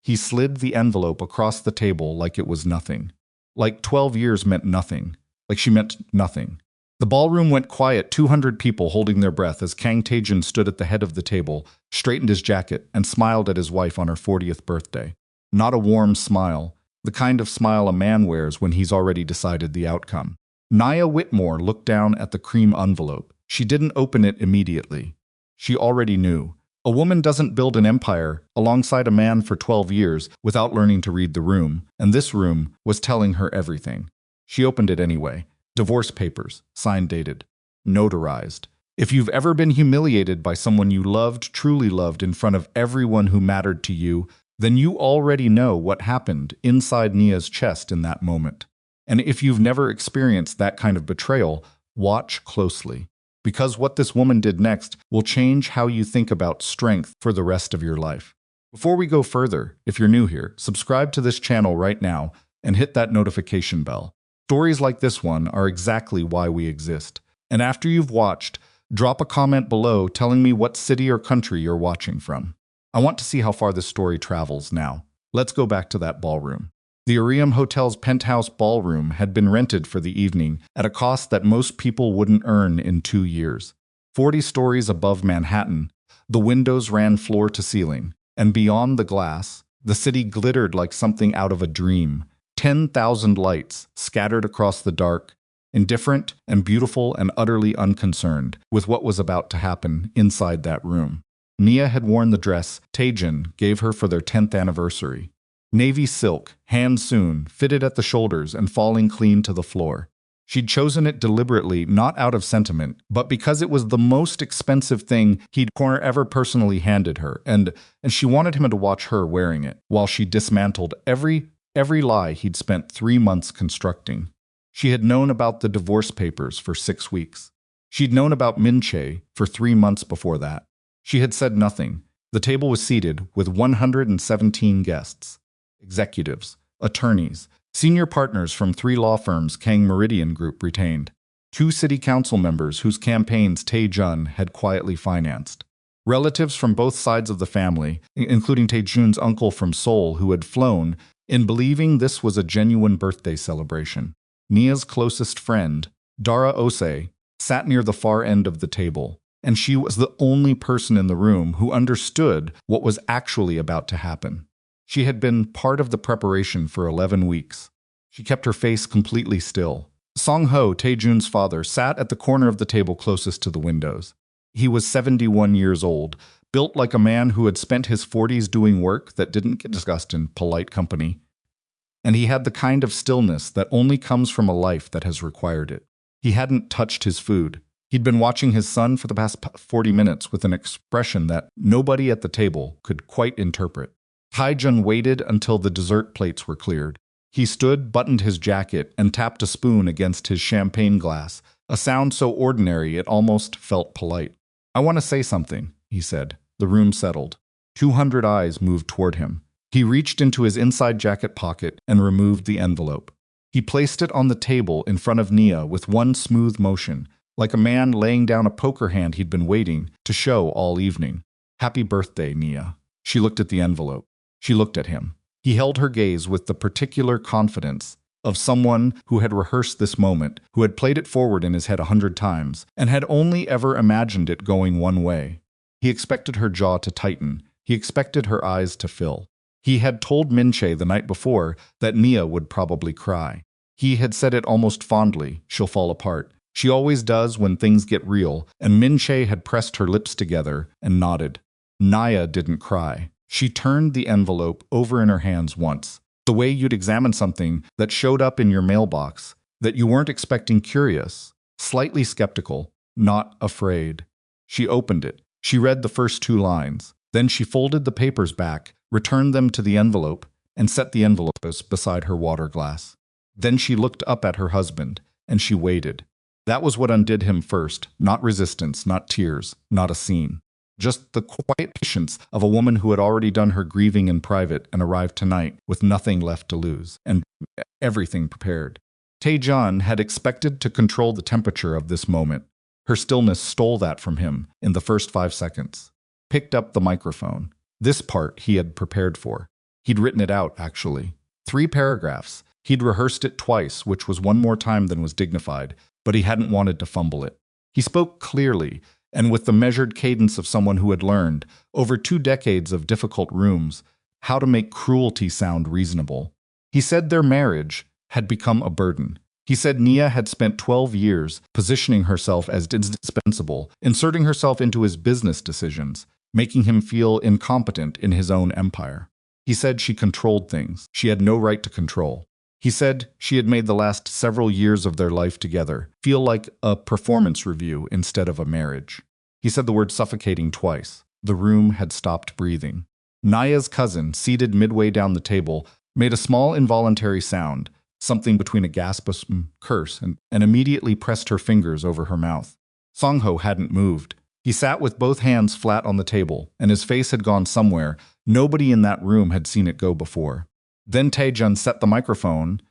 He slid the envelope across the table like it was nothing. Like 12 years meant nothing. Like she meant nothing. The ballroom went quiet, 200 people holding their breath as Kang Taejin stood at the head of the table, straightened his jacket, and smiled at his wife on her 40th birthday. Not a warm smile, the kind of smile a man wears when he's already decided the outcome. Nia Whitmore looked down at the cream envelope. She didn't open it immediately. She already knew. A woman doesn't build an empire alongside a man for 12 years without learning to read the room, and this room was telling her everything. She opened it anyway. Divorce papers, signed dated, notarized. If you've ever been humiliated by someone you loved, truly loved, in front of everyone who mattered to you, then you already know what happened inside Nia's chest in that moment. And if you've never experienced that kind of betrayal, watch closely. Because what this woman did next will change how you think about strength for the rest of your life. Before we go further, if you're new here, subscribe to this channel right now and hit that notification bell. Stories like this one are exactly why we exist. And after you've watched, drop a comment below telling me what city or country you're watching from. I want to see how far this story travels now. Let's go back to that ballroom. The Arium Hotel's penthouse ballroom had been rented for the evening at a cost that most people wouldn't earn in 2 years. 40 stories above Manhattan, the windows ran floor to ceiling, and beyond the glass, the city glittered like something out of a dream. 10,000 lights scattered across the dark, indifferent and beautiful and utterly unconcerned with what was about to happen inside that room. Nia had worn the dress Taejin gave her for their 10th anniversary. Navy silk, hand-sewn, fitted at the shoulders and falling clean to the floor. She'd chosen it deliberately, not out of sentiment, but because it was the most expensive thing he'd ever personally handed her, and she wanted him to watch her wearing it, while she dismantled every lie he'd spent 3 months constructing. She had known about the divorce papers for 6 weeks. She'd known about Min Chae for 3 months before that. She had said nothing. The table was seated with 117 guests. Executives, attorneys, senior partners from 3 law firms Kang Meridian Group retained, 2 city council members whose campaigns Taejun had quietly financed, relatives from both sides of the family, including Taejun's uncle from Seoul who had flown, in believing this was a genuine birthday celebration. Nia's closest friend, Dara Ose, sat near the far end of the table, and she was the only person in the room who understood what was actually about to happen. She had been part of the preparation for 11 weeks. She kept her face completely still. Song-ho, Taejun's father, sat at the corner of the table closest to the windows. He was 71 years old, built like a man who had spent his 40s doing work that didn't get discussed in polite company. And he had the kind of stillness that only comes from a life that has required it. He hadn't touched his food. He'd been watching his son for the past 40 minutes with an expression that nobody at the table could quite interpret. Taejun waited until the dessert plates were cleared. He stood, buttoned his jacket, and tapped a spoon against his champagne glass, a sound so ordinary it almost felt polite. "I want to say something," he said. The room settled. 200 eyes moved toward him. He reached into his inside jacket pocket and removed the envelope. He placed it on the table in front of Nia with one smooth motion, like a man laying down a poker hand he'd been waiting to show all evening. "Happy birthday, Nia." She looked at the envelope. She looked at him. He held her gaze with the particular confidence of someone who had rehearsed this moment, who had played it forward in his head 100 times, and had only ever imagined it going one way. He expected her jaw to tighten. He expected her eyes to fill. He had told Min Chae the night before that Nia would probably cry. He had said it almost fondly, "She'll fall apart. She always does when things get real," and Min Chae had pressed her lips together and nodded. Nia didn't cry. She turned the envelope over in her hands once, the way you'd examine something that showed up in your mailbox, that you weren't expecting, curious, slightly skeptical, not afraid. She opened it. She read the first 2 lines. Then she folded the papers back, returned them to the envelope, and set the envelope beside her water glass. Then she looked up at her husband, and she waited. That was what undid him first, not resistance, not tears, not a scene. Just the quiet patience of a woman who had already done her grieving in private and arrived tonight with nothing left to lose, and everything prepared. Taejun had expected to control the temperature of this moment. Her stillness stole that from him in the first 5 seconds. Picked up the microphone. This part he had prepared for. He'd written it out, actually. 3 paragraphs. He'd rehearsed it twice, which was one more time than was dignified, but he hadn't wanted to fumble it. He spoke clearly, and with the measured cadence of someone who had learned, over 2 decades of difficult rooms, how to make cruelty sound reasonable. He said their marriage had become a burden. He said Nia had spent 12 years positioning herself as indispensable, inserting herself into his business decisions, making him feel incompetent in his own empire. He said she controlled things she had no right to control. He said she had made the last several years of their life together feel like a performance review instead of a marriage. He said the word suffocating twice. The room had stopped breathing. Naya's cousin, seated midway down the table, made a small involuntary sound, something between a gasp, a curse, and immediately pressed her fingers over her mouth. Songho hadn't moved. He sat with both hands flat on the table, and his face had gone somewhere. Nobody in that room had seen it go before. Then Taejun set the microphone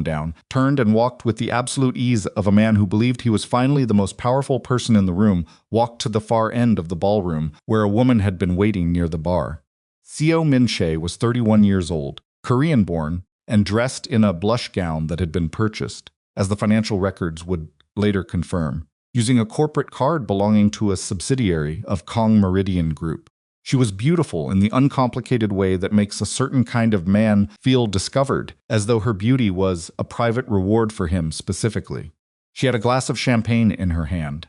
down, turned and walked with the absolute ease of a man who believed he was finally the most powerful person in the room, walked to the far end of the ballroom, where a woman had been waiting near the bar. Seo Min-chae was 31 years old, Korean-born, and dressed in a blush gown that had been purchased, as the financial records would later confirm, using a corporate card belonging to a subsidiary of Kong Meridian Group. She was beautiful in the uncomplicated way that makes a certain kind of man feel discovered, as though her beauty was a private reward for him specifically. She had a glass of champagne in her hand.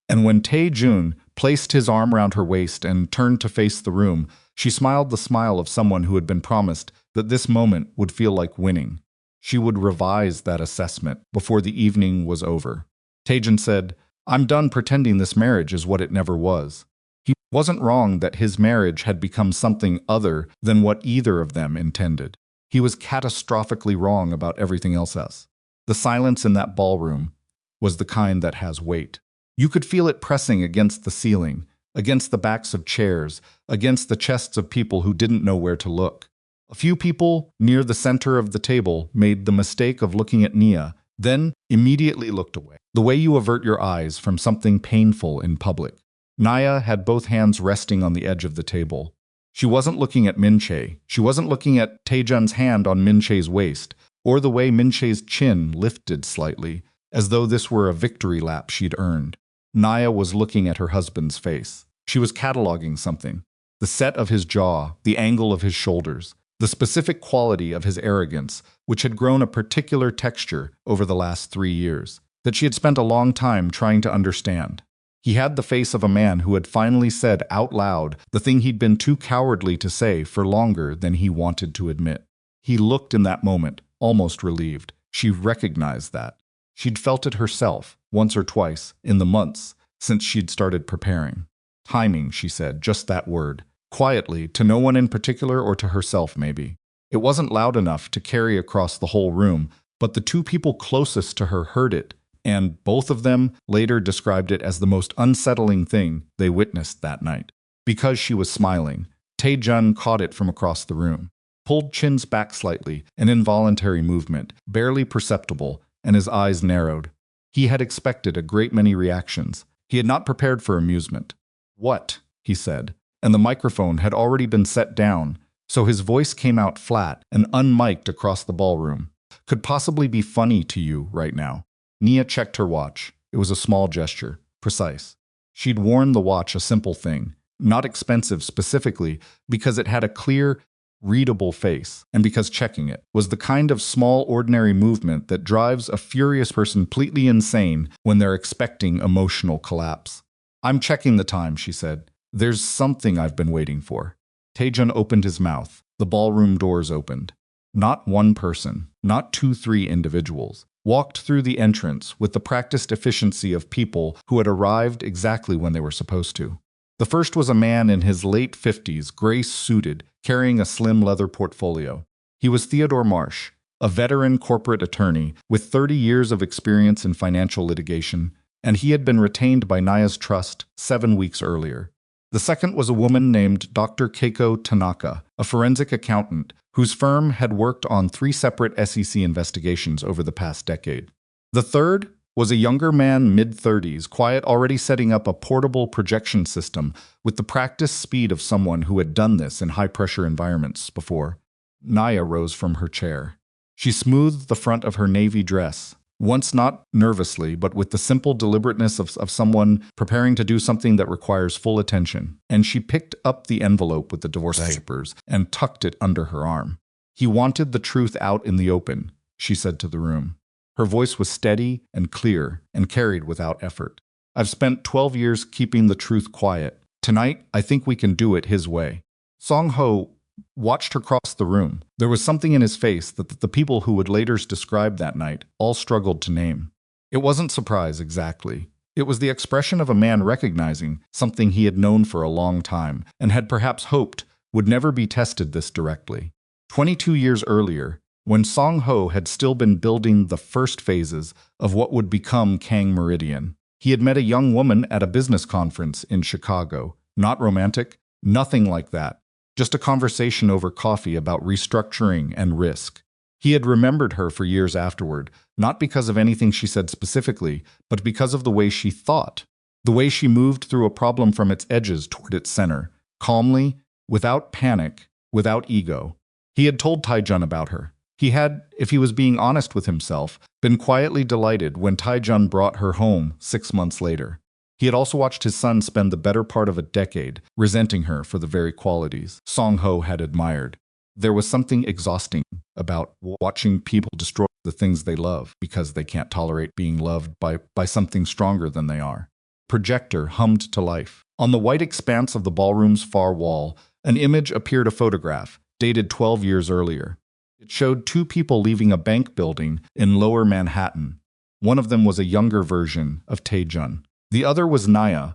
And when Taejun placed his arm around her waist and turned to face the room, she smiled the smile of someone who had been promised that this moment would feel like winning. She would revise that assessment before the evening was over. Taejun said, "I'm done pretending this marriage is what it never was." He wasn't wrong that his marriage had become something other than what either of them intended. He was catastrophically wrong about everything else. The silence in that ballroom was the kind that has weight. You could feel it pressing against the ceiling, against the backs of chairs, against the chests of people who didn't know where to look. A few people near the center of the table made the mistake of looking at Nia, then immediately looked away, the way you avert your eyes from something painful in public. Nia had both hands resting on the edge of the table. She wasn't looking at Min-chae. She wasn't looking at Taejun's hand on Min-chae's waist, or the way Min-chae's chin lifted slightly, as though this were a victory lap she'd earned. Nia was looking at her husband's face. She was cataloging something. The set of his jaw, the angle of his shoulders, the specific quality of his arrogance, which had grown a particular texture over the last 3 years, that she had spent a long time trying to understand. He had the face of a man who had finally said out loud the thing he'd been too cowardly to say for longer than he wanted to admit. He looked in that moment, almost relieved. She recognized that. She'd felt it herself, once or twice, in the months since she'd started preparing. Timing, she said, just that word. Quietly, to no one in particular or to herself maybe. It wasn't loud enough to carry across the whole room, but the 2 people closest to her heard it, and both of them later described it as the most unsettling thing they witnessed that night. Because she was smiling, Taejun caught it from across the room, pulled chins back slightly, an involuntary movement, barely perceptible, and his eyes narrowed. He had expected a great many reactions. He had not prepared for amusement. "What?" he said, and the microphone had already been set down, so his voice came out flat and unmiked across the ballroom. "Could possibly be funny to you right now." Nia checked her watch. It was a small gesture, precise. She'd worn the watch, a simple thing, not expensive specifically because it had a clear, readable face, and because checking it was the kind of small, ordinary movement that drives a furious person completely insane when they're expecting emotional collapse. "I'm checking the time," she said. "There's something I've been waiting for." Taejun opened his mouth. The ballroom doors opened. Not one person, not 2-3 individuals, walked through the entrance with the practiced efficiency of people who had arrived exactly when they were supposed to. The first was a man in his late 50s, gray-suited, carrying a slim leather portfolio. He was Theodore Marsh, a veteran corporate attorney with 30 years of experience in financial litigation, and he had been retained by Naya's trust 7 weeks earlier. The second was a woman named Dr. Keiko Tanaka, a forensic accountant whose firm had worked on 3 separate SEC investigations over the past decade. The third was a younger man, mid-30s, quiet, already setting up a portable projection system with the practiced speed of someone who had done this in high-pressure environments before. Naya rose from her chair. She smoothed the front of her navy dress, once not nervously, but with the simple deliberateness of someone preparing to do something that requires full attention, and she picked up the envelope with the divorce papers and tucked it under her arm. "He wanted the truth out in the open," she said to the room. Her voice was steady and clear and carried without effort. "I've spent 12 years keeping the truth quiet. Tonight, I think we can do it his way." Song Ho watched her cross the room. There was something in his face that the people who would later describe that night all struggled to name. It wasn't surprise exactly. It was the expression of a man recognizing something he had known for a long time and had perhaps hoped would never be tested this directly. 22 years earlier, when Song Ho had still been building the first phases of what would become Kang Meridian, he had met a young woman at a business conference in Chicago. Not romantic, nothing like that. Just a conversation over coffee about restructuring and risk. He had remembered her for years afterward, not because of anything she said specifically, but because of the way she thought, the way she moved through a problem from its edges toward its center, calmly, without panic, without ego. He had told Taejun about her. He had, if he was being honest with himself, been quietly delighted when Taejun brought her home 6 months later. He had also watched his son spend the better part of a decade resenting her for the very qualities Song Ho had admired. There was something exhausting about watching people destroy the things they love because they can't tolerate being loved by something stronger than they are. Projector hummed to life. On the white expanse of the ballroom's far wall, an image appeared, a photograph, dated 12 years earlier. It showed two people leaving a bank building in Lower Manhattan. One of them was a younger version of Taejun. The other was Naya,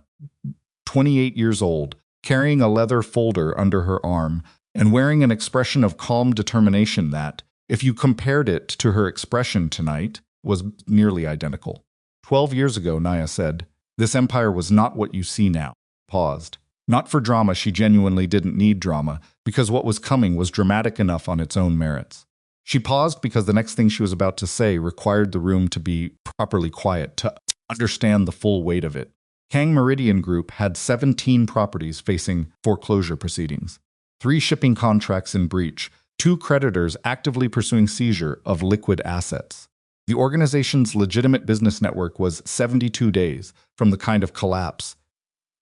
28 years old, carrying a leather folder under her arm and wearing an expression of calm determination that, if you compared it to her expression tonight, was nearly identical. 12 years ago, Naya said, this empire was not what you see now. Paused. Not for drama, she genuinely didn't need drama, because what was coming was dramatic enough on its own merits. She paused because the next thing she was about to say required the room to be properly quiet to understand the full weight of it. Kang Meridian Group had 17 properties facing foreclosure proceedings, 3 shipping contracts in breach, 2 creditors actively pursuing seizure of liquid assets. The organization's legitimate business network was 72 days from the kind of collapse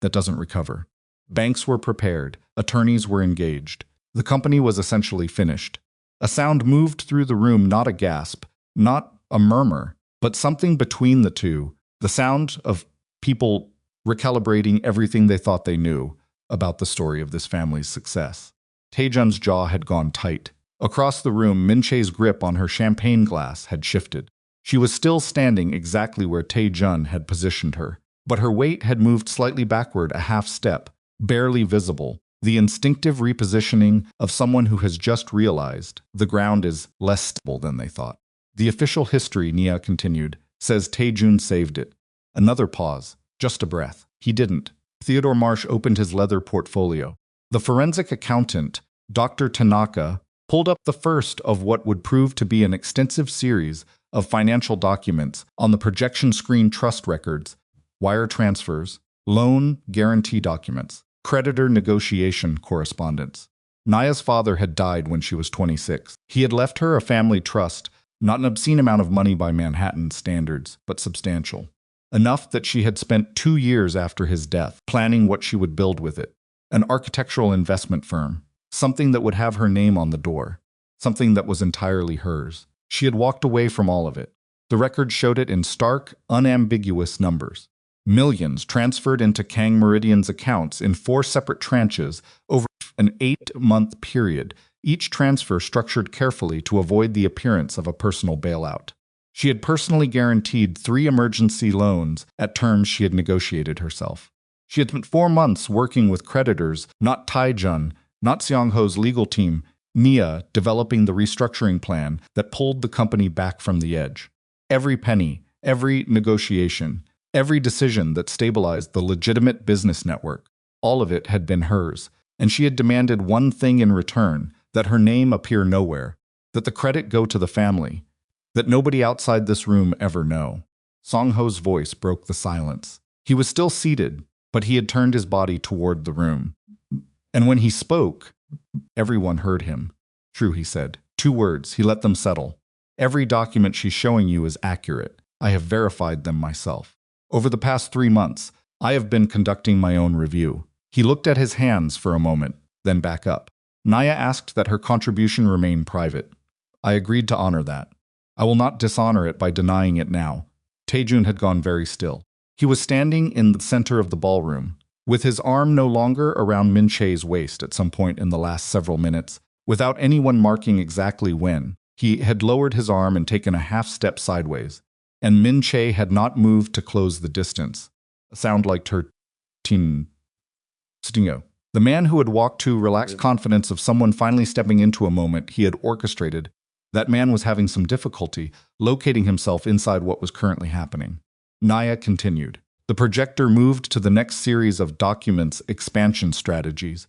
that doesn't recover. Banks were prepared, attorneys were engaged. The company was essentially finished. A sound moved through the room, not a gasp, not a murmur, but something between the two, the sound of people recalibrating everything they thought they knew about the story of this family's success. Taejun's jaw had gone tight. Across the room, Min-chae's grip on her champagne glass had shifted. She was still standing exactly where Taejun had positioned her, but her weight had moved slightly backward, a half step, barely visible, the instinctive repositioning of someone who has just realized the ground is less stable than they thought. The official history, Nia continued, says Taejun saved it. Another pause, just a breath. He didn't. Theodore Marsh opened his leather portfolio. The forensic accountant, Dr. Tanaka, pulled up the first of what would prove to be an extensive series of financial documents on the projection screen: trust records, wire transfers, loan guarantee documents, creditor negotiation correspondence. Naya's father had died when she was 26. He had left her a family trust, not an obscene amount of money by Manhattan standards, but substantial. Enough that she had spent 2 years after his death planning what she would build with it. An architectural investment firm, something that would have her name on the door, something that was entirely hers. She had walked away from all of it. The record showed it in stark, unambiguous numbers. Millions transferred into Kang Meridian's accounts in 4 separate tranches over an 8-month period, each transfer structured carefully to avoid the appearance of a personal bailout. She had personally guaranteed 3 emergency loans at terms she had negotiated herself. She had spent 4 months working with creditors, not Taejun, not Seong-ho's legal team, Nia, developing the restructuring plan that pulled the company back from the edge. Every penny, every negotiation, every decision that stabilized the legitimate business network, all of it had been hers, and she had demanded one thing in return: that her name appear nowhere, that the credit go to the family, that nobody outside this room ever know. Song Ho's voice broke the silence. He was still seated, but he had turned his body toward the room. And when he spoke, everyone heard him. True, he said. 2 words. He let them settle. Every document she's showing you is accurate. I have verified them myself. Over the past 3 months, I have been conducting my own review. He looked at his hands for a moment, then back up. Naya asked that her contribution remain private. I agreed to honor that. I will not dishonor it by denying it now. Taejun had gone very still. He was standing in the center of the ballroom, with his arm no longer around Min Che's waist at some point in the last several minutes. Without anyone marking exactly when, he had lowered his arm and taken a half-step sideways, and Min Che had not moved to close the distance. A sound like Stingo. The man who had walked to relaxed confidence of someone finally stepping into a moment he had orchestrated. That man was having some difficulty locating himself inside what was currently happening. Naya continued. The projector moved to the next series of documents, expansion strategies,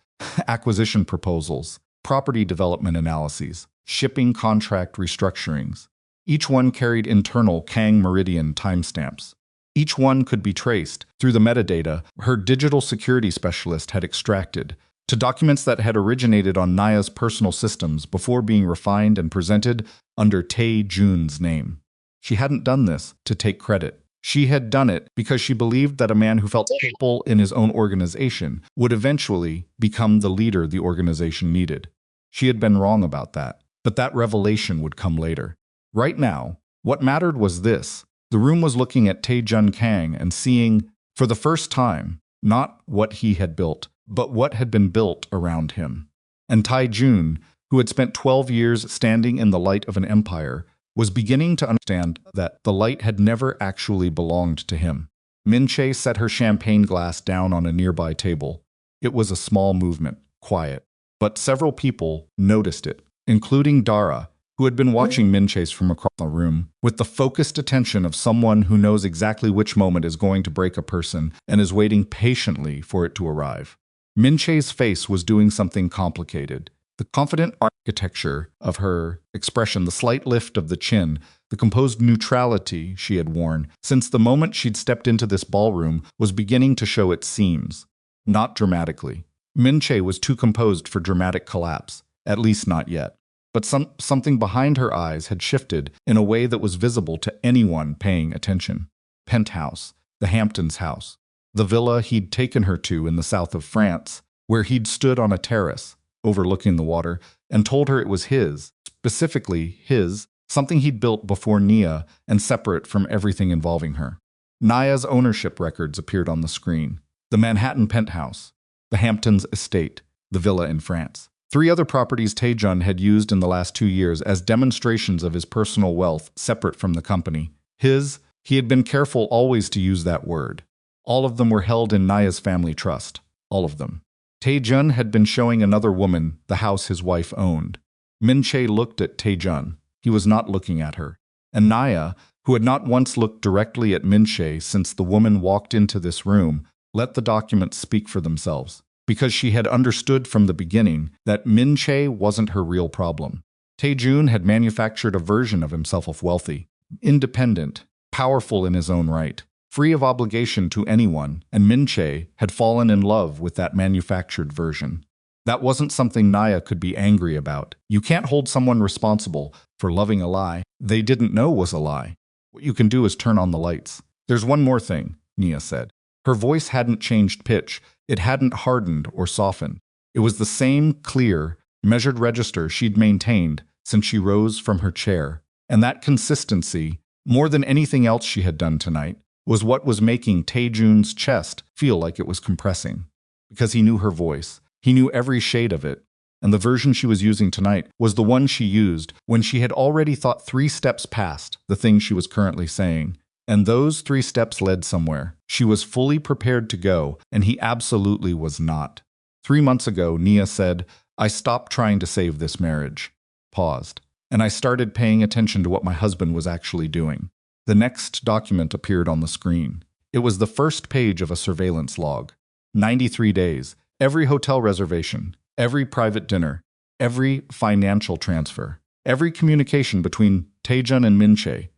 acquisition proposals, property development analyses, shipping contract restructurings. Each one carried internal Kang Meridian timestamps. Each one could be traced through the metadata her digital security specialist had extracted to documents that had originated on Naya's personal systems before being refined and presented under Tae-jun's name. She hadn't done this to take credit. She had done it because she believed that a man who felt capable in his own organization would eventually become the leader the organization needed. She had been wrong about that, but that revelation would come later. Right now, what mattered was this. The room was looking at Taejun Kang and seeing, for the first time, not what he had built, but what had been built around him. And Taejun, who had spent 12 years standing in the light of an empire, was beginning to understand that the light had never actually belonged to him. Min Che set her champagne glass down on a nearby table. It was a small movement, quiet. But several people noticed it, including Dara, who had been watching Min Che's from across the room, with the focused attention of someone who knows exactly which moment is going to break a person and is waiting patiently for it to arrive. Min Che's face was doing something complicated. The confident architecture of her expression, the slight lift of the chin, the composed neutrality she had worn since the moment she'd stepped into this ballroom was beginning to show its seams. Not dramatically. Min Che was too composed for dramatic collapse, at least not yet. But something behind her eyes had shifted in a way that was visible to anyone paying attention. Penthouse, the Hamptons' house, the villa he'd taken her to in the south of France, where he'd stood on a terrace, overlooking the water, and told her it was his, specifically his, something he'd built before Nia and separate from everything involving her. Naya's ownership records appeared on the screen. The Manhattan penthouse, the Hamptons estate, the villa in France. 3 other properties Taejun had used in the last 2 years as demonstrations of his personal wealth separate from the company. He had been careful always to use that word. All of them were held in Naya's family trust. All of them. Taejun had been showing another woman the house his wife owned. Min Che looked at Taejun. He was not looking at her. And Naya, who had not once looked directly at Min Che since the woman walked into this room, let the documents speak for themselves. Because she had understood from the beginning that Min Che wasn't her real problem. Taejun had manufactured a version of himself of wealthy, independent, powerful in his own right, free of obligation to anyone, and Min Che had fallen in love with that manufactured version. That wasn't something Naya could be angry about. You can't hold someone responsible for loving a lie they didn't know was a lie. What you can do is turn on the lights. There's one more thing, Nia said. Her voice hadn't changed pitch. It hadn't hardened or softened. It was the same clear, measured register she'd maintained since she rose from her chair. And that consistency, more than anything else she had done tonight, was what was making Taejun's chest feel like it was compressing. Because he knew her voice. He knew every shade of it. And the version she was using tonight was the one she used when she had already thought 3 steps past the thing she was currently saying. And those 3 steps led somewhere. She was fully prepared to go, and he absolutely was not. 3 months ago, Nia said, I stopped trying to save this marriage. Paused. And I started paying attention to what my husband was actually doing. The next document appeared on the screen. It was the first page of a surveillance log. 93 days. Every hotel reservation. Every private dinner. Every financial transfer. Every communication between Taejun and Min Che.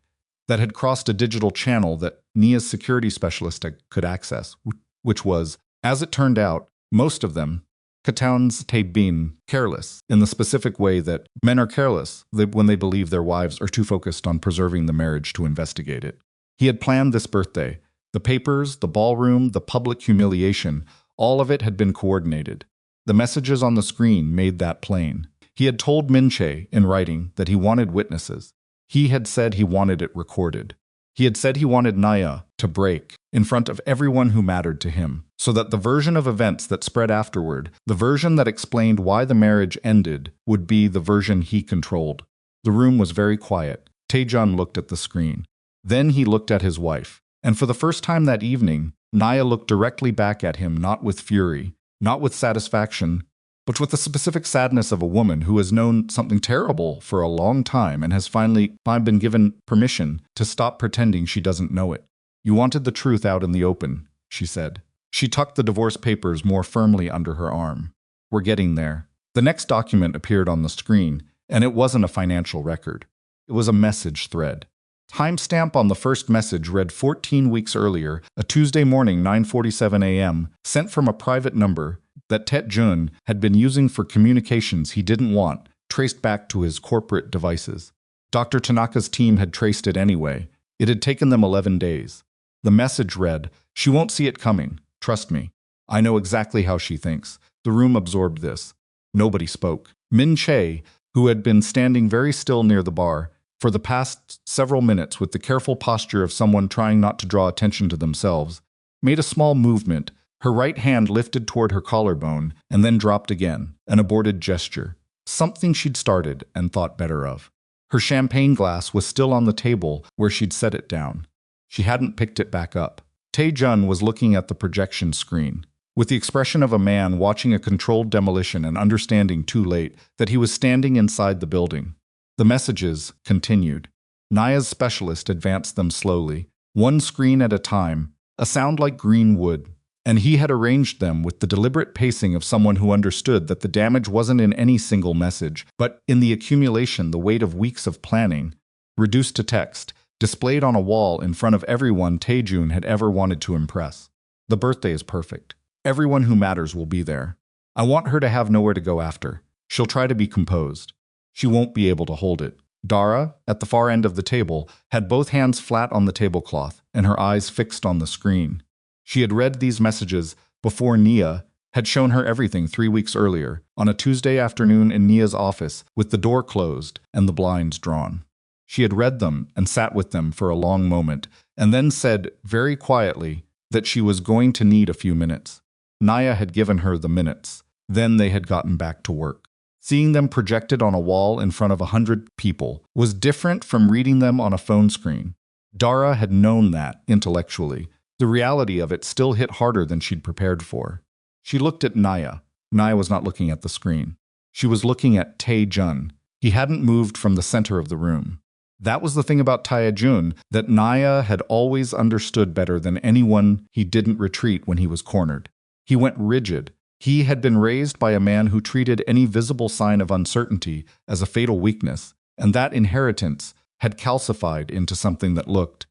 that had crossed a digital channel that Nia's security specialist could access, which was, as it turned out, most of them, Katowns had been careless, in the specific way that men are careless when they believe their wives are too focused on preserving the marriage to investigate it. He had planned this birthday. The papers, the ballroom, the public humiliation, all of it had been coordinated. The messages on the screen made that plain. He had told Min-che in writing that he wanted witnesses. He had said he wanted it recorded. He had said he wanted Nia to break in front of everyone who mattered to him, so that the version of events that spread afterward, the version that explained why the marriage ended, would be the version he controlled. The room was very quiet. Taejun looked at the screen. Then he looked at his wife. And for the first time that evening, Nia looked directly back at him, not with fury, not with satisfaction, but with the specific sadness of a woman who has known something terrible for a long time and has finally been given permission to stop pretending she doesn't know it. "You wanted the truth out in the open," she said. She tucked the divorce papers more firmly under her arm. "We're getting there." The next document appeared on the screen, and it wasn't a financial record. It was a message thread. Timestamp on the first message read 14 weeks earlier, a Tuesday morning, 9:47 a.m., sent from a private number that Taejun had been using for communications he didn't want, traced back to his corporate devices. Dr. Tanaka's team had traced it anyway. It had taken them 11 days. The message read, "She won't see it coming. Trust me. I know exactly how she thinks." The room absorbed this. Nobody spoke. Min-che, who had been standing very still near the bar for the past several minutes with the careful posture of someone trying not to draw attention to themselves, made a small movement. Her right hand lifted toward her collarbone and then dropped again, an aborted gesture. Something she'd started and thought better of. Her champagne glass was still on the table where she'd set it down. She hadn't picked it back up. Taejun was looking at the projection screen, with the expression of a man watching a controlled demolition and understanding too late that he was standing inside the building. The messages continued. Nia's specialist advanced them slowly, one screen at a time, a sound like green wood, and he had arranged them with the deliberate pacing of someone who understood that the damage wasn't in any single message, but in the accumulation, the weight of weeks of planning, reduced to text, displayed on a wall in front of everyone Taejun had ever wanted to impress. "The birthday is perfect. Everyone who matters will be there. I want her to have nowhere to go after. She'll try to be composed. She won't be able to hold it." Dara, at the far end of the table, had both hands flat on the tablecloth and her eyes fixed on the screen. She had read these messages before Nia had shown her everything 3 weeks earlier, on a Tuesday afternoon in Nia's office with the door closed and the blinds drawn. She had read them and sat with them for a long moment, and then said very quietly that she was going to need a few minutes. Nia had given her the minutes. Then they had gotten back to work. Seeing them projected on a wall in front of 100 people was different from reading them on a phone screen. Dara had known that intellectually. The reality of it still hit harder than she'd prepared for. She looked at Nia. Nia was not looking at the screen. She was looking at Taejun. He hadn't moved from the center of the room. That was the thing about Taejun that Nia had always understood better than anyone. He didn't retreat when he was cornered. He went rigid. He had been raised by a man who treated any visible sign of uncertainty as a fatal weakness, and that inheritance had calcified into something that looked,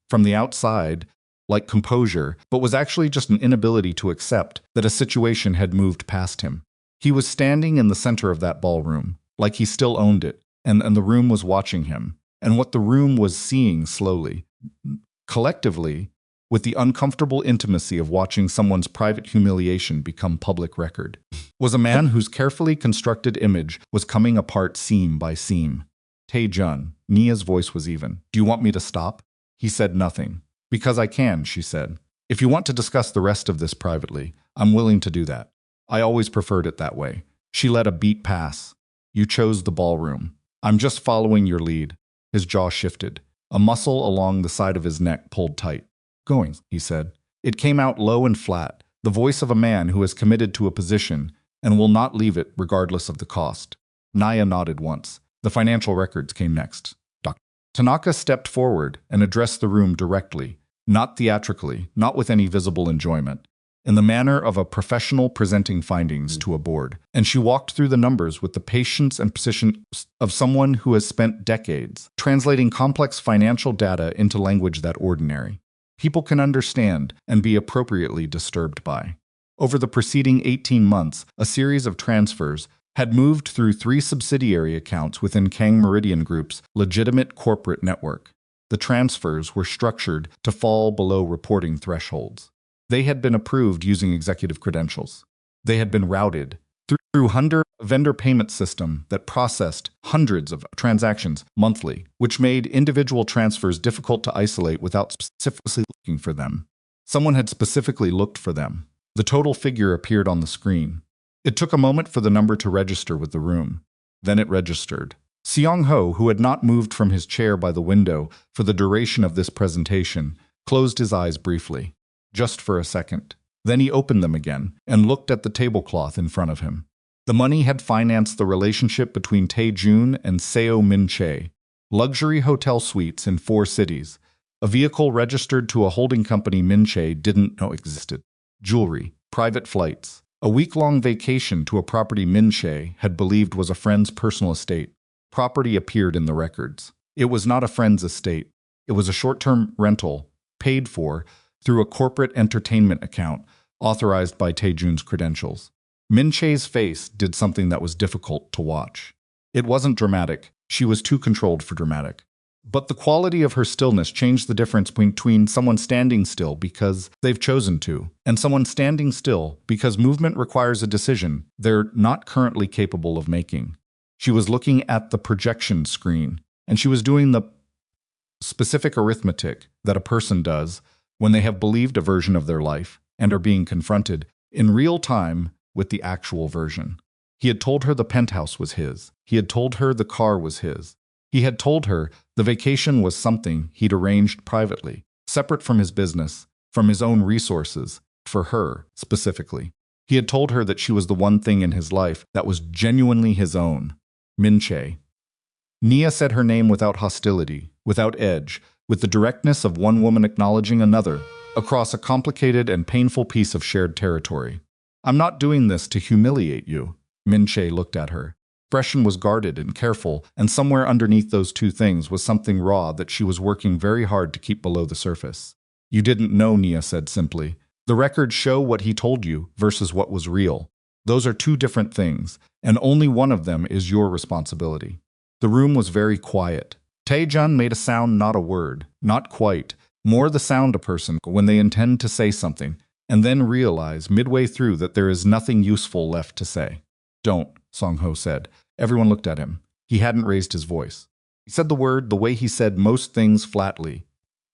from the outside, like composure, but was actually just an inability to accept that a situation had moved past him. He was standing in the center of that ballroom, like he still owned it, and the room was watching him, and what the room was seeing slowly, collectively, with the uncomfortable intimacy of watching someone's private humiliation become public record, was a man whose carefully constructed image was coming apart seam by seam. "Taejun," Nia's voice was even. "Do you want me to stop?" He said nothing. "Because I can," she said. "If you want to discuss the rest of this privately, I'm willing to do that. I always preferred it that way." She let a beat pass. "You chose the ballroom. I'm just following your lead." His jaw shifted. A muscle along the side of his neck pulled tight. "Going," he said. It came out low and flat, the voice of a man who is committed to a position and will not leave it regardless of the cost. Nia nodded once. The financial records came next. Dr. Tanaka stepped forward and addressed the room directly, not theatrically, not with any visible enjoyment. in the manner of a professional presenting findings to a board, and she walked through the numbers with the patience and precision of someone who has spent decades translating complex financial data into language that ordinary people can understand and be appropriately disturbed by. Over the preceding 18 months, a series of transfers had moved through 3 subsidiary accounts within Kang Meridian Group's legitimate corporate network. The transfers were structured to fall below reporting thresholds. They had been approved using executive credentials. They had been routed through a vendor payment system that processed hundreds of transactions monthly, which made individual transfers difficult to isolate without specifically looking for them. Someone had specifically looked for them. The total figure appeared on the screen. It took a moment for the number to register with the room. Then it registered. Seong-ho, who had not moved from his chair by the window for the duration of this presentation, closed his eyes briefly, just for a second. Then he opened them again and looked at the tablecloth in front of him. The money had financed the relationship between Tae-jun and Seo Min-chae, luxury hotel suites in 4 cities, a vehicle registered to a holding company Min-chae didn't know existed, jewelry, private flights, a week-long vacation to a property Min-chae had believed was a friend's personal estate. Property appeared in the records. It was not a friend's estate. It was a short-term rental, paid for through a corporate entertainment account authorized by Tae-jun's credentials. Min-chae's face did something that was difficult to watch. It wasn't dramatic. She was too controlled for dramatic. But the quality of her stillness changed the difference between someone standing still because they've chosen to, and someone standing still because movement requires a decision they're not currently capable of making. She was looking at the projection screen, and she was doing the specific arithmetic that a person does when they have believed a version of their life and are being confronted in real time with the actual version. He had told her the penthouse was his. He had told her the car was his. He had told her the vacation was something he'd arranged privately, separate from his business, from his own resources, for her specifically. He had told her that she was the one thing in his life that was genuinely his own. Min-chae. Nia said her name without hostility, without edge, with the directness of one woman acknowledging another, across a complicated and painful piece of shared territory. "I'm not doing this to humiliate you." Min-chae looked at her. Expression was guarded and careful, and somewhere underneath those two things was something raw that she was working very hard to keep below the surface. "You didn't know," Nia said simply. "The records show what he told you versus what was real. Those are 2 different things, and only one of them is your responsibility." The room was very quiet. Tae-jun made a sound, not a word, not quite, more the sound a person when they intend to say something, and then realize midway through that there is nothing useful left to say. "Don't," Song-ho said. Everyone looked at him. He hadn't raised his voice. He said the word the way he said most things, flatly,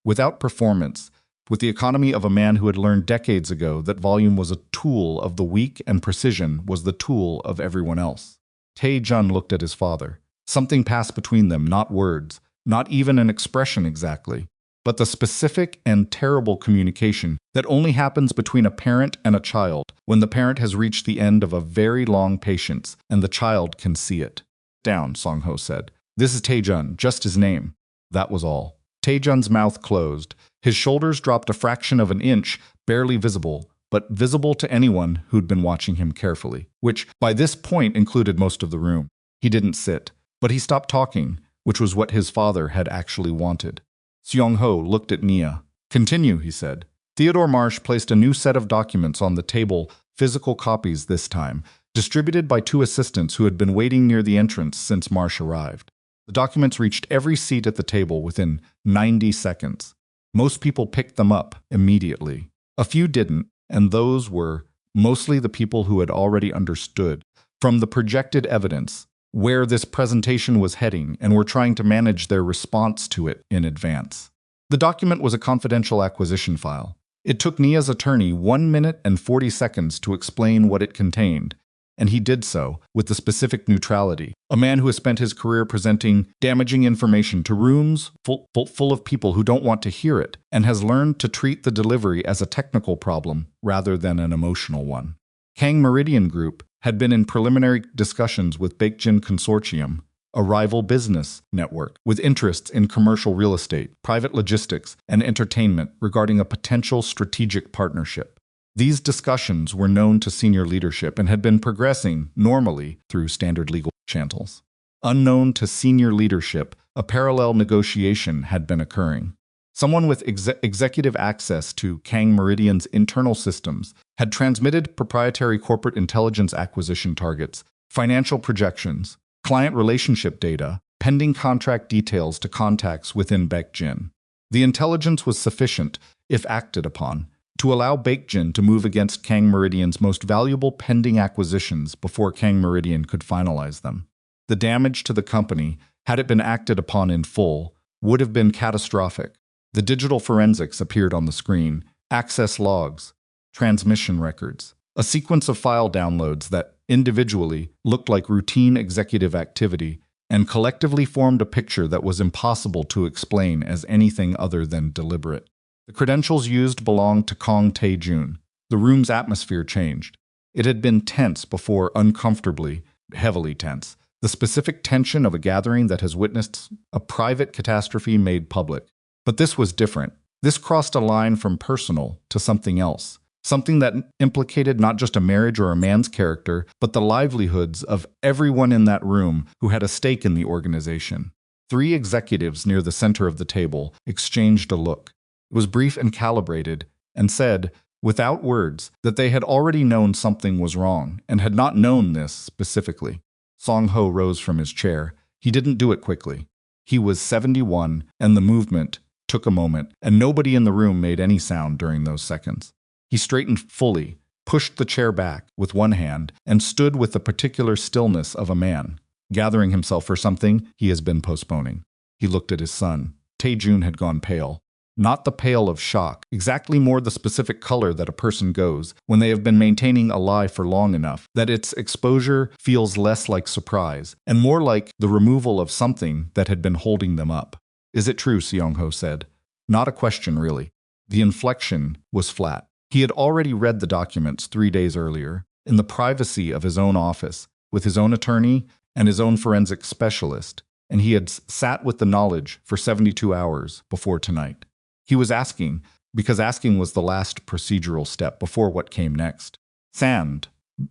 without performance, with the economy of a man who had learned decades ago that volume was a tool of the weak and precision was the tool of everyone else. Tae-jun looked at his father. Something passed between them, not words, not even an expression exactly, but the specific and terrible communication that only happens between a parent and a child when the parent has reached the end of a very long patience and the child can see it. "Down," Song-ho said. "This is Tae-jun, just his name." That was all. Tae-jun's mouth closed. His shoulders dropped a fraction of an inch, barely visible, but visible to anyone who'd been watching him carefully, which by this point included most of the room. He didn't sit, but he stopped talking, which was what his father had actually wanted. Seong-ho looked at Nia. "Continue," he said. Theodore Marsh placed a new set of documents on the table, physical copies this time, distributed by 2 assistants who had been waiting near the entrance since Marsh arrived. The documents reached every seat at the table within 90 seconds. Most people picked them up immediately. A few didn't, and those were mostly the people who had already understood from the projected evidence where this presentation was heading and were trying to manage their response to it in advance. The document was a confidential acquisition file. It took Nia's attorney 1 minute and 40 seconds to explain what it contained, and he did so with the specific neutrality. A man who has spent his career presenting damaging information to rooms full of people who don't want to hear it, and has learned to treat the delivery as a technical problem rather than an emotional one. Kang Meridian Group had been in preliminary discussions with Baekjin Consortium, a rival business network with interests in commercial real estate, private logistics, and entertainment regarding a potential strategic partnership. These discussions were known to senior leadership and had been progressing normally through standard legal channels. Unknown to senior leadership, a parallel negotiation had been occurring. Someone with executive access to Kang Meridian's internal systems had transmitted proprietary corporate intelligence acquisition targets, financial projections, client relationship data, pending contract details to contacts within Baekjin. The intelligence was sufficient, if acted upon, to allow Baekjin to move against Kang Meridian's most valuable pending acquisitions before Kang Meridian could finalize them. The damage to the company, had it been acted upon in full, would have been catastrophic. The digital forensics appeared on the screen, access logs, transmission records, a sequence of file downloads that, individually, looked like routine executive activity and collectively formed a picture that was impossible to explain as anything other than deliberate. The credentials used belonged to Kang Tae-jun. The room's atmosphere changed. It had been tense before, uncomfortably, heavily tense, the specific tension of a gathering that has witnessed a private catastrophe made public. But this was different. This crossed a line from personal to something else, something that implicated not just a marriage or a man's character, but the livelihoods of everyone in that room who had a stake in the organization. 3 executives near the center of the table exchanged a look. It was brief and calibrated, and said, without words, that they had already known something was wrong, and had not known this specifically. Song-ho rose from his chair. He didn't do it quickly. He was 71, and the movement took a moment, and nobody in the room made any sound during those seconds. He straightened fully, pushed the chair back with one hand, and stood with the particular stillness of a man, gathering himself for something he has been postponing. He looked at his son. Tae-jun had gone pale. Not the pale of shock, exactly more the specific color that a person goes when they have been maintaining a lie for long enough that its exposure feels less like surprise and more like the removal of something that had been holding them up. Is it true, Seong-ho said. Not a question, really. The inflection was flat. He had already read the documents 3 days earlier, in the privacy of his own office, with his own attorney and his own forensic specialist, and he had sat with the knowledge for 72 hours before tonight. He was asking, because asking was the last procedural step before what came next. Sand.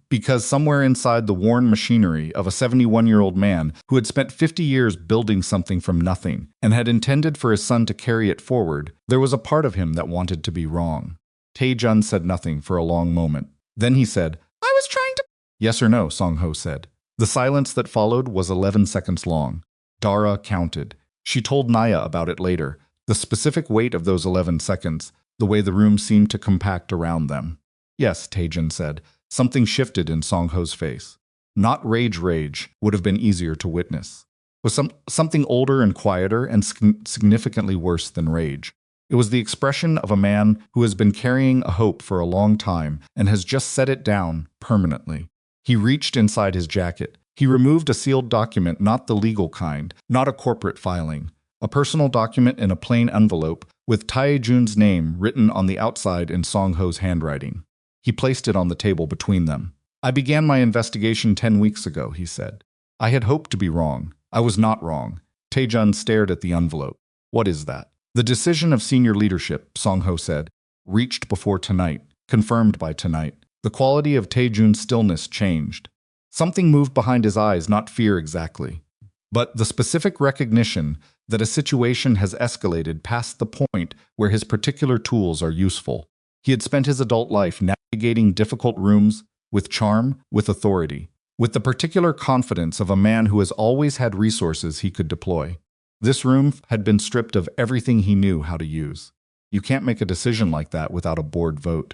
Because somewhere inside the worn machinery of a 71-year-old man who had spent 50 years building something from nothing and had intended for his son to carry it forward, there was a part of him that wanted to be wrong. Tae-jun said nothing for a long moment. Then he said, I was trying to... Yes or no, Song-ho said. The silence that followed was 11 seconds long. Dara counted. She told Naya about it later. The specific weight of those 11 seconds, the way the room seemed to compact around them. Yes, Tae-jun said. Something shifted in Song-ho's face. Not rage would have been easier to witness. It was something older and quieter and significantly worse than rage. It was the expression of a man who has been carrying a hope for a long time and has just set it down permanently. He reached inside his jacket. He removed a sealed document, not the legal kind, not a corporate filing, a personal document in a plain envelope with Tae-jun's name written on the outside in Song-ho's handwriting. He placed it on the table between them. I began my investigation 10 weeks ago, he said. I had hoped to be wrong. I was not wrong. Tae-jun stared at the envelope. What is that? The decision of senior leadership, Song-ho said, reached before tonight, confirmed by tonight. The quality of Tae-jun's stillness changed. Something moved behind his eyes, not fear exactly, but the specific recognition that a situation has escalated past the point where his particular tools are useful. He had spent his adult life navigating difficult rooms with charm, with authority, with the particular confidence of a man who has always had resources he could deploy. This room had been stripped of everything he knew how to use. You can't make a decision like that without a board vote,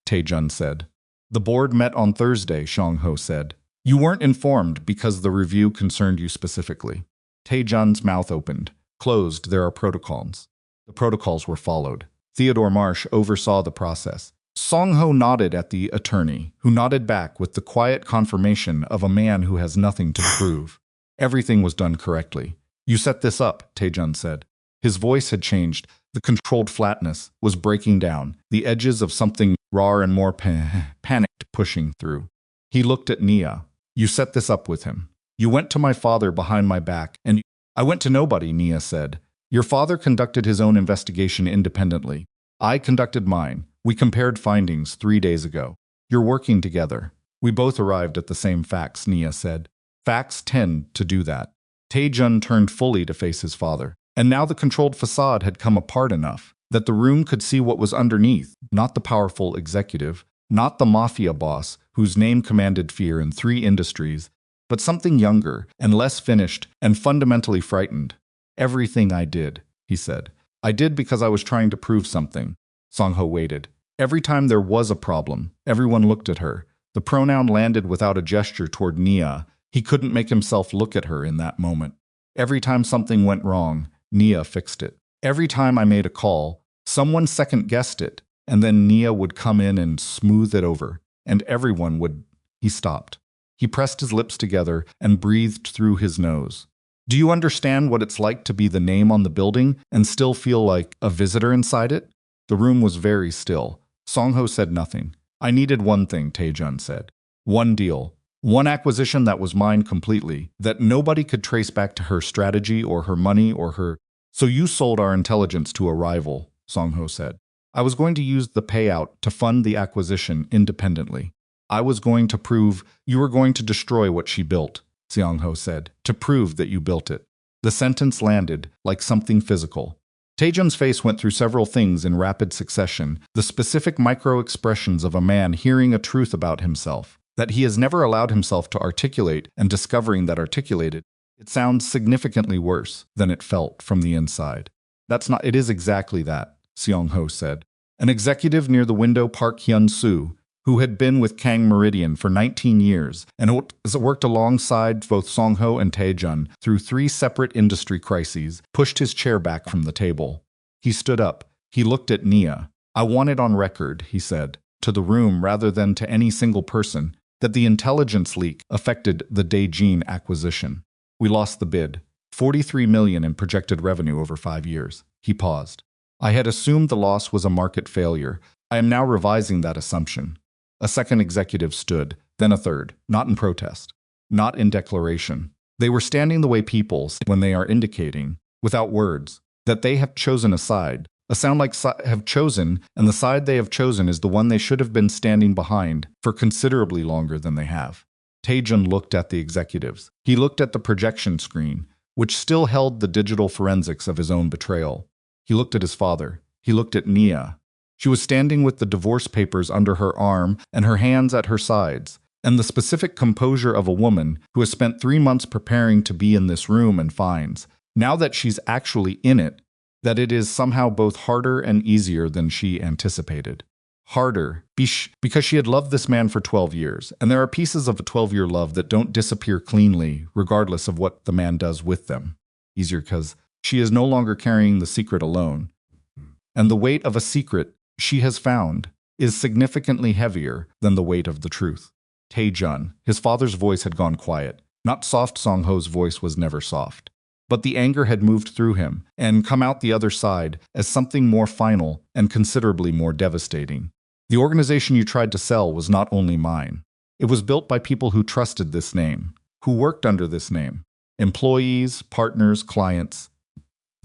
Tae-jun said. The board met on Thursday, Song-ho said. You weren't informed because the review concerned you specifically. Tae-jun's mouth opened. Closed, there are protocols. The protocols were followed. Theodore Marsh oversaw the process. Song-ho nodded at the attorney, who nodded back with the quiet confirmation of a man who has nothing to prove. Everything was done correctly. You set this up, Tae-jun said. His voice had changed. The controlled flatness was breaking down, the edges of something raw and more panicked pushing through. He looked at Nia. You set this up with him. You went to my father behind my back, and I went to nobody, Nia said. Your father conducted his own investigation independently. I conducted mine. We compared findings 3 days ago. You're working together. We both arrived at the same facts, Nia said. Facts tend to do that. Taejun turned fully to face his father. And now the controlled facade had come apart enough that the room could see what was underneath, not the powerful executive, not the mafia boss whose name commanded fear in 3 industries, but something younger and less finished and fundamentally frightened. Everything I did, he said. I did because I was trying to prove something. Song-ho waited. Every time there was a problem, everyone looked at her. The pronoun landed without a gesture toward Nia. He couldn't make himself look at her in that moment. Every time something went wrong, Nia fixed it. Every time I made a call, someone second-guessed it, and then Nia would come in and smooth it over, and everyone would... He stopped. He pressed his lips together and breathed through his nose. Do you understand what it's like to be the name on the building and still feel like a visitor inside it? The room was very still. Song-ho said nothing. I needed one thing, Taejun said. One deal. One acquisition that was mine completely, that nobody could trace back to her strategy or her money or her... So you sold our intelligence to a rival, Song-ho said. I was going to use the payout to fund the acquisition independently. I was going to prove you were going to destroy what she built, Seong-ho said, to prove that you built it. The sentence landed like something physical. Taejun's face went through several things in rapid succession, the specific micro-expressions of a man hearing a truth about himself that he has never allowed himself to articulate and discovering that articulated, it sounds significantly worse than it felt from the inside. It is exactly that, Seong-ho said. An executive near the window, Park Hyun-soo, who had been with Kang Meridian for 19 years and worked alongside both Song-ho and Taejun through 3 separate industry crises, pushed his chair back from the table. He stood up. He looked at Nia. I want it on record, he said, to the room rather than to any single person, that the intelligence leak affected the Daejin acquisition. We lost the bid. 43 million in projected revenue over 5 years. He paused. I had assumed the loss was a market failure. I am now revising that assumption. A second executive stood, then a third, not in protest, not in declaration. They were standing the way people when they are indicating, without words, that they have chosen a side. A sound like have chosen, and the side they have chosen is the one they should have been standing behind for considerably longer than they have. Taejun looked at the executives. He looked at the projection screen, which still held the digital forensics of his own betrayal. He looked at his father. He looked at Nia. She was standing with the divorce papers under her arm and her hands at her sides, and the specific composure of a woman who has spent 3 months preparing to be in this room and finds, now that she's actually in it, that it is somehow both harder and easier than she anticipated. Harder, because she had loved this man for 12 years, and there are pieces of a 12-year love that don't disappear cleanly, regardless of what the man does with them. Easier because she is no longer carrying the secret alone. And the weight of a secret she has found is significantly heavier than the weight of the truth. Taejun, his father's voice had gone quiet. Not soft. Song-ho's voice was never soft. But the anger had moved through him and come out the other side as something more final and considerably more devastating. The organization you tried to sell was not only mine. It was built by people who trusted this name, who worked under this name. Employees, partners, clients.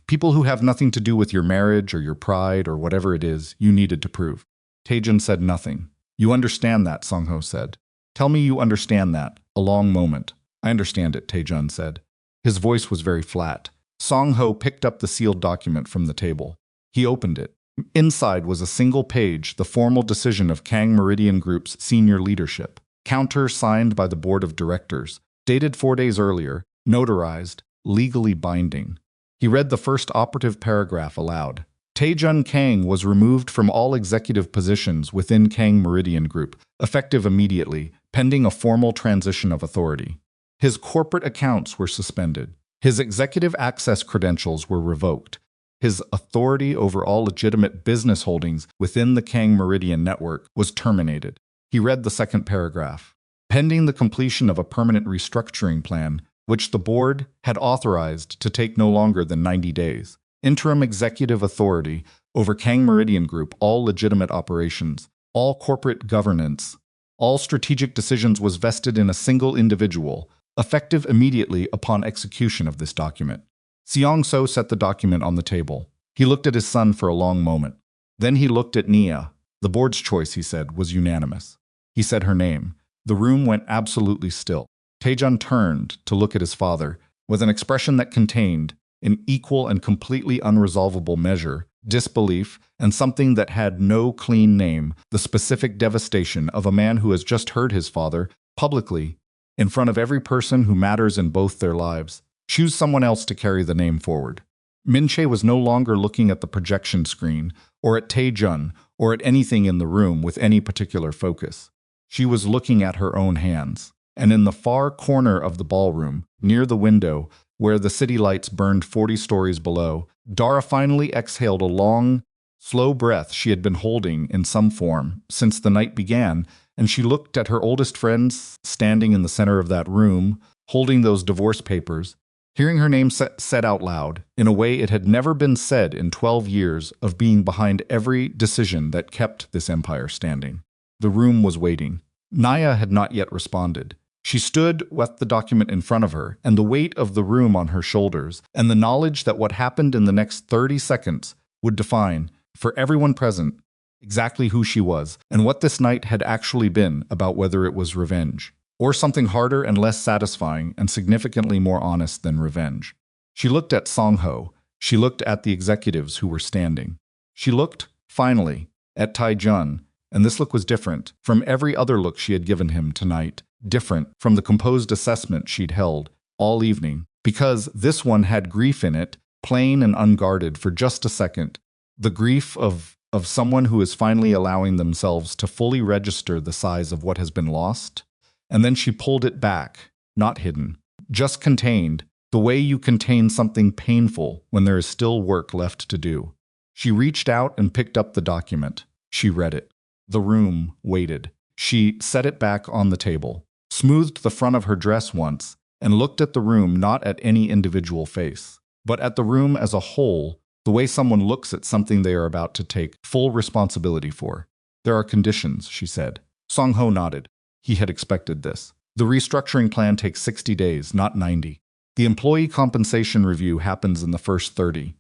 People who have nothing to do with your marriage or your pride or whatever it is you needed to prove. Taejun said nothing. You understand that, Song-ho said. Tell me you understand that. A long moment. I understand it, Taejun said. His voice was very flat. Song-ho picked up the sealed document from the table. He opened it. Inside was a single page, the formal decision of Kang Meridian Group's senior leadership, counter-signed by the board of directors, dated 4 days earlier, notarized, legally binding. He read the first operative paragraph aloud. Taejun Kang was removed from all executive positions within Kang Meridian Group, effective immediately, pending a formal transition of authority. His corporate accounts were suspended. His executive access credentials were revoked. His authority over all legitimate business holdings within the Kang Meridian network was terminated. He read the second paragraph. Pending the completion of a permanent restructuring plan, which the board had authorized to take no longer than 90 days. Interim executive authority over Kang Meridian Group, all legitimate operations, all corporate governance, all strategic decisions was vested in a single individual, effective immediately upon execution of this document. Seong-so set the document on the table. He looked at his son for a long moment. Then he looked at Nia. The board's choice, he said, was unanimous. He said her name. The room went absolutely still. Taejun turned to look at his father with an expression that contained, in equal and completely unresolvable measure, disbelief and something that had no clean name, the specific devastation of a man who has just heard his father, publicly, in front of every person who matters in both their lives, choose someone else to carry the name forward. Min-chae was no longer looking at the projection screen, or at Taejun, or at anything in the room with any particular focus. She was looking at her own hands. And in the far corner of the ballroom, near the window, where the city lights burned 40 stories below, Dara finally exhaled a long, slow breath she had been holding in some form since the night began, and she looked at her oldest friends standing in the center of that room, holding those divorce papers, hearing her name said out loud, in a way it had never been said in 12 years of being behind every decision that kept this empire standing. The room was waiting. Naya had not yet responded. She stood with the document in front of her, and the weight of the room on her shoulders, and the knowledge that what happened in the next 30 seconds would define, for everyone present, exactly who she was, and what this night had actually been about, whether it was revenge, or something harder and less satisfying and significantly more honest than revenge. She looked at Song-ho. She looked at the executives who were standing. She looked, finally, at Taejun, and this look was different from every other look she had given him tonight, different from the composed assessment she'd held all evening, because this one had grief in it, plain and unguarded for just a second, the grief of someone who is finally allowing themselves to fully register the size of what has been lost. And then she pulled it back, not hidden, just contained, the way you contain something painful when there is still work left to do. She reached out and picked up the document. She read it. The room waited. She set it back on the table, smoothed the front of her dress once, and looked at the room, not at any individual face, but at the room as a whole, the way someone looks at something they are about to take full responsibility for. There are conditions, she said. Song-ho nodded. He had expected this. The restructuring plan takes 60 days, not 90. The employee compensation review happens in the first 30.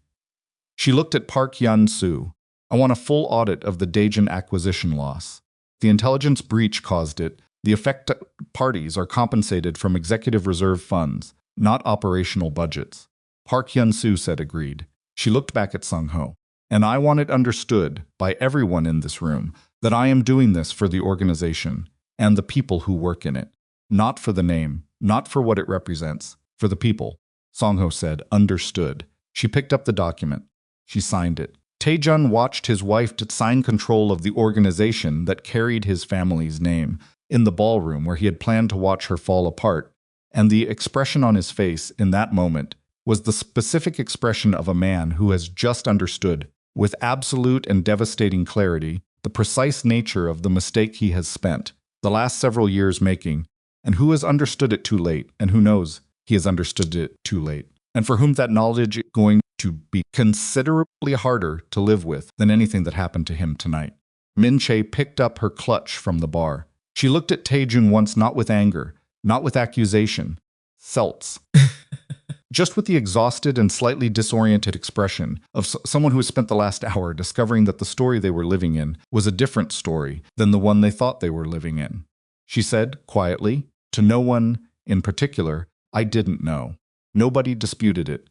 She looked at Park Hyun-soo. I want a full audit of the Daejeon acquisition loss. The intelligence breach caused it. The affected parties are compensated from executive reserve funds, not operational budgets. Park Hyun-soo said agreed. She looked back at Sung-ho. And I want it understood by everyone in this room that I am doing this for the organization and the people who work in it. Not for the name, not for what it represents, for the people. Song-ho said, understood. She picked up the document. She signed it. Taejun watched his wife sign control of the organization that carried his family's name in the ballroom where he had planned to watch her fall apart, and the expression on his face in that moment was the specific expression of a man who has just understood, with absolute and devastating clarity, the precise nature of the mistake he has spent the last several years making, and who has understood it too late, and who knows he has understood it too late, and for whom that knowledge is going to be considerably harder to live with than anything that happened to him tonight. Min-chae picked up her clutch from the bar. She looked at Taejun once, not with anger, not with accusation, seltz. Just with the exhausted and slightly disoriented expression of someone who has spent the last hour discovering that the story they were living in was a different story than the one they thought they were living in. She said, quietly, to no one in particular, I didn't know. Nobody disputed it.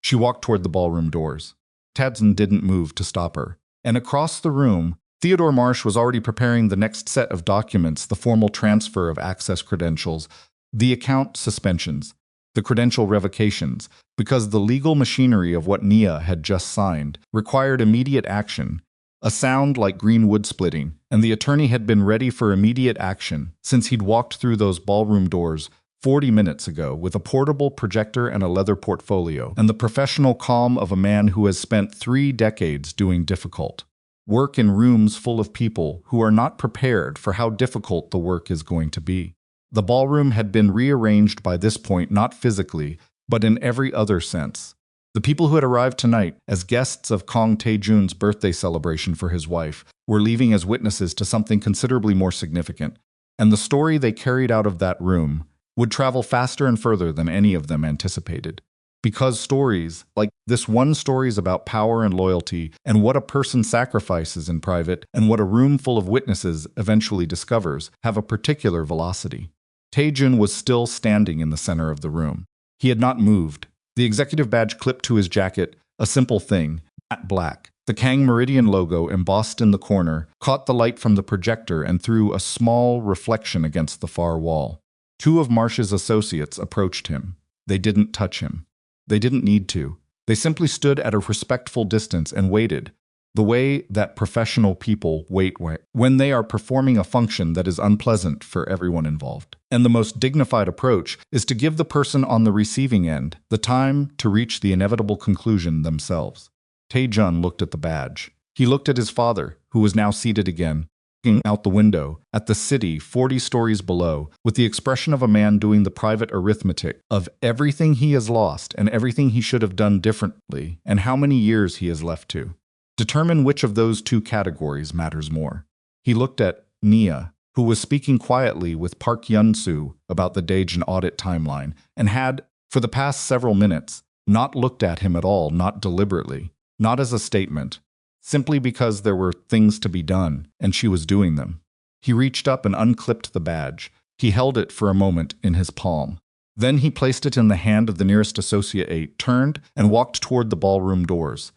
She walked toward the ballroom doors. Tadzin didn't move to stop her. And across the room, Theodore Marsh was already preparing the next set of documents, the formal transfer of access credentials, the account suspensions, the credential revocations, because the legal machinery of what Nia had just signed required immediate action, a sound like green wood splitting, and the attorney had been ready for immediate action since he'd walked through those ballroom doors 40 minutes ago with a portable projector and a leather portfolio, and the professional calm of a man who has spent 3 decades doing difficult work in rooms full of people who are not prepared for how difficult the work is going to be. The ballroom had been rearranged by this point, not physically, but in every other sense. The people who had arrived tonight as guests of Kang Taejun's birthday celebration for his wife were leaving as witnesses to something considerably more significant, and the story they carried out of that room would travel faster and further than any of them anticipated. Because stories, like this one stories about power and loyalty and what a person sacrifices in private and what a room full of witnesses eventually discovers, have a particular velocity. Taejun was still standing in the center of the room. He had not moved. The executive badge clipped to his jacket, a simple thing, matte black. The Kang Meridian logo embossed in the corner caught the light from the projector and threw a small reflection against the far wall. Two of Marsh's associates approached him. They didn't touch him. They didn't need to. They simply stood at a respectful distance and waited, the way that professional people wait when they are performing a function that is unpleasant for everyone involved. And the most dignified approach is to give the person on the receiving end the time to reach the inevitable conclusion themselves. Taejun looked at the badge. He looked at his father, who was now seated again, looking out the window at the city 40 stories below, with the expression of a man doing the private arithmetic of everything he has lost and everything he should have done differently and how many years he has left to. Determine which of those two categories matters more. He looked at Nia, who was speaking quietly with Park Yun-soo about the Daejeon audit timeline, and had, for the past several minutes, not looked at him at all, not deliberately, not as a statement, simply because there were things to be done, and she was doing them. He reached up and unclipped the badge. He held it for a moment in his palm. Then he placed it in the hand of the nearest associate 8, turned, and walked toward the ballroom doors.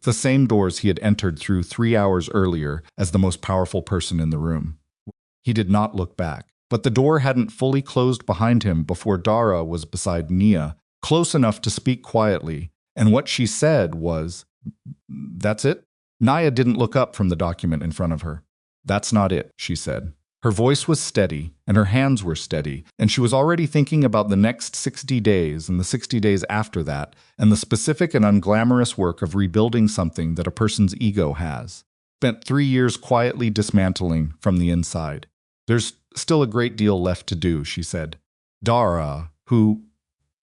The same doors he had entered through 3 hours earlier as the most powerful person in the room. He did not look back, but the door hadn't fully closed behind him before Dara was beside Nia, close enough to speak quietly, and what she said was, "That's it?" Nia didn't look up from the document in front of her. "That's not it," she said. Her voice was steady, and her hands were steady, and she was already thinking about the next 60 days and the 60 days after that, and the specific and unglamorous work of rebuilding something that a person's ego has. Spent 3 years quietly dismantling from the inside. "There's still a great deal left to do," she said. Dara, who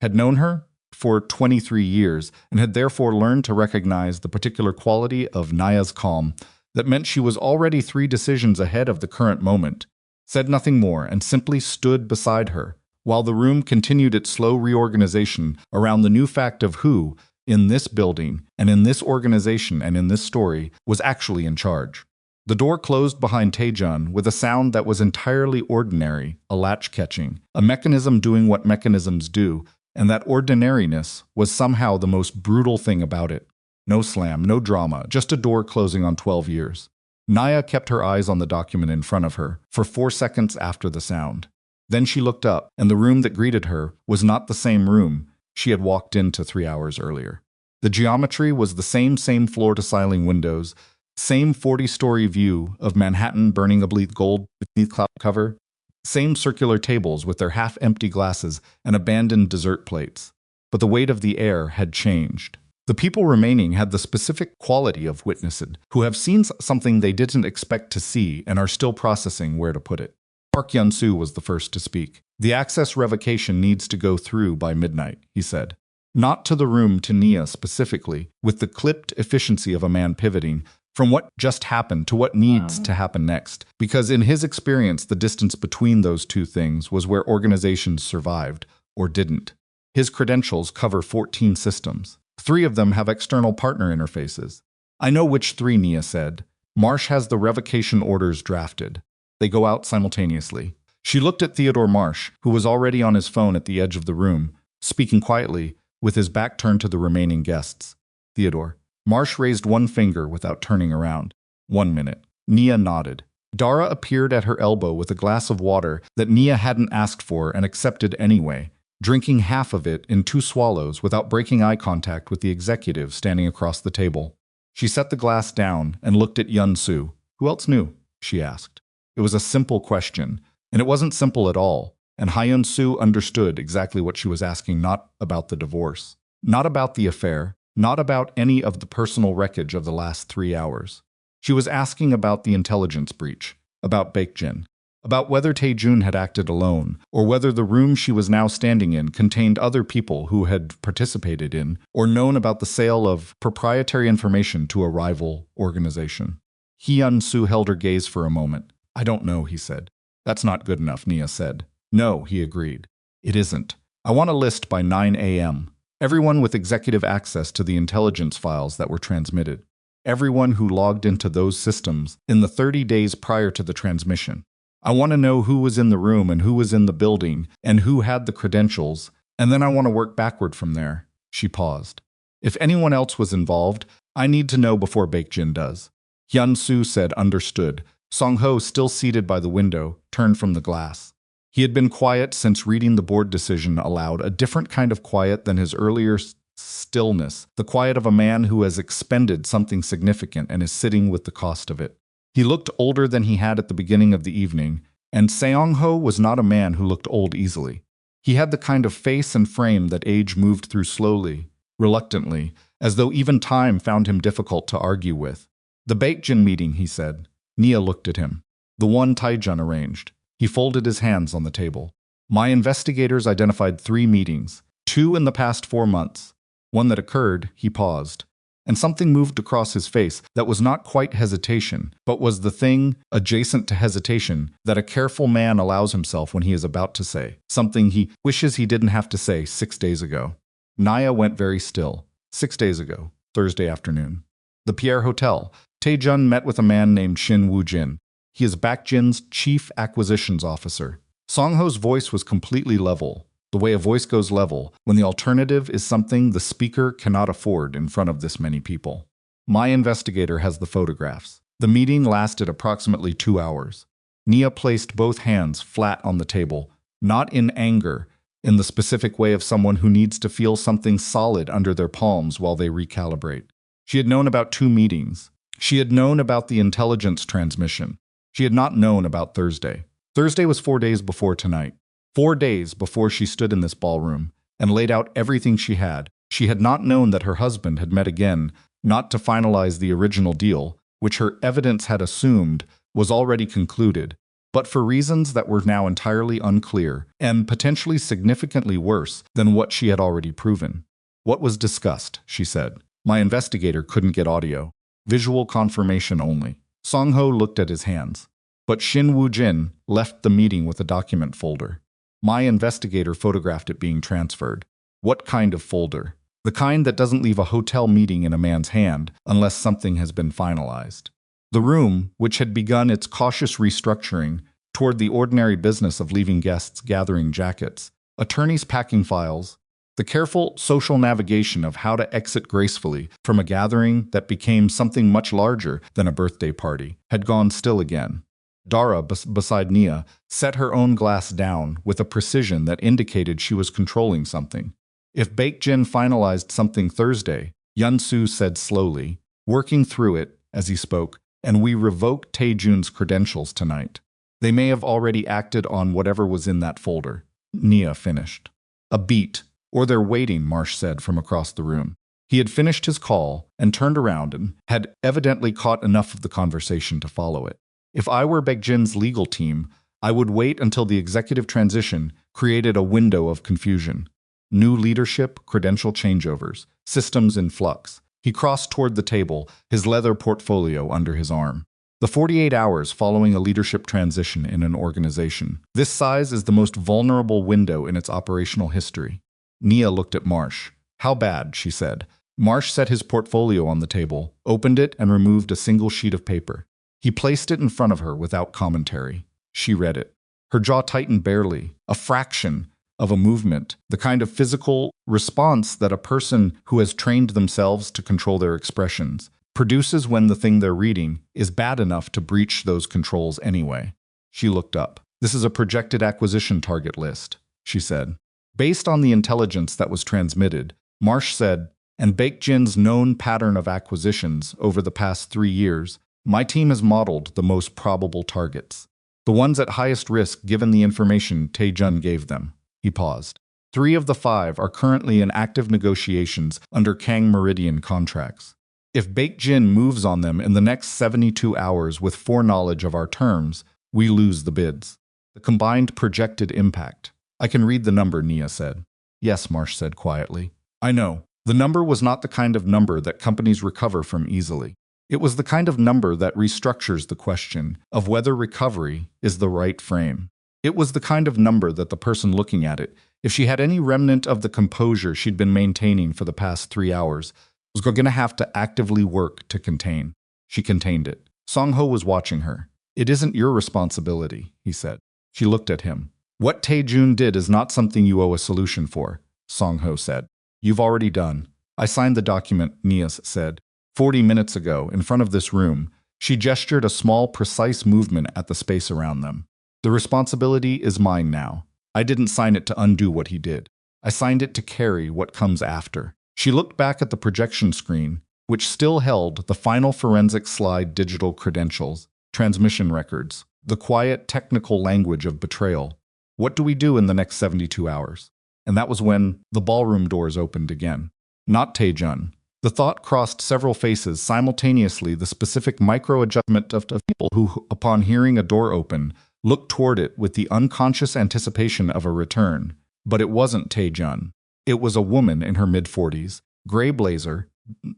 had known her for 23 years and had therefore learned to recognize the particular quality of Nia's calm that meant she was already 3 decisions ahead of the current moment, said nothing more and simply stood beside her, while the room continued its slow reorganization around the new fact of who, in this building and in this organization and in this story, was actually in charge. The door closed behind Taejun with a sound that was entirely ordinary, a latch catching, a mechanism doing what mechanisms do, and that ordinariness was somehow the most brutal thing about it. No slam, no drama, just a door closing on 12 years. Nia kept her eyes on the document in front of her for 4 seconds after the sound. Then she looked up, and the room that greeted her was not the same room she had walked into 3 hours earlier. The geometry was the same floor-to-ceiling windows, same 40-story view of Manhattan burning a bleak gold beneath cloud cover, same circular tables with their half-empty glasses and abandoned dessert plates. But the weight of the air had changed. The people remaining had the specific quality of witnesses who have seen something they didn't expect to see and are still processing where to put it. Park Yun-soo was the first to speak. "The access revocation needs to go through by midnight," he said. Not to the room, to Nia specifically, with the clipped efficiency of a man pivoting from what just happened to what needs to happen next, because in his experience the distance between those two things was where organizations survived, or didn't. His credentials cover 14 systems. 3 of them have external partner interfaces. "I know which 3, Nia said. Marsh has the revocation orders drafted. They go out simultaneously." She looked at Theodore Marsh, who was already on his phone at the edge of the room, speaking quietly, with his back turned to the remaining guests. "Theodore." Marsh raised one finger without turning around. "1 minute." Nia nodded. Dara appeared at her elbow with a glass of water that Nia hadn't asked for and accepted anyway, drinking half of it in 2 swallows without breaking eye contact with the executive standing across the table. She set the glass down and looked at Yun-soo. "Who else knew?" she asked. It was a simple question, and it wasn't simple at all, and Hyun-soo understood exactly what she was asking, not about the divorce, not about the affair, not about any of the personal wreckage of the last 3 hours. She was asking about the intelligence breach, about Baekjin, about whether Taejun had acted alone, or whether the room she was now standing in contained other people who had participated in or known about the sale of proprietary information to a rival organization. Hyun-soo held her gaze for a moment. "I don't know," he said. "That's not good enough," Nia said. "No," he agreed. "It isn't. I want a list by 9 a.m. Everyone with executive access to the intelligence files that were transmitted. Everyone who logged into those systems in the 30 days prior to the transmission. I want to know who was in the room and who was in the building and who had the credentials, and then I want to work backward from there." She paused. "If anyone else was involved, I need to know before Baekjin does." Hyun-soo said understood. Song-ho, still seated by the window, turned from the glass. He had been quiet since reading the board decision aloud, a different kind of quiet than his earlier stillness, the quiet of a man who has expended something significant and is sitting with the cost of it. He looked older than he had at the beginning of the evening, and Seong-ho was not a man who looked old easily. He had the kind of face and frame that age moved through slowly, reluctantly, as though even time found him difficult to argue with. "The Baekjin meeting," he said. Nia looked at him. "The one Taejun arranged." He folded his hands on the table. "My investigators identified 3 meetings, 2 in the past 4 months. One that occurred," he paused, and something moved across his face that was not quite hesitation, but was the thing, adjacent to hesitation, that a careful man allows himself when he is about to say something he wishes he didn't have to say 6 days ago. Nia went very still. 6 days ago, Thursday afternoon. The Pierre Hotel. Taejun met with a man named Shin Woo-jin. He is Baekjin's chief acquisitions officer. Song-ho's voice was completely level, the way a voice goes level when the alternative is something the speaker cannot afford in front of this many people. "My investigator has the photographs." The meeting lasted approximately 2 hours. Nia placed both hands flat on the table, not in anger, in the specific way of someone who needs to feel something solid under their palms while they recalibrate. She had known about 2 meetings. She had known about the intelligence transmission. She had not known about Thursday. Thursday was 4 days before tonight. 4 days before she stood in this ballroom and laid out everything she had. She had not known that her husband had met again, not to finalize the original deal, which her evidence had assumed was already concluded, but for reasons that were now entirely unclear and potentially significantly worse than what she had already proven. "What was discussed?" she said. "My investigator couldn't get audio. Visual confirmation only." Song-ho looked at his hands. But Shin Woo-jin left the meeting with a document folder. "My investigator photographed it being transferred." "What kind of folder?" "The kind that doesn't leave a hotel meeting in a man's hand unless something has been finalized." The room, which had begun its cautious restructuring toward the ordinary business of leaving guests gathering jackets, attorneys packing files, the careful social navigation of how to exit gracefully from a gathering that became something much larger than a birthday party, had gone still again. Dara, beside Nia, set her own glass down with a precision that indicated she was controlling something. "If Baekjin finalized something Thursday," Hyun-soo said slowly, working through it as he spoke, "and we revoked Taejun's credentials tonight, they may have already acted on whatever was in that folder." Nia finished. "A beat. Or they're waiting," Marsh said from across the room. He had finished his call and turned around and had evidently caught enough of the conversation to follow it. "If I were Baekjin's legal team, I would wait until the executive transition created a window of confusion. New leadership, credential changeovers, systems in flux." He crossed toward the table, his leather portfolio under his arm. "The 48 hours following a leadership transition in an organization. This size is the most vulnerable window in its operational history." Nia looked at Marsh. "How bad?" she said. Marsh set his portfolio on the table, opened it, and removed a single sheet of paper. He placed it in front of her without commentary. She read it. Her jaw tightened barely, a fraction of a movement, the kind of physical response that a person who has trained themselves to control their expressions produces when the thing they're reading is bad enough to breach those controls anyway. She looked up. "This is a projected acquisition target list," she said. "Based on the intelligence that was transmitted," Marsh said, "and Baekjin's known pattern of acquisitions over the past 3 years, my team has modeled the most probable targets. The ones at highest risk given the information Taejun gave them." He paused. 3 of the 5 are currently in active negotiations under Kang Meridian contracts. If Baekjin moves on them in the next 72 hours with foreknowledge of our terms, we lose the bids. The combined projected impact. "I can read the number," Nia said. "Yes," Marsh said quietly. "I know. The number was not the kind of number that companies recover from easily. It was the kind of number that restructures the question of whether recovery is the right frame. It was the kind of number that the person looking at it If she had any remnant of the composure she'd been maintaining for the past 3 hours, was going to have to actively work to contain. She contained it. Song-ho was watching her. "It isn't your responsibility," he said. She looked at him. "What Tae-jun did is not something you owe a solution for," Song-ho said. "You've already done." "I signed the document," Nia said. 40 minutes ago, in front of this room." She gestured a small, precise movement at the space around them. "The responsibility is mine now. I didn't sign it to undo what he did. I signed it to carry what comes after." She looked back at the projection screen, which still held the final forensic slide digital credentials, transmission records, the quiet technical language of betrayal. "What do we do in the next 72 hours? And that was when the ballroom doors opened again. Not Tae-jun. The thought crossed several faces simultaneously, the specific micro-adjustment of people who, upon hearing a door open, looked toward it with the unconscious anticipation of a return. But it wasn't Tae-jun. It was a woman in her mid-40s, gray blazer,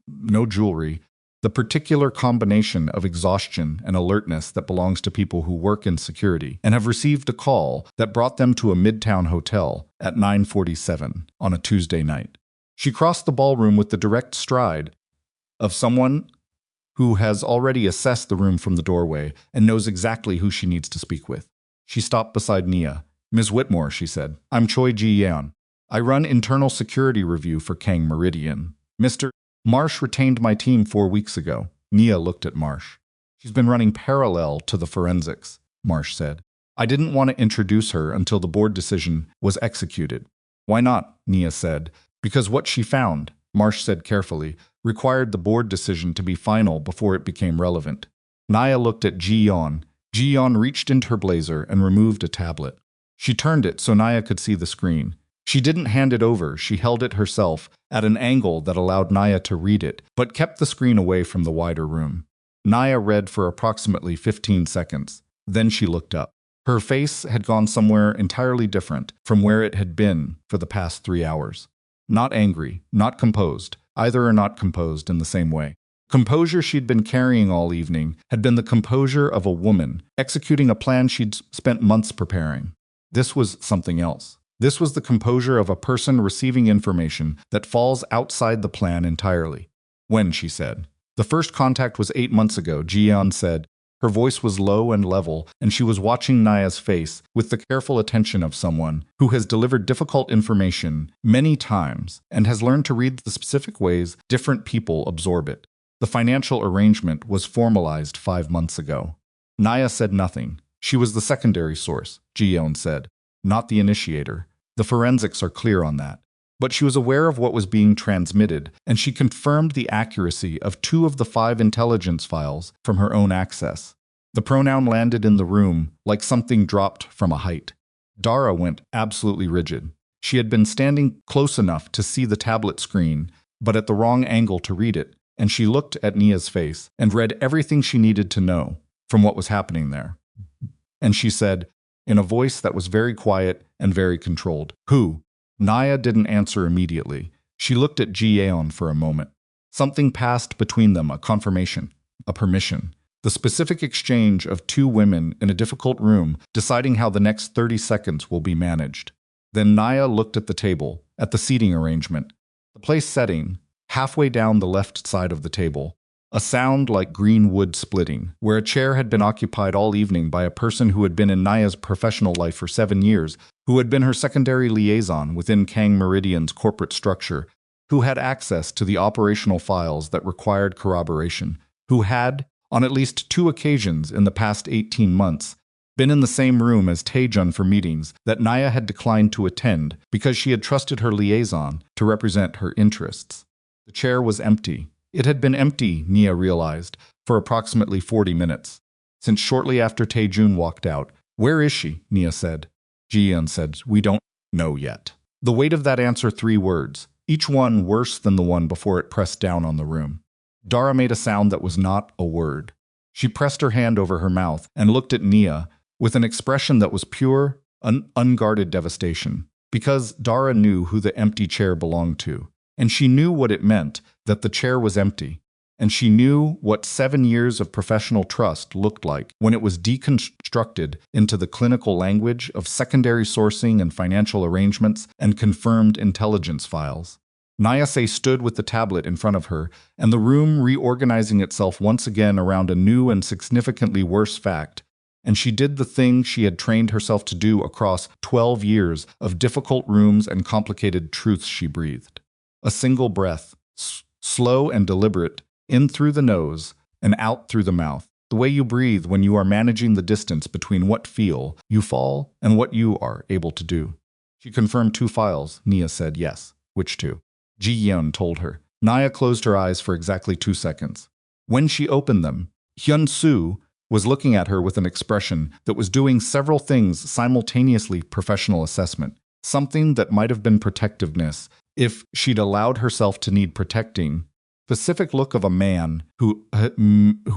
no jewelry, the particular combination of exhaustion and alertness that belongs to people who work in security and have received a call that brought them to a midtown hotel at 9:47 on a Tuesday night. She crossed the ballroom with the direct stride of someone who has already assessed the room from the doorway and knows exactly who she needs to speak with. She stopped beside Nia. "Ms. Whitmore," she said. "I'm Choi Ji-yeon. I run internal security review for Kang Meridian. Mr. Marsh retained my team 4 weeks ago." Nia looked at Marsh. "She's been running parallel to the forensics," Marsh said. "I didn't want to introduce her until the board decision was executed." "Why not?" Nia said. "Because what she found," Marsh said carefully, "required the board decision to be final before it became relevant." Nia looked at Ji-yeon. Ji-yeon reached into her blazer and removed a tablet. She turned it so Nia could see the screen. She didn't hand it over, she held it herself at an angle that allowed Nia to read it, but kept the screen away from the wider room. Nia read for approximately 15 seconds. Then she looked up. Her face had gone somewhere entirely different from where it had been for the past 3 hours. Not angry, not composed. Either are not composed in the same way. Composure she'd been carrying all evening had been the composure of a woman executing a plan she'd spent months preparing. This was something else. This was the composure of a person receiving information that falls outside the plan entirely. "When," she said. "The first contact was 8 months ago," Ji-yeon said. Her voice was low and level, and she was watching Nia's face with the careful attention of someone who has delivered difficult information many times and has learned to read the specific ways different people absorb it. "The financial arrangement was formalized 5 months ago." Nia said nothing. She was the secondary source, Ji-yeon said, not the initiator. The forensics are clear on that. But she was aware of what was being transmitted, and she confirmed the accuracy of 2 of the 5 intelligence files from her own access. The pronoun landed in the room like something dropped from a height. Dara went absolutely rigid. She had been standing close enough to see the tablet screen, but at the wrong angle to read it, and she looked at Nia's face and read everything she needed to know from what was happening there. And she said, in a voice that was very quiet and very controlled, "Who?" Nia didn't answer immediately. She looked at Ji-yeon for a moment. Something passed between them, a confirmation, a permission. The specific exchange of 2 women in a difficult room deciding how the next 30 seconds will be managed. Then Nia looked at the table, at the seating arrangement. The place setting, halfway down the left side of the table. A sound like green wood splitting, where a chair had been occupied all evening by a person who had been in Nia's professional life for 7 years, who had been her secondary liaison within Kang Meridian's corporate structure, who had access to the operational files that required corroboration, who had, on at least 2 occasions in the past 18 months, been in the same room as Tae-jun for meetings that Nia had declined to attend because she had trusted her liaison to represent her interests. The chair was empty. It had been empty, Nia realized, for approximately 40 minutes, since shortly after Tae-jun walked out. "Where is she?" Nia said. Ji-yeon said, "We don't know yet." The weight of that answer, 3 words, each one worse than the one before it pressed down on the room. Dara made a sound that was not a word. She pressed her hand over her mouth and looked at Nia with an expression that was pure, unguarded devastation, because Dara knew who the empty chair belonged to, and she knew what it meant that the chair was empty. and she knew what 7 years of professional trust looked like when it was deconstructed into the clinical language of secondary sourcing and financial arrangements and confirmed intelligence files. Nyase stood with the tablet in front of her, and the room reorganizing itself once again around a new and significantly worse fact. And she did the thing she had trained herself to do across 12 years of difficult rooms and complicated truths she breathed. A single breath, slow and deliberate, in through the nose and out through the mouth, the way you breathe when you are managing the distance between what feel you fall and what you are able to do. She confirmed 2 files. Nia said yes. Which 2? Ji-yeon told her. Nia closed her eyes for exactly 2 seconds. When she opened them, Hyun-soo was looking at her with an expression that was doing several things simultaneously: professional assessment, something that might have been protectiveness if she'd allowed herself to need protecting, specific look of a man who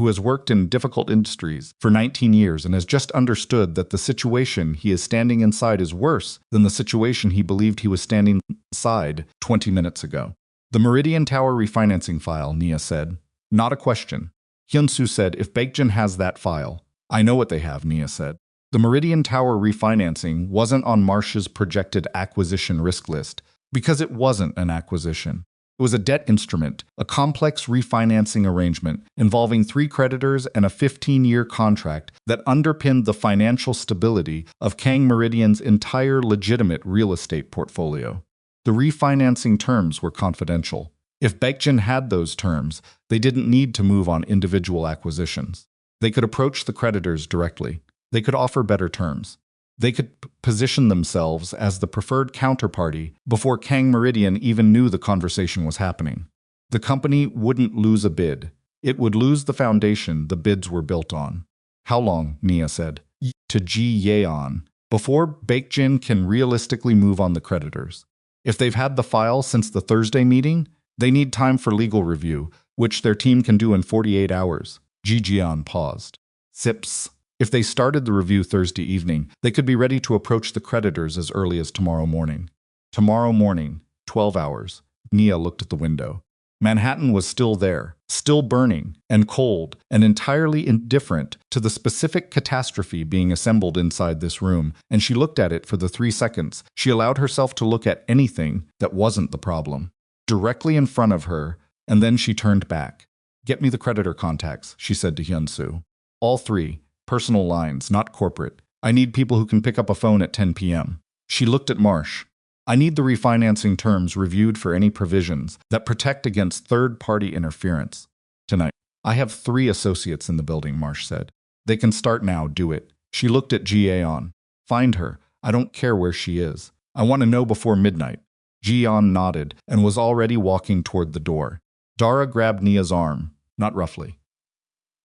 has worked in difficult industries for 19 years and has just understood that the situation he is standing inside is worse than the situation he believed he was standing inside 20 minutes ago. The Meridian Tower refinancing file, Nia said. Not a question. Hyun-soo said, if Baekjin has that file. I know what they have, Nia said. The Meridian Tower refinancing wasn't on Marsh's projected acquisition risk list because it wasn't an acquisition. It was a debt instrument, a complex refinancing arrangement involving 3 creditors and a 15-year contract that underpinned the financial stability of Kang Meridian's entire legitimate real estate portfolio. The refinancing terms were confidential. If Baekjin had those terms, they didn't need to move on individual acquisitions. They could approach the creditors directly. They could offer better terms. They could position themselves as the preferred counterparty before Kang Meridian even knew the conversation was happening. The company wouldn't lose a bid. It would lose the foundation the bids were built on. How long, Nia said, to Ji-yeon, before Baekjin can realistically move on the creditors? If they've had the file since the Thursday meeting, they need time for legal review, which their team can do in 48 hours. Ji-yeon paused. Sips. If they started the review Thursday evening, they could be ready to approach the creditors as early as tomorrow morning. Tomorrow morning, 12 hours. Nia looked at the window. Manhattan was still there, still burning and cold and entirely indifferent to the specific catastrophe being assembled inside this room, and she looked at it for the 3 seconds she allowed herself to look at anything that wasn't the problem. Directly in front of her, and then she turned back. Get me the creditor contacts, she said to Hyun-soo. All 3. Personal lines, not corporate. I need people who can pick up a phone at 10 p.m. She looked at Marsh. I need the refinancing terms reviewed for any provisions that protect against third-party interference. Tonight. I have 3 associates in the building, Marsh said. They can start now, do it. She looked at Ji-yeon. Find her. I don't care where she is. I want to know before midnight. Ji-yeon nodded and was already walking toward the door. Dara grabbed Nia's arm, not roughly.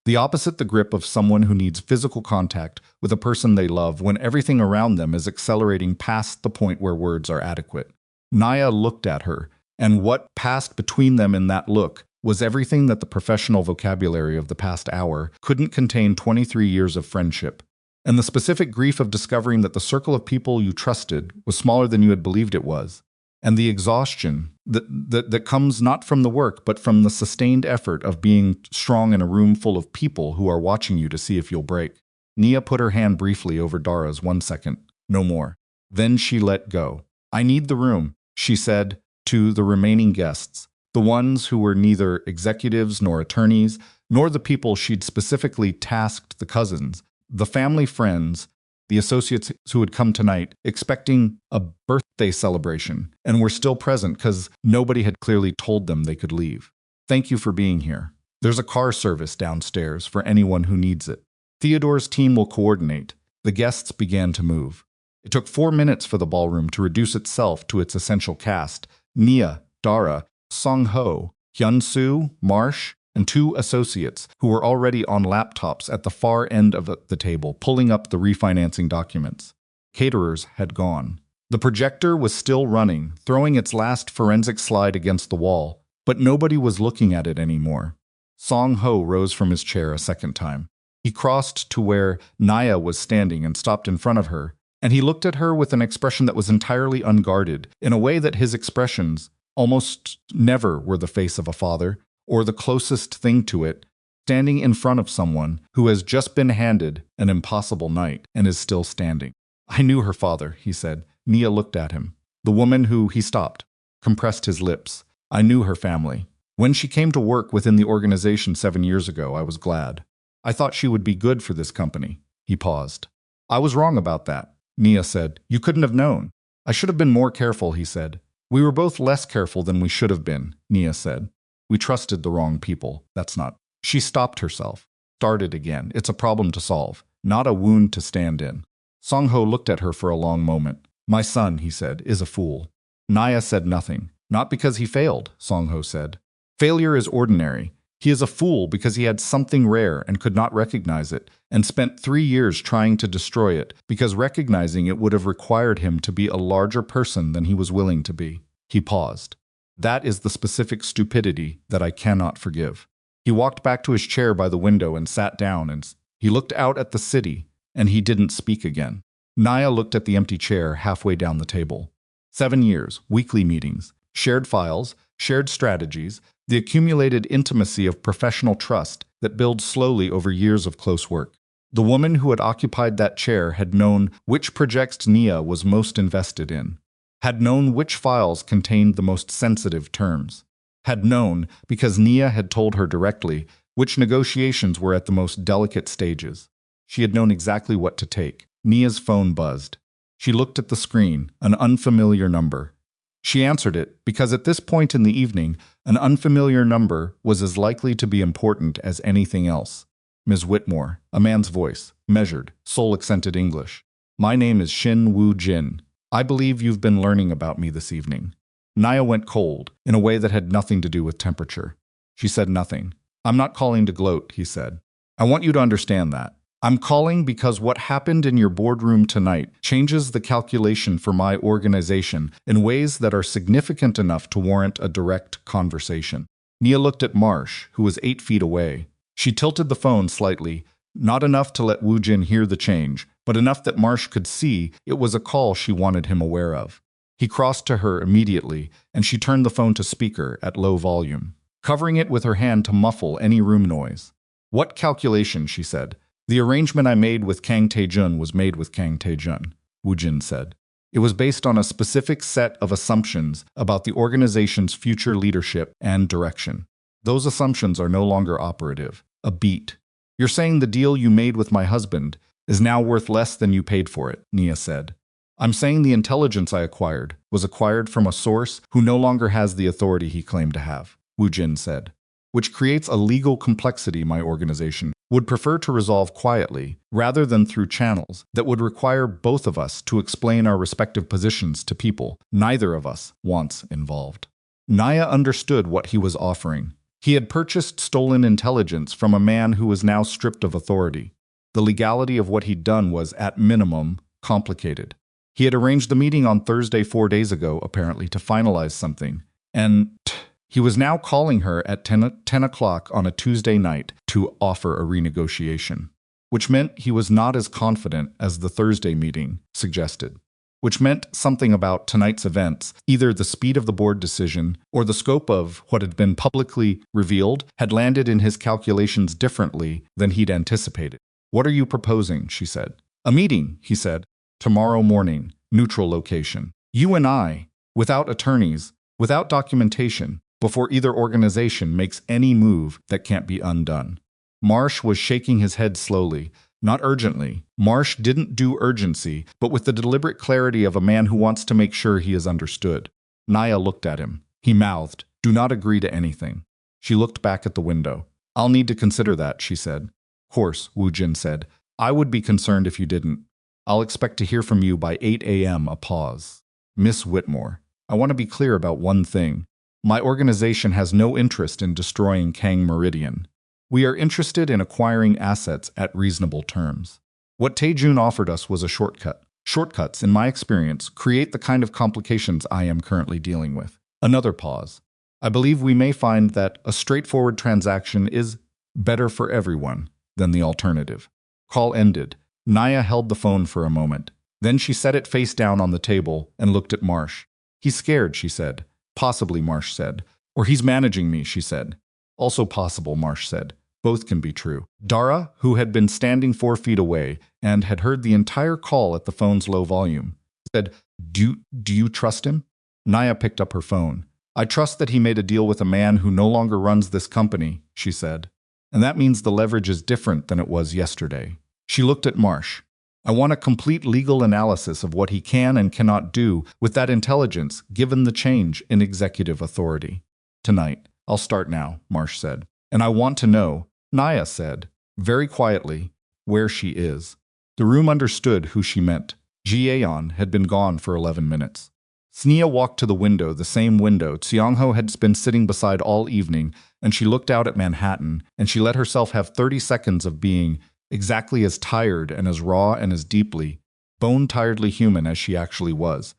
The opposite the grip of someone who needs physical contact with a person they love when everything around them is accelerating past the point where words are adequate. Nia looked at her, and what passed between them in that look was everything that the professional vocabulary of the past hour couldn't contain. 23 years of friendship, and the specific grief of discovering that the circle of people you trusted was smaller than you had believed it was, and the exhaustion that comes not from the work but from the sustained effort of being strong in a room full of people who are watching you to see if you'll break. Nia put her hand briefly over Dara's. 1 second, no more. Then she let go. I need the room, she said to the remaining guests, the ones who were neither executives nor attorneys, nor the people she'd specifically tasked, the cousins, the family friends, the associates who had come tonight expecting a birthday celebration and were still present because nobody had clearly told them they could leave. Thank you for being here. There's a car service downstairs for anyone who needs it. Theodore's team will coordinate. The guests began to move. It took 4 minutes for the ballroom to reduce itself to its essential cast: Nia, Dara, Song-ho, Hyun-soo, Marsh, and 2 associates who were already on laptops at the far end of the table, pulling up the refinancing documents. Caterers had gone. The projector was still running, throwing its last forensic slide against the wall, but nobody was looking at it anymore. Song-ho rose from his chair a second time. He crossed to where Nia was standing and stopped in front of her, and he looked at her with an expression that was entirely unguarded, in a way that his expressions almost never were the face of a father, or the closest thing to it, standing in front of someone who has just been handed an impossible night and is still standing. I knew her father, he said. Nia looked at him. The woman who he stopped, compressed his lips. I knew her family. When she came to work within the organization 7 years ago, I was glad. I thought she would be good for this company. He paused. I was wrong about that, Nia said. You couldn't have known. I should have been more careful, he said. We were both less careful than we should have been, Nia said. We trusted the wrong people. That's not. She stopped herself. Started again. It's a problem to solve, not a wound to stand in. Song-ho looked at her for a long moment. My son, he said, is a fool. Nia said nothing. Not because he failed, Song-ho said. Failure is ordinary. He is a fool because he had something rare and could not recognize it, and spent 3 years trying to destroy it because recognizing it would have required him to be a larger person than he was willing to be. He paused. That is the specific stupidity that I cannot forgive. He walked back to his chair by the window and sat down, and he looked out at the city, and he didn't speak again. Nia looked at the empty chair halfway down the table. 7 years, weekly meetings, shared files, shared strategies, the accumulated intimacy of professional trust that builds slowly over years of close work. The woman who had occupied that chair had known which projects Nia was most invested in, had known which files contained the most sensitive terms, had known, because Nia had told her directly, which negotiations were at the most delicate stages. She had known exactly what to take. Nia's phone buzzed. She looked at the screen, an unfamiliar number. She answered it because at this point in the evening, an unfamiliar number was as likely to be important as anything else. Ms. Whitmore, a man's voice, measured, soul-accented English. My name is Shin Woo-jin. I believe you've been learning about me this evening. Nia went cold, in a way that had nothing to do with temperature. She said nothing. I'm not calling to gloat, he said. I want you to understand that. I'm calling because what happened in your boardroom tonight changes the calculation for my organization in ways that are significant enough to warrant a direct conversation. Nia looked at Marsh, who was 8 feet away. She tilted the phone slightly, not enough to let Woo-jin hear the change, but enough that Marsh could see it was a call she wanted him aware of. He crossed to her immediately, and she turned the phone to speaker at low volume, covering it with her hand to muffle any room noise. What calculation, she said. The arrangement I made with Kang Tae-jun was made with Kang Tae-jun, Woo-jin said. It was based on a specific set of assumptions about the organization's future leadership and direction. Those assumptions are no longer operative. A beat. You're saying the deal you made with my husband is now worth less than you paid for it, Nia said. I'm saying the intelligence I acquired was acquired from a source who no longer has the authority he claimed to have, Woo-jin said. Which creates a legal complexity my organization would prefer to resolve quietly, rather than through channels that would require both of us to explain our respective positions to people neither of us wants involved. Nia understood what he was offering. He had purchased stolen intelligence from a man who was now stripped of authority. The legality of what he'd done was, at minimum, complicated. He had arranged the meeting on Thursday 4 days ago, apparently, to finalize something, and he was now calling her at 10 o'clock on a Tuesday night to offer a renegotiation, which meant he was not as confident as the Thursday meeting suggested, which meant something about tonight's events, either the speed of the board decision or the scope of what had been publicly revealed had landed in his calculations differently than he'd anticipated. What are you proposing? She said. A meeting, he said. Tomorrow morning, neutral location. You and I, without attorneys, without documentation, before either organization makes any move that can't be undone. Marsh was shaking his head slowly, not urgently. Marsh didn't do urgency, but with the deliberate clarity of a man who wants to make sure he is understood. Nia looked at him. He mouthed, "Do not agree to anything." She looked back at the window. "I'll need to consider that," she said. "Of course," Woo-jin said. "I would be concerned if you didn't. I'll expect to hear from you by 8 a.m. A pause. Miss Whitmore, I want to be clear about one thing. My organization has no interest in destroying Kang Meridian. We are interested in acquiring assets at reasonable terms. What Tae-jun offered us was a shortcut. Shortcuts, in my experience, create the kind of complications I am currently dealing with." Another pause. "I believe we may find that a straightforward transaction is better for everyone than the alternative." Call ended. Nia held the phone for a moment. Then she set it face down on the table and looked at Marsh. "He's scared," she said. "Possibly," Marsh said. "Or he's managing me," she said. Also possible, Marsh said. Both can be true. Dara, who had been standing 4 feet away and had heard the entire call at the phone's low volume, said, Do you trust him? Naya picked up her phone. I trust that he made a deal with a man who no longer runs this company, she said. And that means the leverage is different than it was yesterday. She looked at Marsh. I want a complete legal analysis of what he can and cannot do with that intelligence, given the change in executive authority. Tonight. I'll start now, Marsh said. And I want to know, Naya said, very quietly, where she is. The room understood who she meant. Ji-yeon had been gone for 11 minutes. Snia walked to the window, the same window Tsiongho had been sitting beside all evening, and she looked out at Manhattan, and she let herself have 30 seconds of being exactly as tired and as raw and as deeply, bone-tiredly human as she actually was.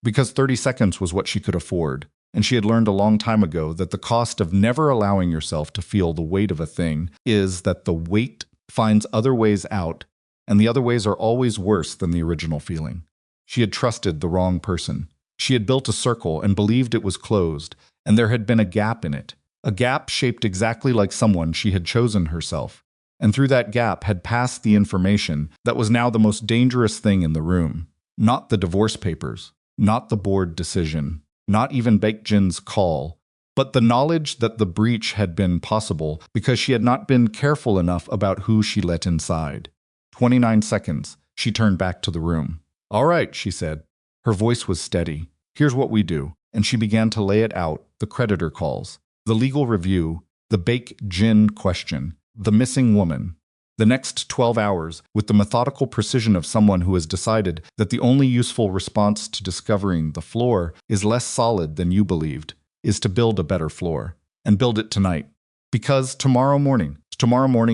Because 30 seconds was what she could afford, and she had learned a long time ago that the cost of never allowing yourself to feel the weight of a thing is that the weight finds other ways out, and the other ways are always worse than the original feeling. She had trusted the wrong person. She had built a circle and believed it was closed, and there had been a gap in it, a gap shaped exactly like someone she had chosen herself. And through that gap had passed the information that was now the most dangerous thing in the room. Not the divorce papers, not the board decision, not even Baekjin's call, but the knowledge that the breach had been possible because she had not been careful enough about who she let inside. 29 seconds, she turned back to the room. All right, she said. Her voice was steady. Here's what we do. And she began to lay it out, the creditor calls, the legal review, the Baekjin question, the missing woman. The next 12 hours, with the methodical precision of someone who has decided that the only useful response to discovering the floor is less solid than you believed, is to build a better floor. And build it tonight. Because tomorrow morning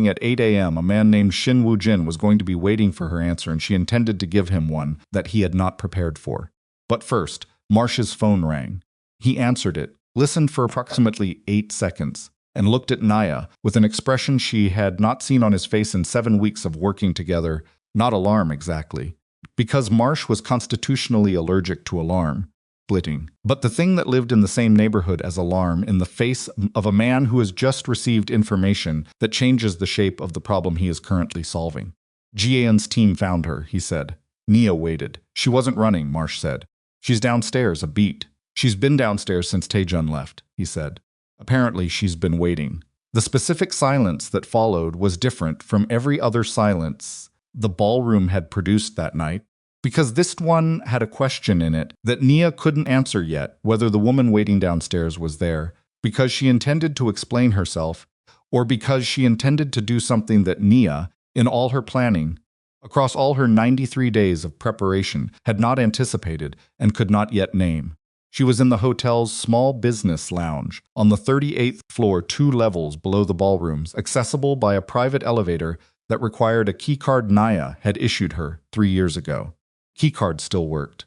at 8 a.m., a man named Shin Woo-jin was going to be waiting for her answer, and she intended to give him one that he had not prepared for. But first, Marsh's phone rang. He answered it, listened for approximately 8 seconds, and looked at Naya with an expression she had not seen on his face in 7 weeks of working together, not alarm exactly, because Marsh was constitutionally allergic to alarm. Splitting. But the thing that lived in the same neighborhood as alarm in the face of a man who has just received information that changes the shape of the problem he is currently solving. Ji-yeon's team found her, he said. Nia waited. She wasn't running, Marsh said. She's downstairs, a beat. She's been downstairs since Taejun left, he said. Apparently she's been waiting. The specific silence that followed was different from every other silence the ballroom had produced that night, because this one had a question in it that Nia couldn't answer yet, whether the woman waiting downstairs was there, because she intended to explain herself, or because she intended to do something that Nia, in all her planning, across all her 93 days of preparation, had not anticipated and could not yet name. She was in the hotel's small business lounge, on the 38th floor 2 levels below the ballrooms, accessible by a private elevator that required a keycard Naya had issued her 3 years ago. Keycard still worked.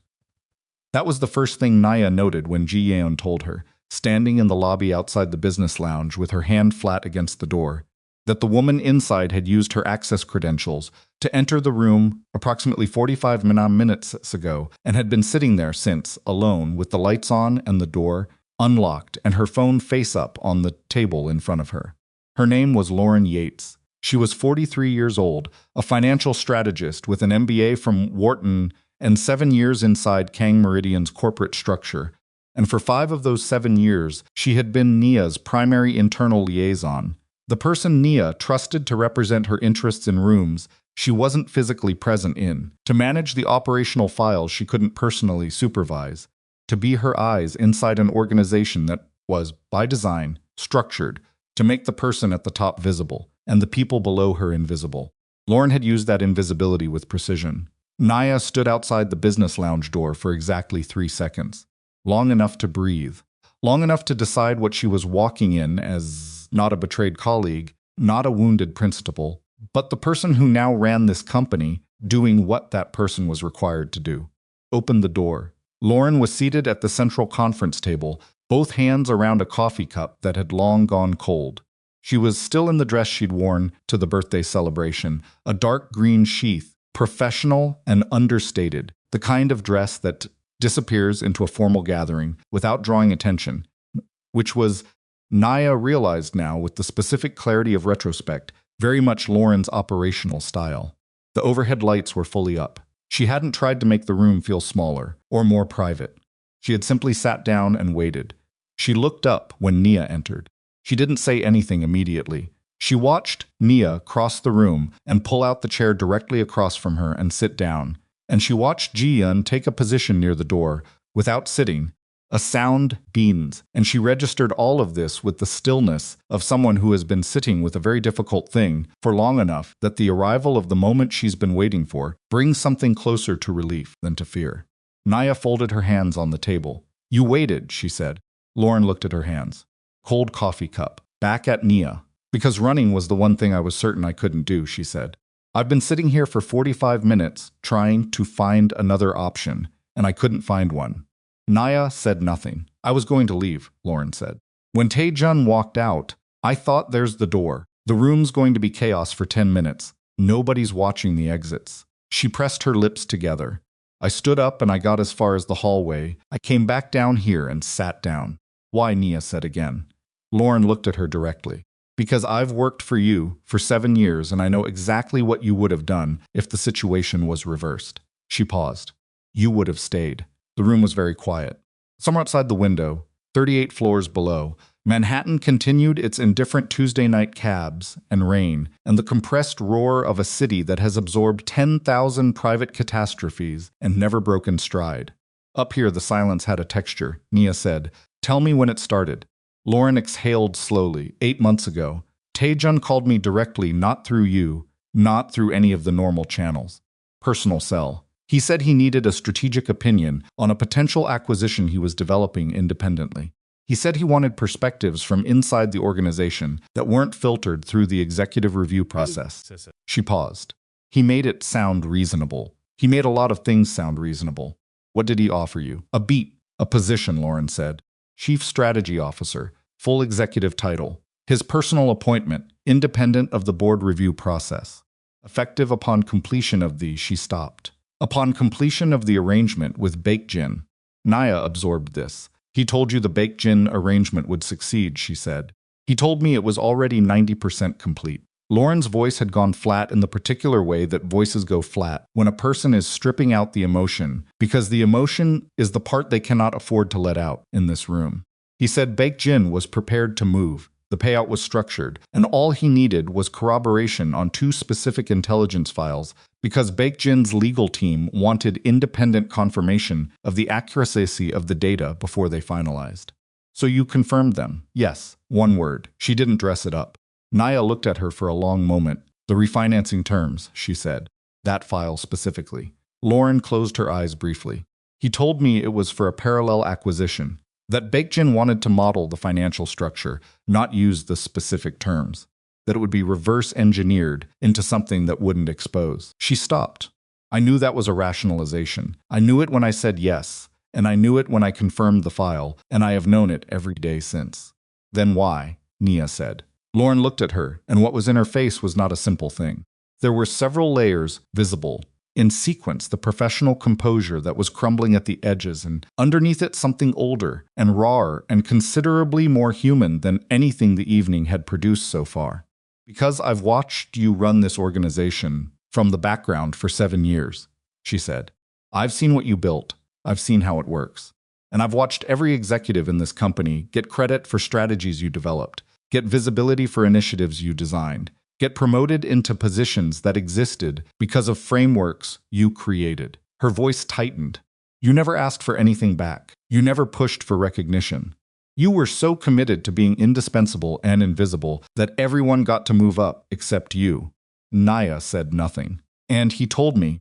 That was the first thing Naya noted when Ji-yeon told her, standing in the lobby outside the business lounge with her hand flat against the door, that the woman inside had used her access credentials to enter the room approximately 45 minutes ago and had been sitting there since, alone, with the lights on and the door unlocked and her phone face up on the table in front of her. Her name was Lauren Yates. She was 43 years old, a financial strategist with an MBA from Wharton and 7 years inside Kang Meridian's corporate structure. And for 5 of those 7 years, she had been Nia's primary internal liaison. The person Nia trusted to represent her interests in rooms she wasn't physically present in, to manage the operational files she couldn't personally supervise, to be her eyes inside an organization that was, by design, structured to make the person at the top visible and the people below her invisible. Lauren had used that invisibility with precision. Naya stood outside the business lounge door for exactly 3 seconds, long enough to breathe, long enough to decide what she was walking in as not a betrayed colleague, not a wounded principal, but the person who now ran this company doing what that person was required to do. Opened the door. Lauren was seated at the central conference table, both hands around a coffee cup that had long gone cold. She was still in the dress she'd worn to the birthday celebration, a dark green sheath, professional and understated, the kind of dress that disappears into a formal gathering without drawing attention, which was Naya realized now, with the specific clarity of retrospect, very much Lauren's operational style. The overhead lights were fully up. She hadn't tried to make the room feel smaller or more private. She had simply sat down and waited. She looked up when Nia entered. She didn't say anything immediately. She watched Nia cross the room and pull out the chair directly across from her and sit down. And she watched Ji-Yun take a position near the door, without sitting. A sound beans, and she registered all of this with the stillness of someone who has been sitting with a very difficult thing for long enough that the arrival of the moment she's been waiting for brings something closer to relief than to fear. Naya folded her hands on the table. "You waited," she said. Lauren looked at her hands. Cold coffee cup. Back at Nia. "Because running was the one thing I was certain I couldn't do," she said. "I've been sitting here for 45 minutes trying to find another option, and I couldn't find one." Naya said nothing. "I was going to leave," Lauren said. "When Tae-jun walked out, I thought, there's the door. The room's going to be chaos for 10 minutes. Nobody's watching the exits." She pressed her lips together. "I stood up and I got as far as the hallway. I came back down here and sat down." "Why?" Nia said again. Lauren looked at her directly. "Because I've worked for you for 7 years and I know exactly what you would have done if the situation was reversed." She paused. "You would have stayed." The room was very quiet. Somewhere outside the window, 38 floors below, Manhattan continued its indifferent Tuesday night cabs and rain and the compressed roar of a city that has absorbed 10,000 private catastrophes and never broken stride. Up here, the silence had a texture. Nia said, "Tell me when it started." Lauren exhaled slowly. 8 months ago. Tae-jun called me directly, not through you, not through any of the normal channels. Personal cell. He said he needed a strategic opinion on a potential acquisition he was developing independently. He said he wanted perspectives from inside the organization that weren't filtered through the executive review process. She paused. He made it sound reasonable. He made a lot of things sound reasonable. "What did he offer you?" "A beat, a position," Lauren said. "Chief Strategy Officer, full executive title. His personal appointment, independent of the board review process. Effective upon completion of the..." She stopped. "Upon completion of the arrangement with Baekjin." Naya absorbed this. "He told you the Baekjin arrangement would succeed," she said. "He told me it was already 90% complete." Lauren's voice had gone flat in the particular way that voices go flat when a person is stripping out the emotion, because the emotion is the part they cannot afford to let out in this room. He said Baekjin was prepared to move. The payout was structured, and all he needed was corroboration on 2 specific intelligence files because Baekjin's legal team wanted independent confirmation of the accuracy of the data before they finalized. "So you confirmed them?" "Yes." One word. She didn't dress it up. Naya looked at her for a long moment. "The refinancing terms," she said. "That file specifically." Lauren closed her eyes briefly. "He told me it was for a parallel acquisition. That Baekjin wanted to model the financial structure, not use the specific terms. That it would be reverse-engineered into something that wouldn't expose." She stopped. "I knew that was a rationalization. I knew it when I said yes, and I knew it when I confirmed the file, and I have known it every day since." "Then why?" Nia said. Lauren looked at her, and what was in her face was not a simple thing. There were several layers visible. In sequence, the professional composure that was crumbling at the edges, and underneath it something older and rawer and considerably more human than anything the evening had produced so far. "Because I've watched you run this organization from the background for 7 years," she said. "I've seen what you built. I've seen how it works. And I've watched every executive in this company get credit for strategies you developed, get visibility for initiatives you designed, get promoted into positions that existed because of frameworks you created." Her voice tightened. "You never asked for anything back. You never pushed for recognition. You were so committed to being indispensable and invisible that everyone got to move up except you." Naya said nothing. "And he told me,"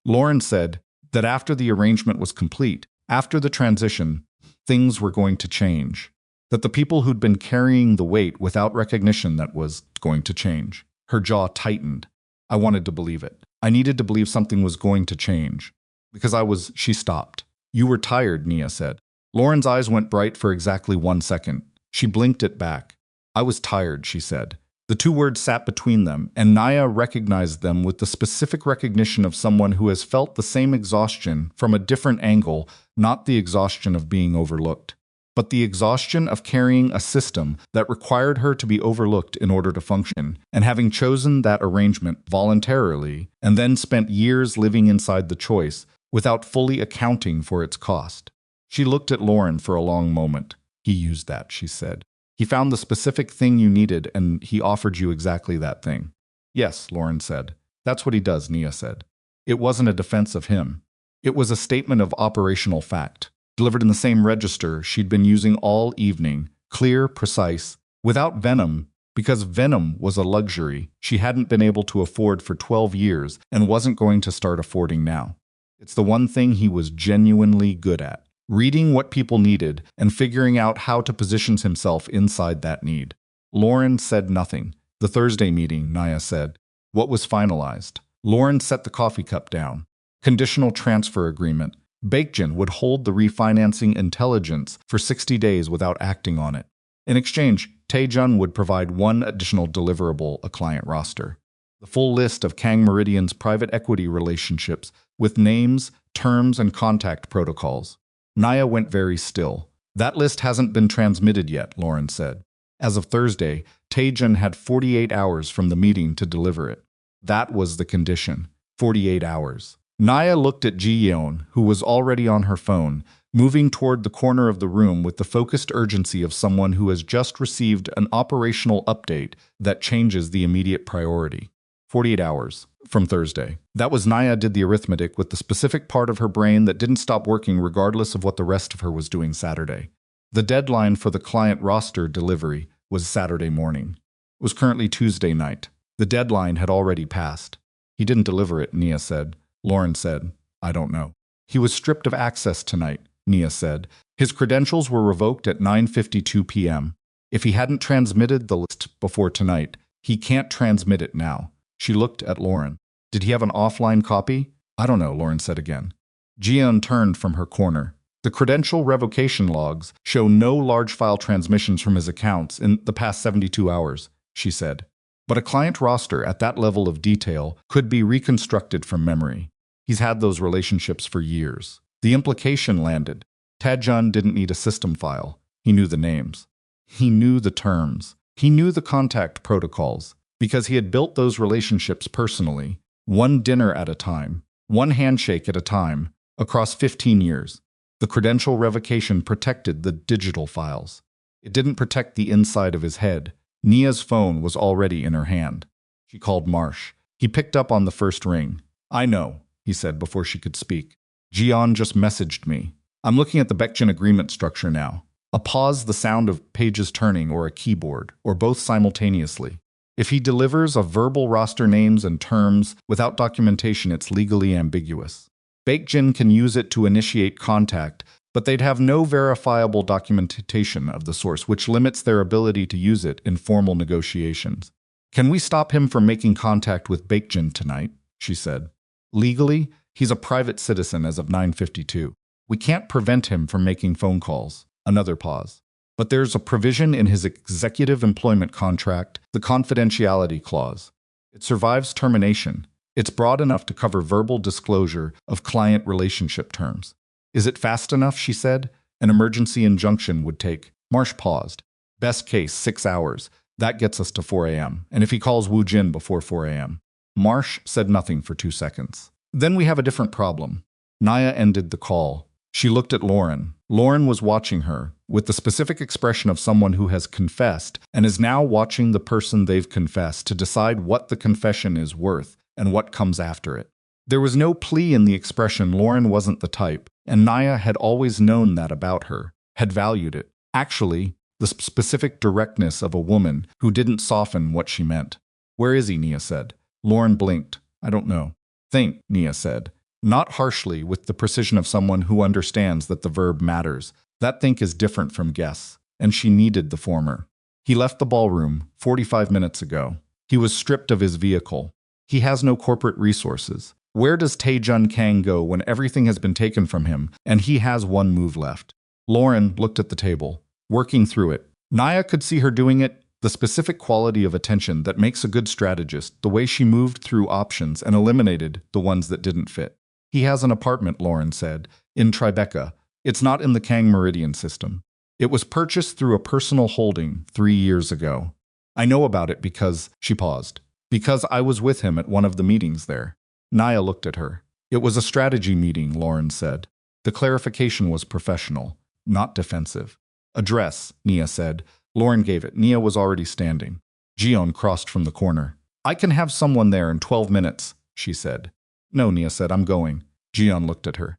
Lauren said, "that after the arrangement was complete, after the transition, things were going to change. That the people who'd been carrying the weight without recognition, that was going to change." Her jaw tightened. I wanted to believe it. I needed to believe something was going to change. Because I was... She stopped. "You were tired," Nia said. Lauren's eyes went bright for exactly 1 second. She blinked it back. "I was tired," she said. The 2 words sat between them, and Naya recognized them with the specific recognition of someone who has felt the same exhaustion from a different angle, not the exhaustion of being overlooked. but the exhaustion of carrying a system that required her to be overlooked in order to function, and having chosen that arrangement voluntarily, and then spent years living inside the choice without fully accounting for its cost. She looked at Lauren for a long moment. He used that, she said. He found the specific thing you needed, and he offered you exactly that thing. Yes, Lauren said. That's what he does, Nia said. It wasn't a defense of him. It was a statement of operational fact, delivered in the same register she'd been using all evening, clear, precise, without venom, because venom was a luxury she hadn't been able to afford for 12 years and wasn't going to start affording now. It's the one thing he was genuinely good at, reading what people needed and figuring out how to position himself inside that need. Lauren said nothing. The Thursday meeting, Nia said. What was finalized? Lauren set the coffee cup down. Conditional transfer agreement. Baekjin would hold the refinancing intelligence for 60 days without acting on it. In exchange, Taejun would provide one additional deliverable, a client roster. The full list of Kang Meridian's private equity relationships with names, terms, and contact protocols. Nia went very still. That list hasn't been transmitted yet, Lauren said. As of Thursday, Taejun had 48 hours from the meeting to deliver it. That was the condition. 48 hours. Nia looked at Ji-yeon, who was already on her phone, moving toward the corner of the room with the focused urgency of someone who has just received an operational update that changes the immediate priority. 48 hours from Thursday. That was Nia did the arithmetic with the specific part of her brain that didn't stop working regardless of what the rest of her was doing Saturday. The deadline for the client roster delivery was Saturday morning. It was currently Tuesday night. The deadline had already passed. He didn't deliver it, Nia said. Lauren said, I don't know. He was stripped of access tonight, Nia said. His credentials were revoked at 9:52 p.m. If he hadn't transmitted the list before tonight, he can't transmit it now. She looked at Lauren. Did he have an offline copy? I don't know, Lauren said again. Ji-yeon turned from her corner. The credential revocation logs show no large file transmissions from his accounts in the past 72 hours, she said. But a client roster at that level of detail could be reconstructed from memory. He's had those relationships for years. The implication landed. Taejun didn't need a system file. He knew the names. He knew the terms. He knew the contact protocols. Because he had built those relationships personally, one dinner at a time, one handshake at a time, across 15 years. The credential revocation protected the digital files. It didn't protect the inside of his head. Nia's phone was already in her hand. She called Marsh. He picked up on the first ring. I know, he said before she could speak. Ji-yeon just messaged me. I'm looking at the Baekjin agreement structure now. A pause, the sound of pages turning, or a keyboard, or both simultaneously. If he delivers a verbal roster names and terms without documentation, it's legally ambiguous. Baekjin can use it to initiate contact, but they'd have no verifiable documentation of the source, which limits their ability to use it in formal negotiations. Can we stop him from making contact with Baekjin tonight? She said. Legally, he's a private citizen as of 9:52. We can't prevent him from making phone calls. Another pause. But there's a provision in his executive employment contract, the confidentiality clause. It survives termination. It's broad enough to cover verbal disclosure of client relationship terms. Is it fast enough, she said? An emergency injunction would take. Marsh paused. Best case, 6 hours. That gets us to 4 a.m. And if he calls Woo Jin before 4 a.m. Marsh said nothing for 2 seconds. Then we have a different problem. Nia ended the call. She looked at Lauren. Lauren was watching her, with the specific expression of someone who has confessed and is now watching the person they've confessed to decide what the confession is worth and what comes after it. There was no plea in the expression. Lauren wasn't the type, and Nia had always known that about her, had valued it. Actually, the specific directness of a woman who didn't soften what she meant. Where is he? Nia said. Lauren blinked. I don't know. Think, Nia said. Not harshly, with the precision of someone who understands that the verb matters. That think is different from guess, and she needed the former. He left the ballroom 45 minutes ago. He was stripped of his vehicle. He has no corporate resources. Where does Taejun Kang go when everything has been taken from him and he has one move left? Lauren looked at the table, working through it. Nia could see her doing it, the specific quality of attention that makes a good strategist, the way she moved through options and eliminated the ones that didn't fit. He has an apartment, Lauren said, in Tribeca. It's not in the Kang Meridian system. It was purchased through a personal holding 3 years ago. I know about it because, she paused, because I was with him at one of the meetings there. Naya looked at her. It was a strategy meeting, Lauren said. The clarification was professional, not defensive. Address, Nia said. Lauren gave it. Nia was already standing. Jion crossed from the corner. I can have someone there in 12 minutes, she said. No, Nia said, I'm going. Jion looked at her.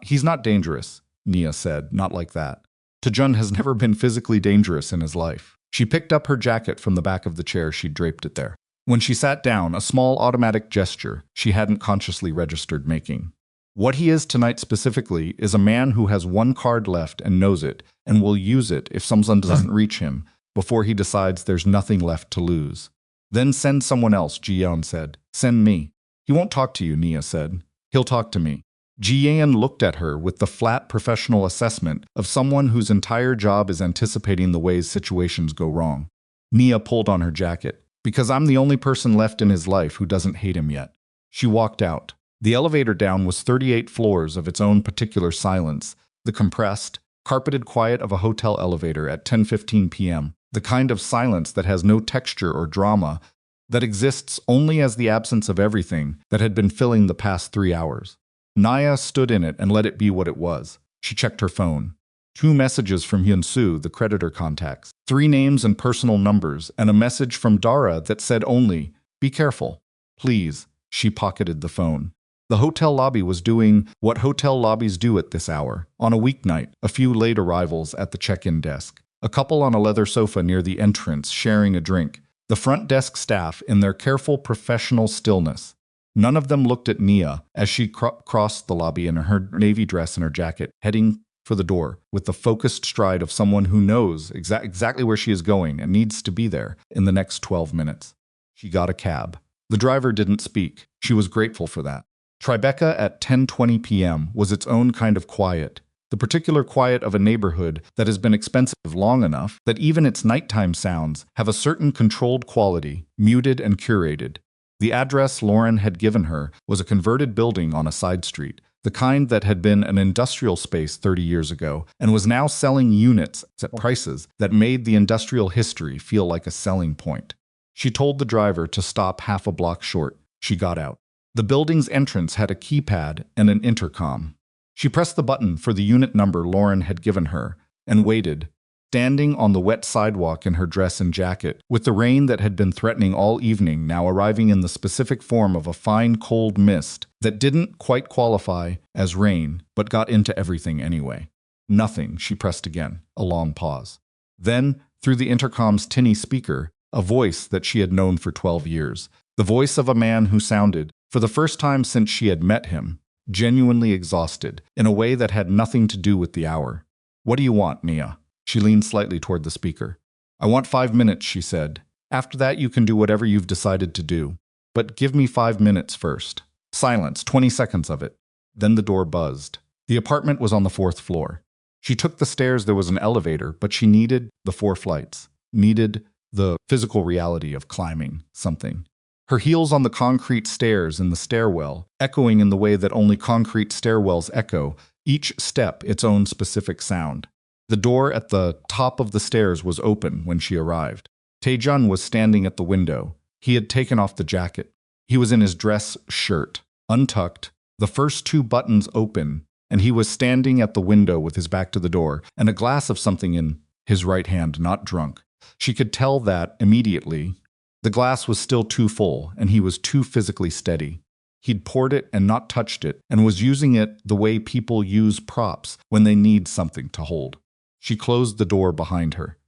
He's not dangerous, Nia said, not like that. Taejun has never been physically dangerous in his life. She picked up her jacket from the back of the chair she'd draped it there. When she sat down, a small automatic gesture she hadn't consciously registered making. What he is tonight specifically is a man who has one card left and knows it, and will use it if someone doesn't reach him, before he decides there's nothing left to lose. Then send someone else, Ji-yeon said. Send me. He won't talk to you, Nia said. He'll talk to me. Ji-yeon looked at her with the flat professional assessment of someone whose entire job is anticipating the ways situations go wrong. Nia pulled on her jacket. Because I'm the only person left in his life who doesn't hate him yet. She walked out. The elevator down was 38 floors of its own particular silence, the compressed, carpeted quiet of a hotel elevator at 10:15 p.m., the kind of silence that has no texture or drama, that exists only as the absence of everything that had been filling the past 3 hours. Naya stood in it and let it be what it was. She checked her phone. 2 messages from Hyun-soo, the creditor contacts, 3 names and personal numbers, and a message from Dara that said only, be careful. Please. She pocketed the phone. The hotel lobby was doing what hotel lobbies do at this hour. On a weeknight, a few late arrivals at the check-in desk. A couple on a leather sofa near the entrance sharing a drink. The front desk staff in their careful professional stillness. None of them looked at Nia as she crossed the lobby in her navy dress and her jacket, heading for the door with the focused stride of someone who knows exactly where she is going and needs to be there in the next 12 minutes. She got a cab. The driver didn't speak. She was grateful for that. Tribeca at 10:20 p.m. was its own kind of quiet, the particular quiet of a neighborhood that has been expensive long enough that even its nighttime sounds have a certain controlled quality, muted and curated. The address Lauren had given her was a converted building on a side street, the kind that had been an industrial space 30 years ago and was now selling units at prices that made the industrial history feel like a selling point. She told the driver to stop half a block short. She got out. The building's entrance had a keypad and an intercom. She pressed the button for the unit number Lauren had given her and waited, standing on the wet sidewalk in her dress and jacket, with the rain that had been threatening all evening now arriving in the specific form of a fine cold mist that didn't quite qualify as rain, but got into everything anyway. Nothing, she pressed again, a long pause. Then, through the intercom's tinny speaker, a voice that she had known for 12 years, the voice of a man who sounded, for the first time since she had met him, genuinely exhausted, in a way that had nothing to do with the hour. What do you want, Nia? She leaned slightly toward the speaker. I want 5 minutes, she said. After that you can do whatever you've decided to do. But give me 5 minutes first. Silence, 20 seconds of it. Then the door buzzed. The apartment was on the 4th floor. She took the stairs. There was an elevator, but she needed the 4 flights. Needed the physical reality of climbing something. Her heels on the concrete stairs in the stairwell, echoing in the way that only concrete stairwells echo, each step its own specific sound. The door at the top of the stairs was open when she arrived. Taejun was standing at the window. He had taken off the jacket. He was in his dress shirt, untucked, the first 2 buttons open, and he was standing at the window with his back to the door and a glass of something in his right hand, not drunk. She could tell that immediately. The glass was still too full, and he was too physically steady. He'd poured it and not touched it, and was using it the way people use props when they need something to hold. She closed the door behind her.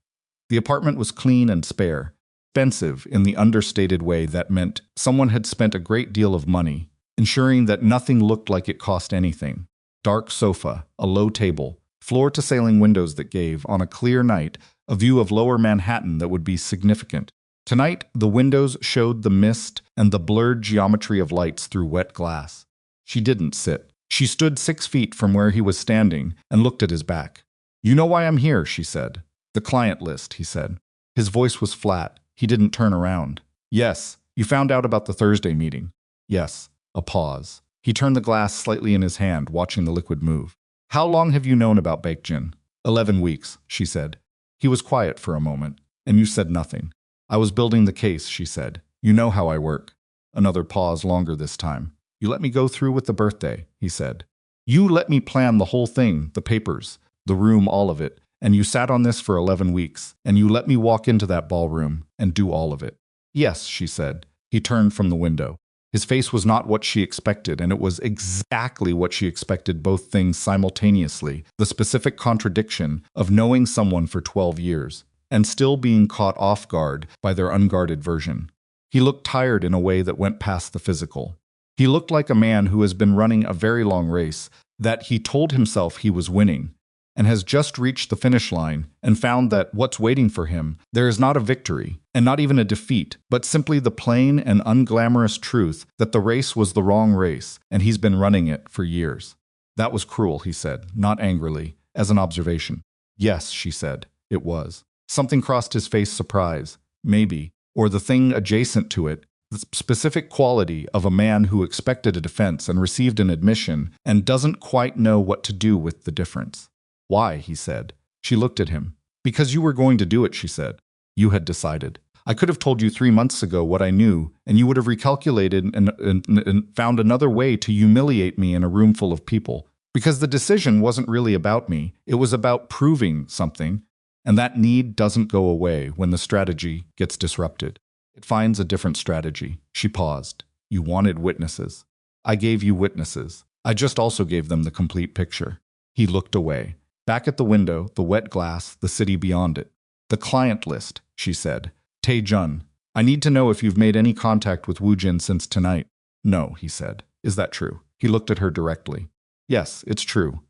The apartment was clean and spare, expensive in the understated way that meant someone had spent a great deal of money, ensuring that nothing looked like it cost anything. Dark sofa, a low table, floor-to-ceiling windows that gave, on a clear night, a view of lower Manhattan that would be significant. Tonight, the windows showed the mist and the blurred geometry of lights through wet glass. She didn't sit. She stood 6 feet from where he was standing and looked at his back. You know why I'm here, she said. The client list, he said. His voice was flat. He didn't turn around. Yes, you found out about the Thursday meeting. Yes. A pause. He turned the glass slightly in his hand, watching the liquid move. How long have you known about Baekjin? 11 weeks, she said. He was quiet for a moment, and you said nothing. I was building the case, she said. You know how I work. Another pause, longer this time. You let me go through with the birthday, he said. You let me plan the whole thing, the papers, the room, all of it, and you sat on this for 11 weeks, and you let me walk into that ballroom and do all of it. Yes, she said. He turned from the window. His face was not what she expected, and it was exactly what she expected, both things simultaneously, the specific contradiction of knowing someone for 12 years and still being caught off guard by their unguarded version. He looked tired in a way that went past the physical. He looked like a man who has been running a very long race that he told himself he was winning, and has just reached the finish line and found that what's waiting for him, there is not a victory, and not even a defeat, but simply the plain and unglamorous truth that the race was the wrong race, and he's been running it for years. That was cruel, he said, not angrily, as an observation. Yes, she said, it was. Something crossed his face, surprise, maybe, or the thing adjacent to it, the specific quality of a man who expected a defense and received an admission and doesn't quite know what to do with the difference. Why, he said. She looked at him. Because you were going to do it, she said. You had decided. I could have told you 3 months ago what I knew, and you would have recalculated and found another way to humiliate me in a room full of people. Because the decision wasn't really about me. It was about proving something, and that need doesn't go away when the strategy gets disrupted. It finds a different strategy. She paused. You wanted witnesses. I gave you witnesses. I just also gave them the complete picture. He looked away. Back at the window, the wet glass, the city beyond it. The client list, she said. Tae-jun, I need to know if you've made any contact with Woo-jin since tonight. No, he said. Is that true? He looked at her directly. Yes, it's true.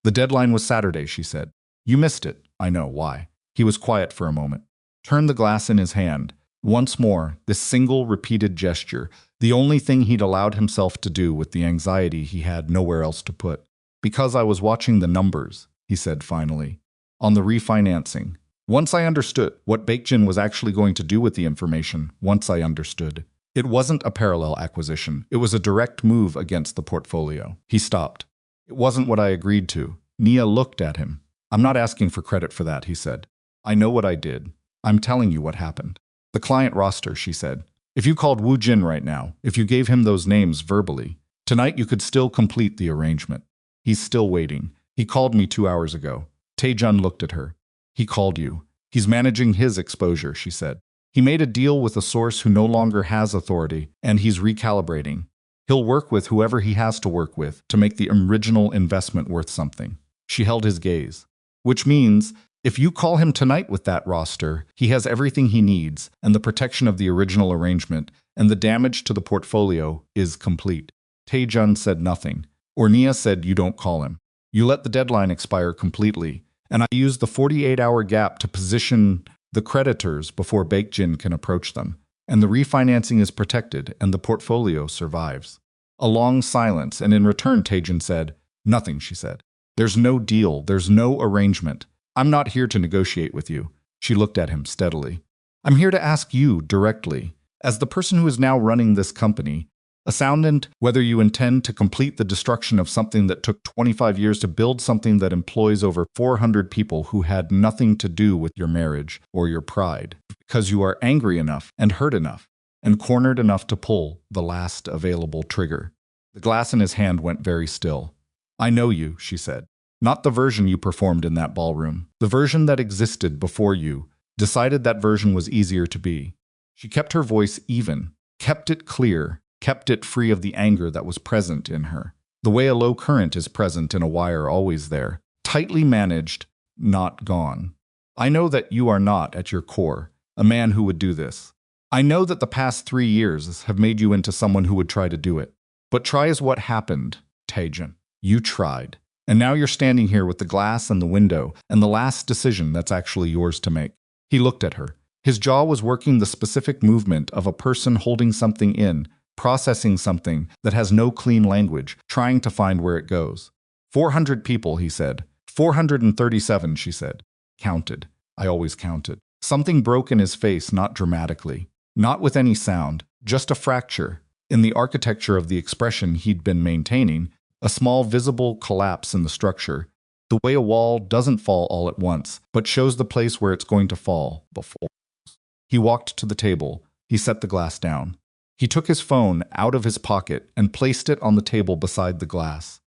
The deadline was Saturday, she said. You missed it. I know. Why? He was quiet for a moment. Turned the glass in his hand. Once more, this single repeated gesture, the only thing he'd allowed himself to do with the anxiety he had nowhere else to put. Because I was watching the numbers, he said finally, on the refinancing. Once I understood what Baekjin was actually going to do with the information, once I understood. It wasn't a parallel acquisition. It was a direct move against the portfolio. He stopped. It wasn't what I agreed to. Nia looked at him. I'm not asking for credit for that, he said. I know what I did. I'm telling you what happened. The client roster, she said. If you called Woo-jin right now, if you gave him those names verbally, tonight you could still complete the arrangement. He's still waiting. He called me 2 hours ago. Tae-jun looked at her. He called you. He's managing his exposure, she said. He made a deal with a source who no longer has authority, and he's recalibrating. He'll work with whoever he has to work with to make the original investment worth something. She held his gaze. Which means, if you call him tonight with that roster, he has everything he needs, and the protection of the original arrangement, and the damage to the portfolio is complete. Tae-jun said nothing. Or Nia said you don't call him. You let the deadline expire completely, and I used the 48-hour gap to position the creditors before Baekjin can approach them. And the refinancing is protected, and the portfolio survives. A long silence, and in return Tae-jun said, Nothing, she said. There's no deal, there's no arrangement. I'm not here to negotiate with you. She looked at him steadily. I'm here to ask you directly, as the person who is now running this company, Ascendant, whether you intend to complete the destruction of something that took 25 years to build something that employs over 400 people who had nothing to do with your marriage or your pride, because you are angry enough and hurt enough and cornered enough to pull the last available trigger. The glass in his hand went very still. I know you, she said. Not the version you performed in that ballroom. The version that existed before you. Decided that version was easier to be. She kept her voice even, kept it clear, kept it free of the anger that was present in her. The way a low current is present in a wire, always there. Tightly managed, not gone. I know that you are not, at your core, a man who would do this. I know that the past 3 years have made you into someone who would try to do it. But try is what happened, Tae-jun. You tried. And now you're standing here with the glass and the window and the last decision that's actually yours to make. He looked at her. His jaw was working the specific movement of a person holding something in, processing something that has no clean language, trying to find where it goes. 400 people, he said. 437, she said. Counted. I always counted. Something broke in his face, not dramatically. Not with any sound, just a fracture. In the architecture of the expression he'd been maintaining, a small visible collapse in the structure. The way a wall doesn't fall all at once, but shows the place where it's going to fall before. He walked to the table. He set the glass down. He took his phone out of his pocket and placed it on the table beside the glass.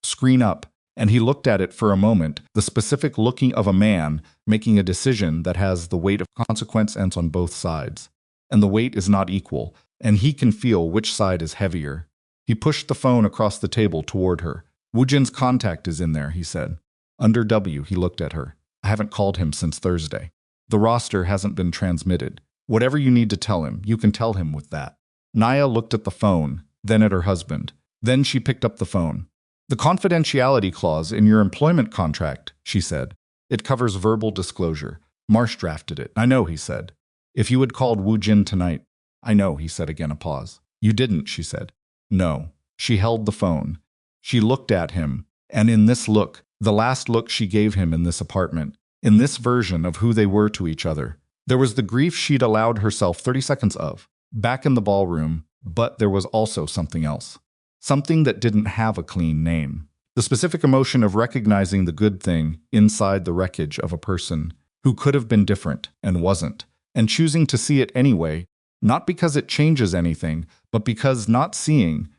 Screen up, and he looked at it for a moment, the specific looking of a man making a decision that has the weight of consequence ends on both sides. And the weight is not equal, and he can feel which side is heavier. He pushed the phone across the table toward her. Woojin's contact is in there, he said. Under W, he looked at her. I haven't called him since Thursday. The roster hasn't been transmitted. Whatever you need to tell him, you can tell him with that. Naya looked at the phone, then at her husband. Then she picked up the phone. The confidentiality clause in your employment contract, she said. It covers verbal disclosure. Marsh drafted it. I know, he said. If you had called Woojin tonight. I know, he said again, a pause. You didn't, she said. No. She held the phone. She looked at him, and in this look, the last look she gave him in this apartment, in this version of who they were to each other, there was the grief she'd allowed herself 30 seconds of, back in the ballroom, but there was also something else. Something that didn't have a clean name. The specific emotion of recognizing the good thing inside the wreckage of a person who could have been different and wasn't, and choosing to see it anyway, not because it changes anything, but because not seeing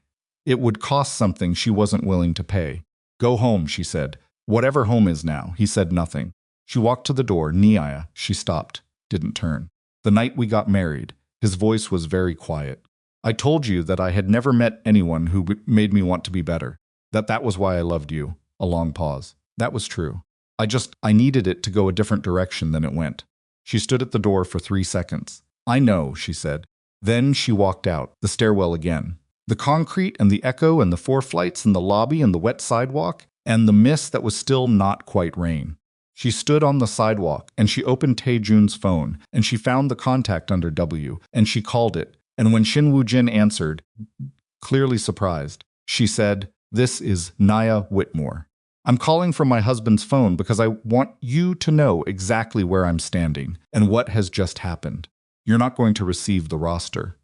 it would cost something she wasn't willing to pay. Go home, she said. Whatever home is now. He said nothing. She walked to the door. Nia, she stopped, didn't turn. The night we got married, his voice was very quiet. I told you that I had never met anyone who made me want to be better. That was why I loved you. A long pause. That was true. I needed it to go a different direction than it went. She stood at the door for 3 seconds. I know, she said. Then she walked out, the stairwell again. The concrete and the echo and the 4 flights and the lobby and the wet sidewalk and the mist that was still not quite rain. She stood on the sidewalk and she opened Taejun's phone and she found the contact under W and she called it. And when Shin Woo-jin answered, clearly surprised, she said, "This is Naya Whitmore. I'm calling from my husband's phone because I want you to know exactly where I'm standing and what has just happened. You're not going to receive the roster.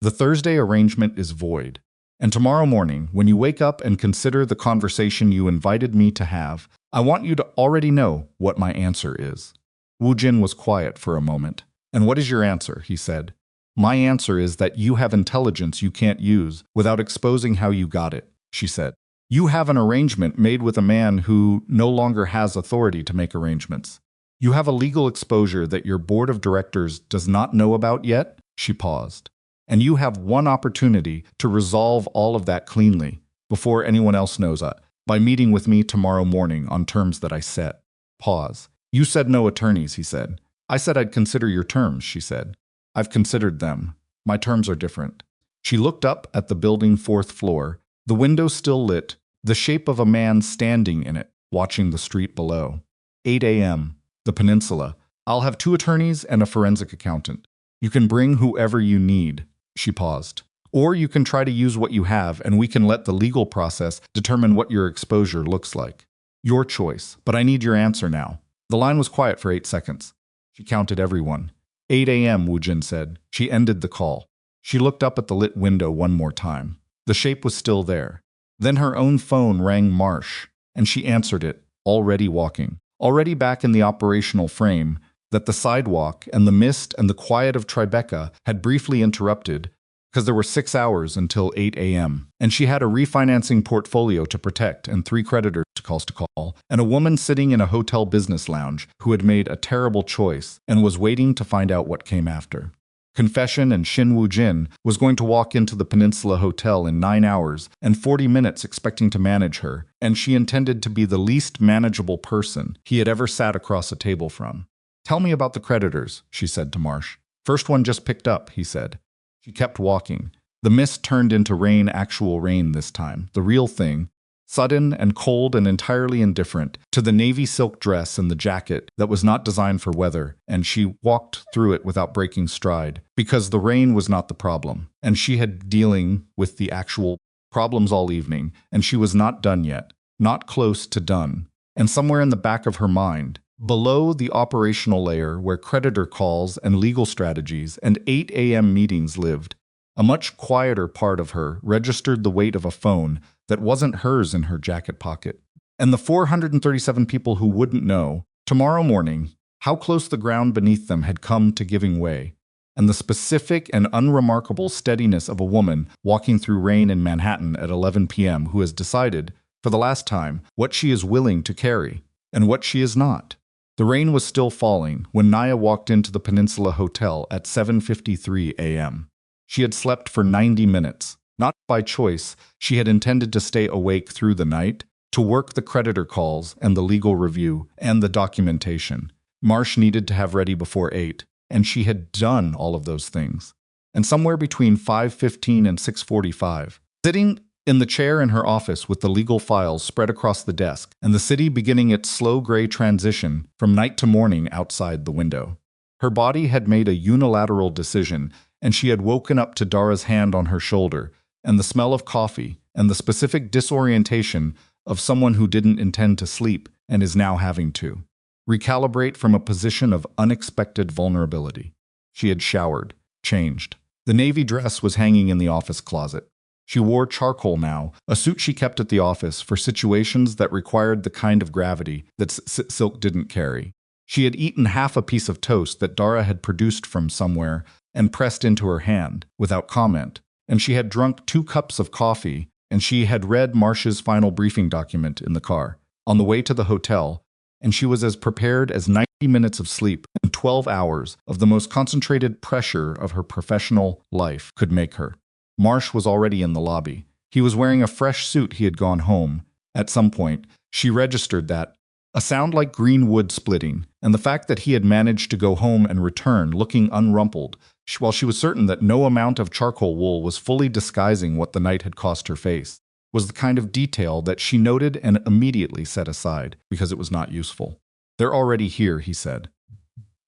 The Thursday arrangement is void. And tomorrow morning, when you wake up and consider the conversation you invited me to have, I want you to already know what my answer is." Woo-jin was quiet for a moment. "And what is your answer?" he said. "My answer is that you have intelligence you can't use without exposing how you got it," she said. "You have an arrangement made with a man who no longer has authority to make arrangements. You have a legal exposure that your board of directors does not know about yet," she paused. "And you have one opportunity to resolve all of that cleanly, before anyone else knows it, by meeting with me tomorrow morning on terms that I set." Pause. "You said no attorneys," he said. "I said I'd consider your terms," she said. "I've considered them. My terms are different." She looked up at the building 4th floor, the window still lit, the shape of a man standing in it, watching the street below. 8 a.m. The peninsula. "I'll have 2 attorneys and a forensic accountant. You can bring whoever you need." She paused. "Or you can try to use what you have and we can let the legal process determine what your exposure looks like. Your choice, but I need your answer now." The line was quiet for 8 seconds. She counted everyone. 8 a.m., Woo-jin said. She ended the call. She looked up at the lit window one more time. The shape was still there. Then her own phone rang Marsh, and she answered it, already walking, already back in the operational frame that the sidewalk and the mist and the quiet of Tribeca had briefly interrupted, because there were 6 hours until 8 a.m., and she had a refinancing portfolio to protect and 3 creditors to call, and a woman sitting in a hotel business lounge who had made a terrible choice and was waiting to find out what came after. Confession and Shin Woo-jin was going to walk into the Peninsula Hotel in 9 hours and 40 minutes expecting to manage her, and she intended to be the least manageable person he had ever sat across a table from. "Tell me about the creditors," she said to Marsh. "First one just picked up," he said. She kept walking. The mist turned into rain, actual rain this time, the real thing, sudden and cold and entirely indifferent to the navy silk dress and the jacket that was not designed for weather, and she walked through it without breaking stride, because the rain was not the problem, and she had dealing with the actual problems all evening, and she was not done yet, not close to done. And somewhere in the back of her mind, below the operational layer where creditor calls and legal strategies and 8 a.m. meetings lived, a much quieter part of her registered the weight of a phone that wasn't hers in her jacket pocket. And the 437 people who wouldn't know, tomorrow morning, how close the ground beneath them had come to giving way, and the specific and unremarkable steadiness of a woman walking through rain in Manhattan at 11 p.m. who has decided, for the last time, what she is willing to carry and what she is not. The rain was still falling when Naya walked into the Peninsula Hotel at 7:53 a.m. She had slept for 90 minutes. Not by choice, she had intended to stay awake through the night, to work the creditor calls and the legal review and the documentation Marsh needed to have ready before 8, and she had done all of those things. And somewhere between 5:15 and 6:45, sitting in the chair in her office with the legal files spread across the desk, and the city beginning its slow gray transition from night to morning outside the window. Her body had made a unilateral decision, and she had woken up to Dara's hand on her shoulder, and the smell of coffee, and the specific disorientation of someone who didn't intend to sleep and is now having to recalibrate from a position of unexpected vulnerability. She had showered, changed. The navy dress was hanging in the office closet. She wore charcoal now, a suit she kept at the office for situations that required the kind of gravity that silk didn't carry. She had eaten half a piece of toast that Dara had produced from somewhere and pressed into her hand, without comment, and she had drunk 2 cups of coffee, and she had read Marsh's final briefing document in the car, on the way to the hotel, and she was as prepared as 90 minutes of sleep and 12 hours of the most concentrated pressure of her professional life could make her. Marsh was already in the lobby. He was wearing a fresh suit. He had gone home. At some point, she registered that. A sound like green wood splitting, and the fact that he had managed to go home and return looking unrumpled, while she was certain that no amount of charcoal wool was fully disguising what the night had cost her face, was the kind of detail that she noted and immediately set aside because it was not useful. "They're already here," he said,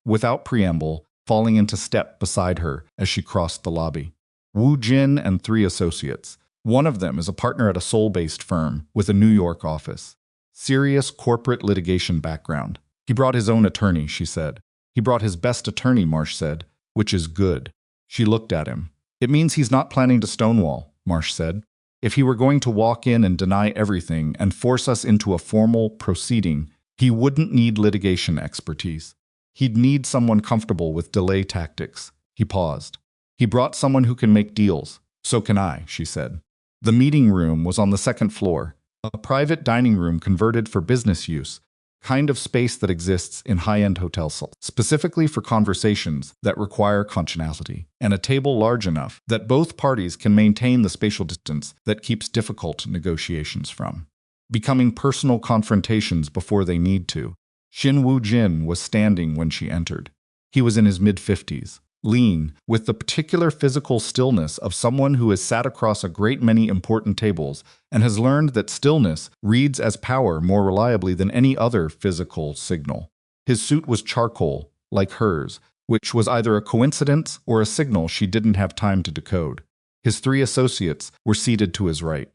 without preamble, falling into step beside her as she crossed the lobby. Wu Jin and 3 associates. One of them is a partner at a Seoul-based firm with a New York office. Serious corporate litigation background. He brought his own attorney, she said. He brought his best attorney, Marsh said, which is good. She looked at him. It means he's not planning to stonewall, Marsh said. If he were going to walk in and deny everything and force us into a formal proceeding, he wouldn't need litigation expertise. He'd need someone comfortable with delay tactics. He paused. He brought someone who can make deals. So can I, she said. The meeting room was on the 2nd floor, a private dining room converted for business use, kind of space that exists in high-end hotels, specifically for conversations that require conventionality, and a table large enough that both parties can maintain the spatial distance that keeps difficult negotiations from becoming personal confrontations before they need to. Shin Woo-jin was standing when she entered. He was in his mid-50s, lean, with the particular physical stillness of someone who has sat across a great many important tables and has learned that stillness reads as power more reliably than any other physical signal. His suit was charcoal, like hers, which was either a coincidence or a signal she didn't have time to decode. His 3 associates were seated to his right.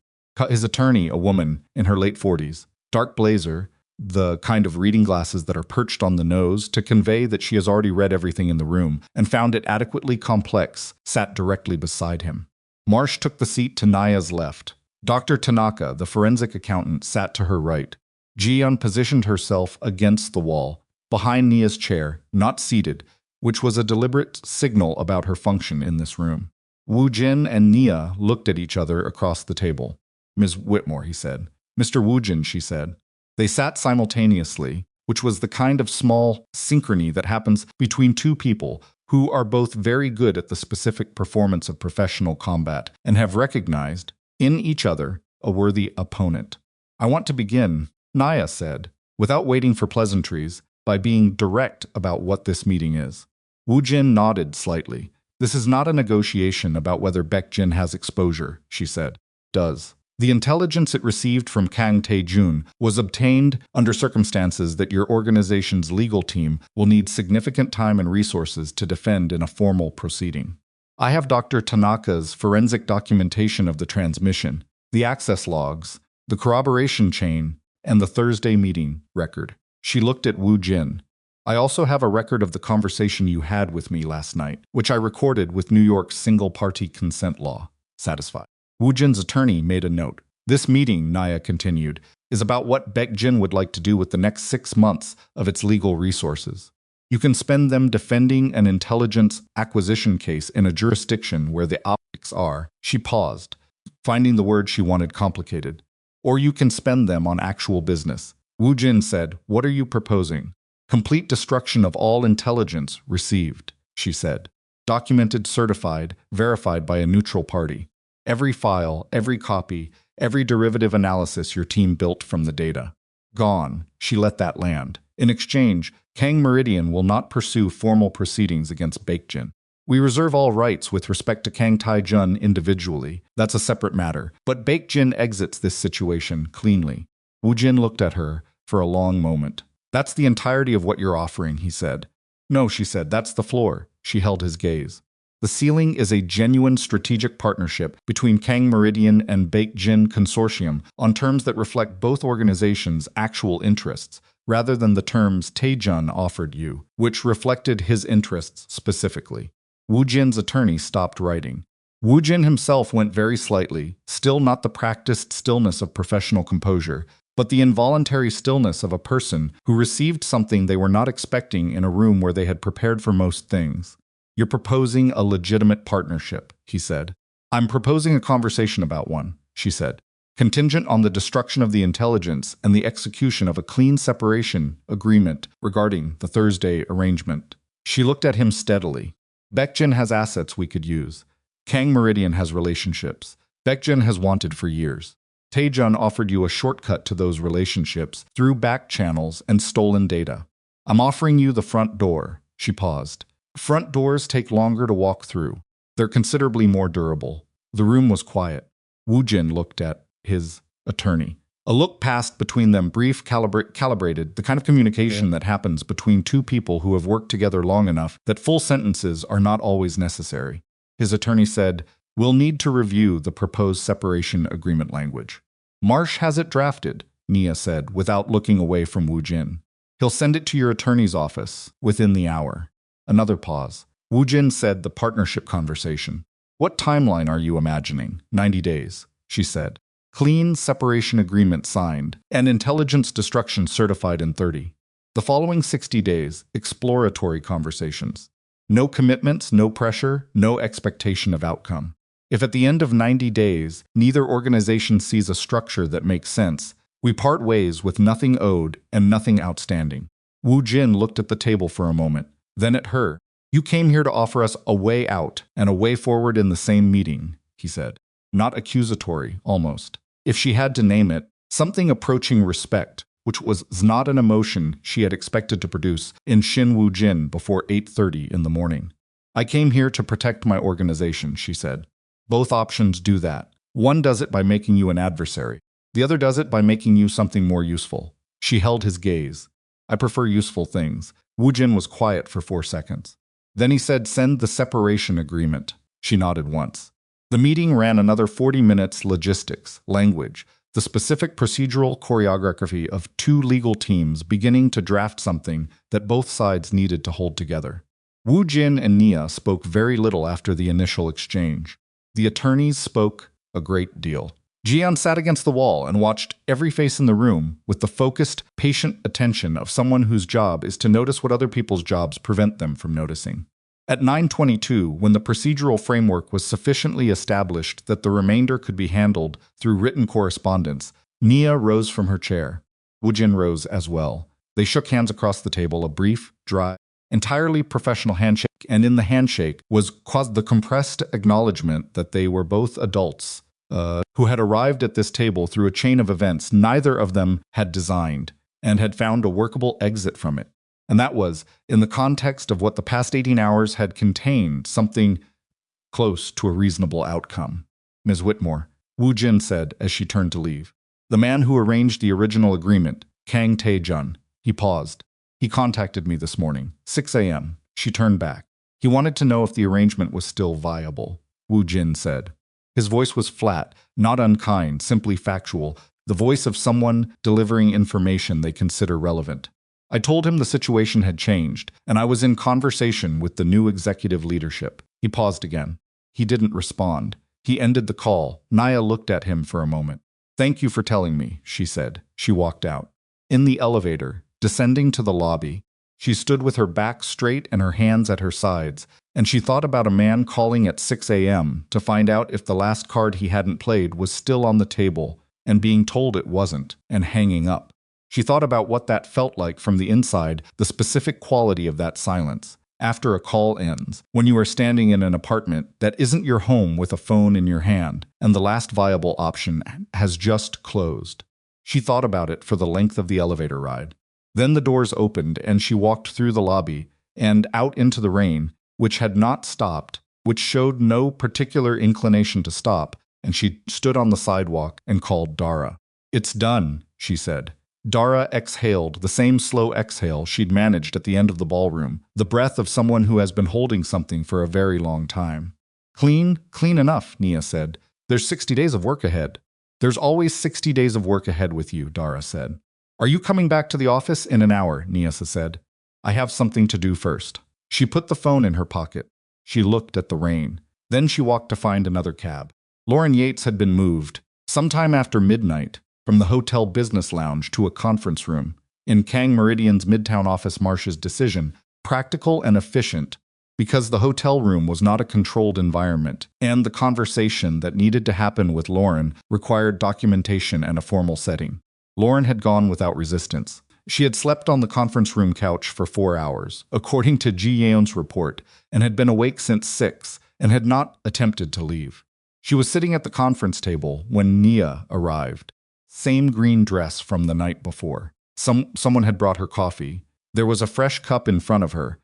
His attorney, a woman in her late 40s, dark blazer, the kind of reading glasses that are perched on the nose to convey that she has already read everything in the room and found it adequately complex, sat directly beside him. Marsh took the seat to Naya's left. Dr. Tanaka, the forensic accountant, sat to her right. Ji-yeon positioned herself against the wall, behind Nia's chair, not seated, which was a deliberate signal about her function in this room. Woo-jin and Nia looked at each other across the table. "Ms. Whitmore," he said. "Mr. Woo-jin," she said. They sat simultaneously, which was the kind of small synchrony that happens between 2 people who are both very good at the specific performance of professional combat and have recognized, in each other, a worthy opponent. "I want to begin," Naya said, without waiting for pleasantries, by being direct about what this meeting is. Woo-jin nodded slightly. "This is not a negotiation about whether Baek-jin has exposure," she said. "Does. The intelligence it received from Kang Tae-jun was obtained under circumstances that your organization's legal team will need significant time and resources to defend in a formal proceeding. I have Dr. Tanaka's forensic documentation of the transmission, the access logs, the corroboration chain, and the Thursday meeting record." She looked at Woo-jin. "I also have a record of the conversation you had with me last night, which I recorded with New York's single-party consent law. Satisfied?" Woo-jin's attorney made a note. "This meeting," Naya continued, is about what Baek Jin would like to do with the next 6 months of its legal resources. You can spend them defending an intelligence acquisition case in a jurisdiction where the optics are. She paused, finding the word she wanted complicated. Or you can spend them on actual business. Wu Jin said, "What are you proposing?" "Complete destruction of all intelligence received," she said. "Documented, certified, verified by a neutral party. Every file, every copy, every derivative analysis your team built from the data. Gone." She let that land. "In exchange, Kang Meridian will not pursue formal proceedings against Baek Jin. We reserve all rights with respect to Kang Tae-jun individually. That's a separate matter. But Baek Jin exits this situation cleanly." Wu Jin looked at her for a long moment. "That's the entirety of what you're offering," he said. "No," she said, "that's the floor." She held his gaze. "The ceiling is a genuine strategic partnership between Kang Meridian and Baek Jin Consortium on terms that reflect both organizations' actual interests, rather than the terms Tae-jun offered you, which reflected his interests specifically." Wu Jin's attorney stopped writing. Wu Jin himself went very slightly, still not the practiced stillness of professional composure, but the involuntary stillness of a person who received something they were not expecting in a room where they had prepared for most things. "You're proposing a legitimate partnership," he said. "I'm proposing a conversation about one," she said. "Contingent on the destruction of the intelligence and the execution of a clean separation agreement regarding the Thursday arrangement." She looked at him steadily. "Baek Jin has assets we could use. Kang Meridian has relationships. Baek Jin has wanted for years. Tae-jun offered you a shortcut to those relationships through back channels and stolen data. I'm offering you the front door." She paused. "Front doors take longer to walk through. They're considerably more durable." The room was quiet. Wu Jin looked at his attorney. A look passed between them, brief, calibrated, the kind of communication that happens between two people who have worked together long enough that full sentences are not always necessary. His attorney said, "We'll need to review the proposed separation agreement language." "Marsh has it drafted," Nia said, without looking away from Wu Jin. "He'll send it to your attorney's office within the hour." Another pause. Wu Jin said, "The partnership conversation. What timeline are you imagining?" 90 days, she said. "Clean separation agreement signed, and intelligence destruction certified in 30. The following 60 days, exploratory conversations. No commitments, no pressure, no expectation of outcome. If at the end of 90 days, neither organization sees a structure that makes sense, we part ways with nothing owed and nothing outstanding." Wu Jin looked at the table for a moment, then at her. "You came here to offer us a way out and a way forward in the same meeting," he said. Not accusatory, almost. If she had to name it, something approaching respect, which was not an emotion she had expected to produce in Shin Wu Jin before 8:30 in the morning. "I came here to protect my organization," she said. "Both options do that. One does it by making you an adversary. The other does it by making you something more useful." She held his gaze. "I prefer useful things." Wu Jin was quiet for 4 seconds. Then he said, "Send the separation agreement." She nodded once. The meeting ran another 40 minutes. Logistics, language, the specific procedural choreography of two legal teams beginning to draft something that both sides needed to hold together. Wu Jin and Nia spoke very little after the initial exchange. The attorneys spoke a great deal. Jian sat against the wall and watched every face in the room with the focused, patient attention of someone whose job is to notice what other people's jobs prevent them from noticing. At 9:22, when the procedural framework was sufficiently established that the remainder could be handled through written correspondence, Nia rose from her chair. Wu Jin rose as well. They shook hands across the table, a brief, dry, entirely professional handshake, and in the handshake was the compressed acknowledgement that they were both adults who had arrived at this table through a chain of events neither of them had designed, and had found a workable exit from it. And that was, in the context of what the past 18 hours had contained, something close to a reasonable outcome. "Ms. Whitmore," Wu Jin said as she turned to leave. "The man who arranged the original agreement, Kang Tae-jun." He paused. "He contacted me this morning, 6 a.m. She turned back. "He wanted to know if the arrangement was still viable," Wu Jin said. His voice was flat, not unkind, simply factual, the voice of someone delivering information they consider relevant. "I told him the situation had changed, and I was in conversation with the new executive leadership." He paused again. He didn't respond. He ended the call. Nia looked at him for a moment. Thank you for telling me, she said. She walked out. In the elevator, descending to the lobby, she stood with her back straight and her hands at her sides, and she thought about a man calling at 6 a.m. to find out if the last card he hadn't played was still on the table, and being told it wasn't, and hanging up. She thought about what that felt like from the inside, the specific quality of that silence. After a call ends, when you are standing in an apartment that isn't your home with a phone in your hand, and the last viable option has just closed. She thought about it for the length of the elevator ride. Then the doors opened and she walked through the lobby and out into the rain, which had not stopped, which showed no particular inclination to stop, and she stood on the sidewalk and called Dara. It's done, she said. Dara exhaled, the same slow exhale she'd managed at the end of the ballroom, the breath of someone who has been holding something for a very long time. Clean enough, Nia said. There's 60 days of work ahead. There's always 60 days of work ahead with you, Dara said. Are you coming back to the office in an hour? Nia said. I have something to do first. She put the phone in her pocket. She looked at the rain. Then she walked to find another cab. Lauren Yates had been moved, sometime after midnight, from the hotel business lounge to a conference room. In Kang Meridian's Midtown office, Marsh's decision, practical and efficient, because the hotel room was not a controlled environment, and the conversation that needed to happen with Lauren required documentation and a formal setting. Lauren had gone without resistance. She had slept on the conference room couch for 4 hours, according to Ji Yeon's report, and had been awake since 6, and had not attempted to leave. She was sitting at the conference table when Nia arrived. Same green dress from the night before. Someone had brought her coffee. There was a fresh cup in front of her,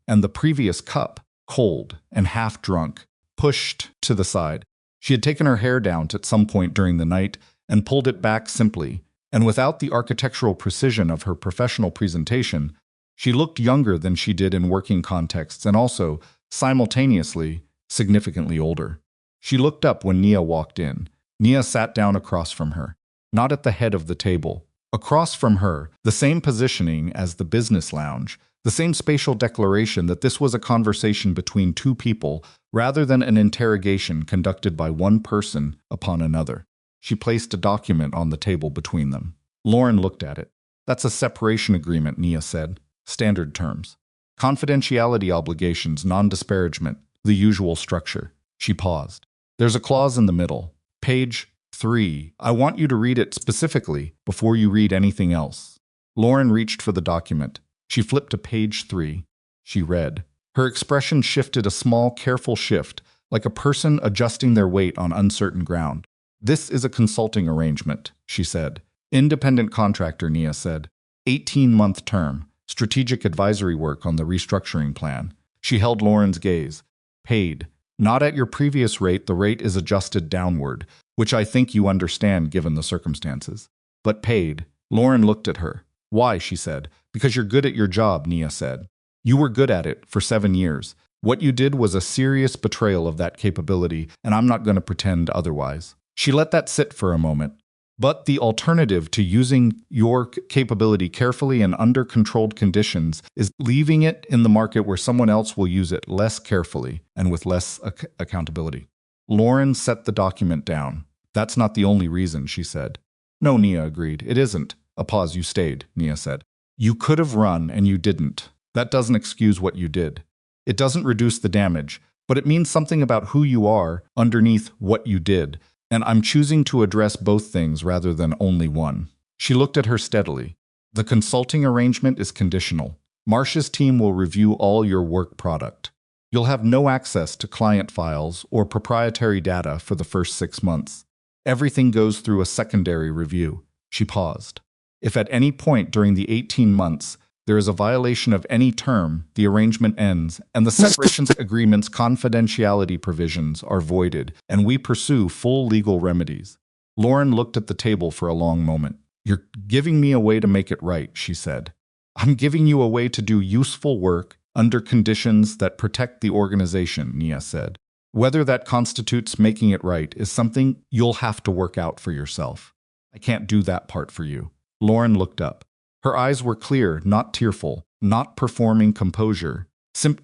and the previous cup, cold and half drunk, pushed to the side. She had taken her hair down at some point during the night and pulled it back simply, and without the architectural precision of her professional presentation, she looked younger than she did in working contexts and also, simultaneously, significantly older. She looked up when Nia walked in. Nia sat down across from her, not at the head of the table. Across from her, the same positioning as the business lounge, the same spatial declaration that this was a conversation between two people rather than an interrogation conducted by one person upon another. She placed a document on the table between them. Lauren looked at it. That's a separation agreement, Nia said. Standard terms. Confidentiality obligations, non-disparagement, the usual structure. She paused. There's a clause in the middle. Page 3. I want you to read it specifically before you read anything else. Lauren reached for the document. She flipped to page 3. She read. Her expression shifted a small, careful shift, like a person adjusting their weight on uncertain ground. This is a consulting arrangement, she said. Independent contractor, Nia said. 18-month term. Strategic advisory work on the restructuring plan. She held Lauren's gaze. Paid. Not at your previous rate, the rate is adjusted downward, which I think you understand given the circumstances. But paid. Lauren looked at her. Why, she said. Because you're good at your job, Nia said. You were good at it for 7 years. What you did was a serious betrayal of that capability, and I'm not going to pretend otherwise. She let that sit for a moment. But the alternative to using your capability carefully and under controlled conditions is leaving it in the market where someone else will use it less carefully and with less accountability. Lauren set the document down. That's not the only reason, she said. No, Nia agreed. It isn't. A pause. You stayed, Nia said. You could have run and you didn't. That doesn't excuse what you did. It doesn't reduce the damage, but it means something about who you are underneath what you did. And I'm choosing to address both things rather than only one. She looked at her steadily. The consulting arrangement is conditional. Marsh's team will review all your work product. You'll have no access to client files or proprietary data for the first 6 months. Everything goes through a secondary review. She paused. If at any point during the 18 months there is a violation of any term, the arrangement ends, and the separation agreement's confidentiality provisions are voided, and we pursue full legal remedies. Lauren looked at the table for a long moment. You're giving me a way to make it right, she said. I'm giving you a way to do useful work under conditions that protect the organization, Nia said. Whether that constitutes making it right is something you'll have to work out for yourself. I can't do that part for you. Lauren looked up. Her eyes were clear, not tearful, not performing composure,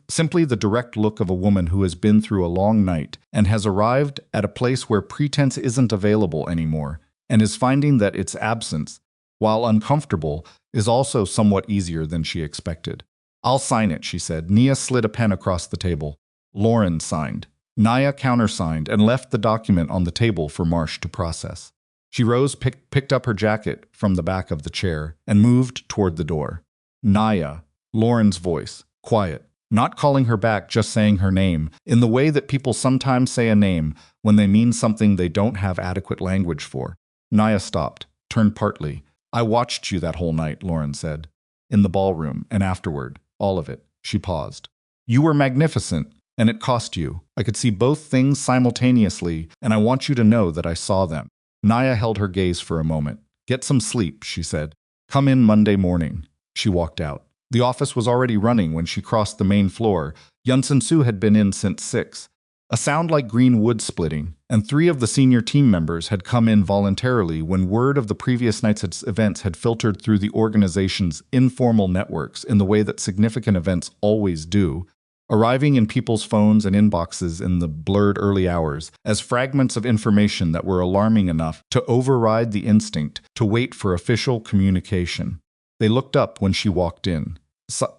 simply the direct look of a woman who has been through a long night and has arrived at a place where pretense isn't available anymore, and is finding that its absence, while uncomfortable, is also somewhat easier than she expected. I'll sign it, she said. Nia slid a pen across the table. Lauren signed. Naya countersigned and left the document on the table for Marsh to process. She rose, picked up her jacket from the back of the chair, and moved toward the door. Naya, Lauren's voice, quiet, not calling her back, just saying her name, in the way that people sometimes say a name when they mean something they don't have adequate language for. Naya stopped, turned partly. I watched you that whole night, Lauren said. In the ballroom, and afterward, all of it. She paused. You were magnificent, and it cost you. I could see both things simultaneously, and I want you to know that I saw them. Naya held her gaze for a moment. Get some sleep, she said. Come in Monday morning. She walked out. The office was already running when she crossed the main floor. Yunsun Su had been in since 6. A sound like green wood splitting, and 3 of the senior team members had come in voluntarily when word of the previous night's events had filtered through the organization's informal networks in the way that significant events always do, arriving in people's phones and inboxes in the blurred early hours as fragments of information that were alarming enough to override the instinct to wait for official communication. They looked up when she walked in.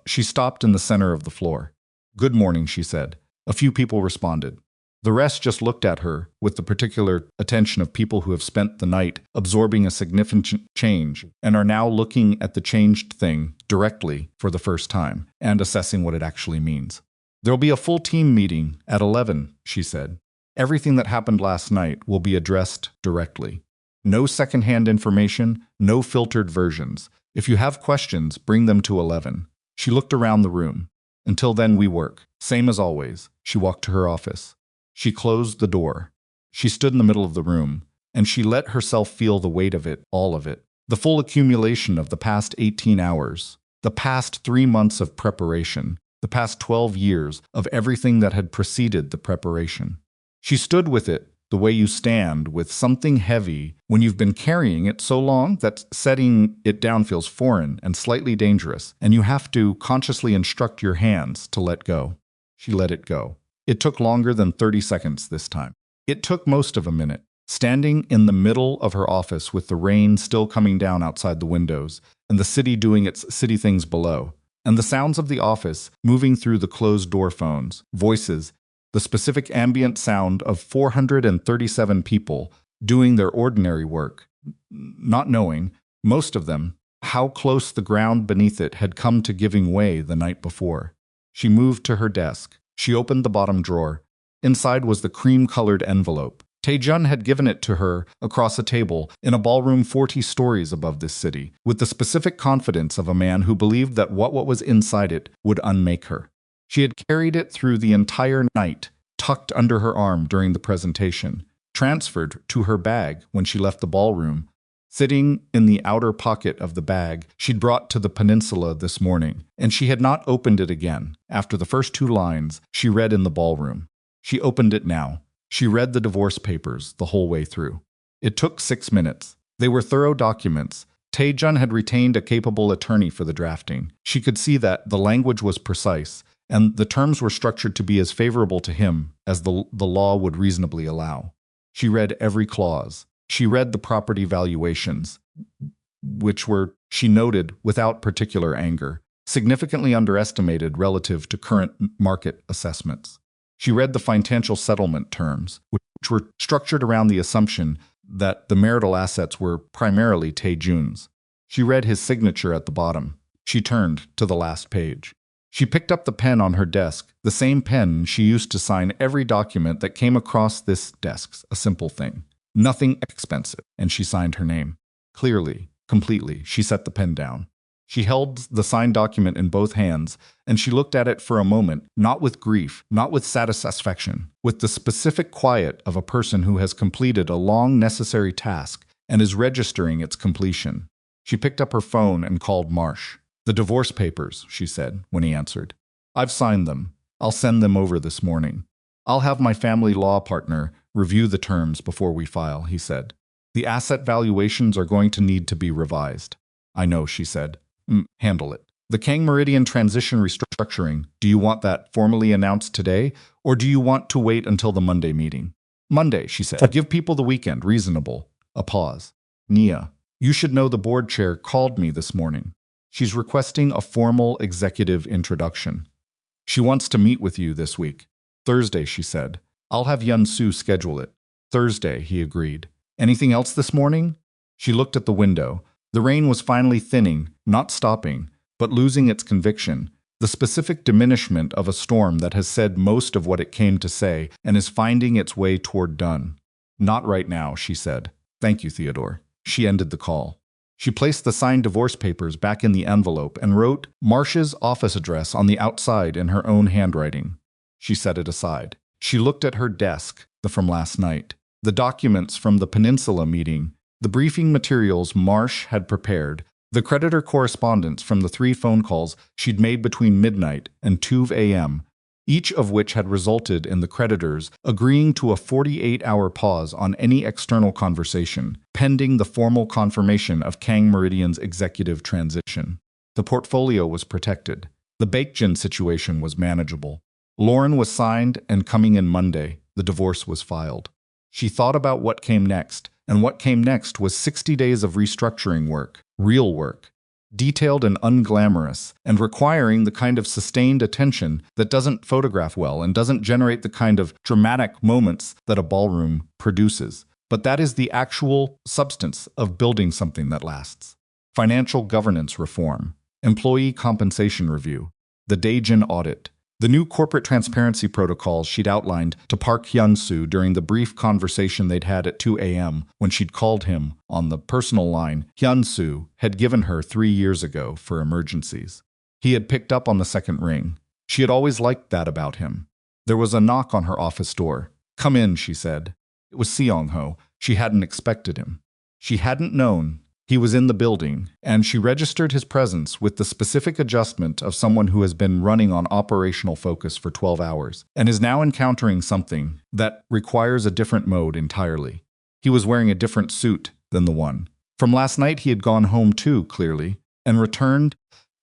She stopped in the center of the floor. Good morning, she said. A few people responded. The rest just looked at her with the particular attention of people who have spent the night absorbing a significant change and are now looking at the changed thing directly for the first time and assessing what it actually means. There'll be a full team meeting at 11, she said. Everything that happened last night will be addressed directly. No secondhand information, no filtered versions. If you have questions, bring them to 11. She looked around the room. Until then, we work. Same as always. She walked to her office. She closed the door. She stood in the middle of the room, and she let herself feel the weight of it, all of it. The full accumulation of the past 18 hours, the past 3 months of preparation, the past 12 years of everything that had preceded the preparation. She stood with it, the way you stand with something heavy when you've been carrying it so long that setting it down feels foreign and slightly dangerous, and you have to consciously instruct your hands to let go. She let it go. It took longer than 30 seconds this time. It took most of a minute, standing in the middle of her office with the rain still coming down outside the windows and the city doing its city things below, and the sounds of the office moving through the closed-door phones, voices, the specific ambient sound of 437 people doing their ordinary work, not knowing, most of them, how close the ground beneath it had come to giving way the night before. She moved to her desk. She opened the bottom drawer. Inside was the cream-colored envelope. Taejun had given it to her across a table in a ballroom 40 stories above this city, with the specific confidence of a man who believed that what was inside it would unmake her. She had carried it through the entire night, tucked under her arm during the presentation, transferred to her bag when she left the ballroom, sitting in the outer pocket of the bag she'd brought to the peninsula this morning, and she had not opened it again after the first 2 lines she read in the ballroom. She opened it now. She read the divorce papers the whole way through. It took 6 minutes. They were thorough documents. Taejun had retained a capable attorney for the drafting. She could see that the language was precise, and the terms were structured to be as favorable to him as the law would reasonably allow. She read every clause. She read the property valuations, which were, she noted without particular anger, significantly underestimated relative to current market assessments. She read the financial settlement terms, which were structured around the assumption that the marital assets were primarily Taejun's. She read his signature at the bottom. She turned to the last page. She picked up the pen on her desk, the same pen she used to sign every document that came across this desk, a simple thing. Nothing expensive, and she signed her name. Clearly, completely, she set the pen down. She held the signed document in both hands, and she looked at it for a moment, not with grief, not with satisfaction, with the specific quiet of a person who has completed a long necessary task and is registering its completion. She picked up her phone and called Marsh. The divorce papers, she said, when he answered. I've signed them. I'll send them over this morning. I'll have my family law partner review the terms before we file, he said. The asset valuations are going to need to be revised. I know, she said. Handle it. The Kang Meridian transition restructuring, do you want that formally announced today, or do you want to wait until the Monday meeting? Monday, she said. Give people the weekend, reasonable. A pause. Nia, you should know the board chair called me this morning. She's requesting a formal executive introduction. She wants to meet with you this week. Thursday, she said. I'll have Yun-Soo schedule it. Thursday, he agreed. Anything else this morning? She looked at the window. The rain was finally thinning, not stopping, but losing its conviction, the specific diminishment of a storm that has said most of what it came to say and is finding its way toward done. Not right now, she said. Thank you, Theodore. She ended the call. She placed the signed divorce papers back in the envelope and wrote Marsh's office address on the outside in her own handwriting. She set it aside. She looked at her desk, the from last night, the documents from the Peninsula meeting, the briefing materials Marsh had prepared, the creditor correspondence from the 3 phone calls she'd made between midnight and 2 a.m., each of which had resulted in the creditors agreeing to a 48-hour pause on any external conversation, pending the formal confirmation of Kang Meridian's executive transition. The portfolio was protected. The Baekjin situation was manageable. Lauren was signed, and coming in Monday, the divorce was filed. She thought about what came next, and what came next was 60 days of restructuring work, real work, detailed and unglamorous, and requiring the kind of sustained attention that doesn't photograph well and doesn't generate the kind of dramatic moments that a ballroom produces. But that is the actual substance of building something that lasts. Financial governance reform, employee compensation review, the Daejin audit, the new corporate transparency protocols she'd outlined to Park Hyun-soo during the brief conversation they'd had at 2 a.m. when she'd called him on the personal line Hyun-soo had given her 3 years ago for emergencies. He had picked up on the second ring. She had always liked that about him. There was a knock on her office door. "Come in," she said. It was Seong-ho. She hadn't expected him. She hadn't known he was in the building, and she registered his presence with the specific adjustment of someone who has been running on operational focus for 12 hours and is now encountering something that requires a different mode entirely. He was wearing a different suit than the one. From last night he had gone home too, clearly, and returned,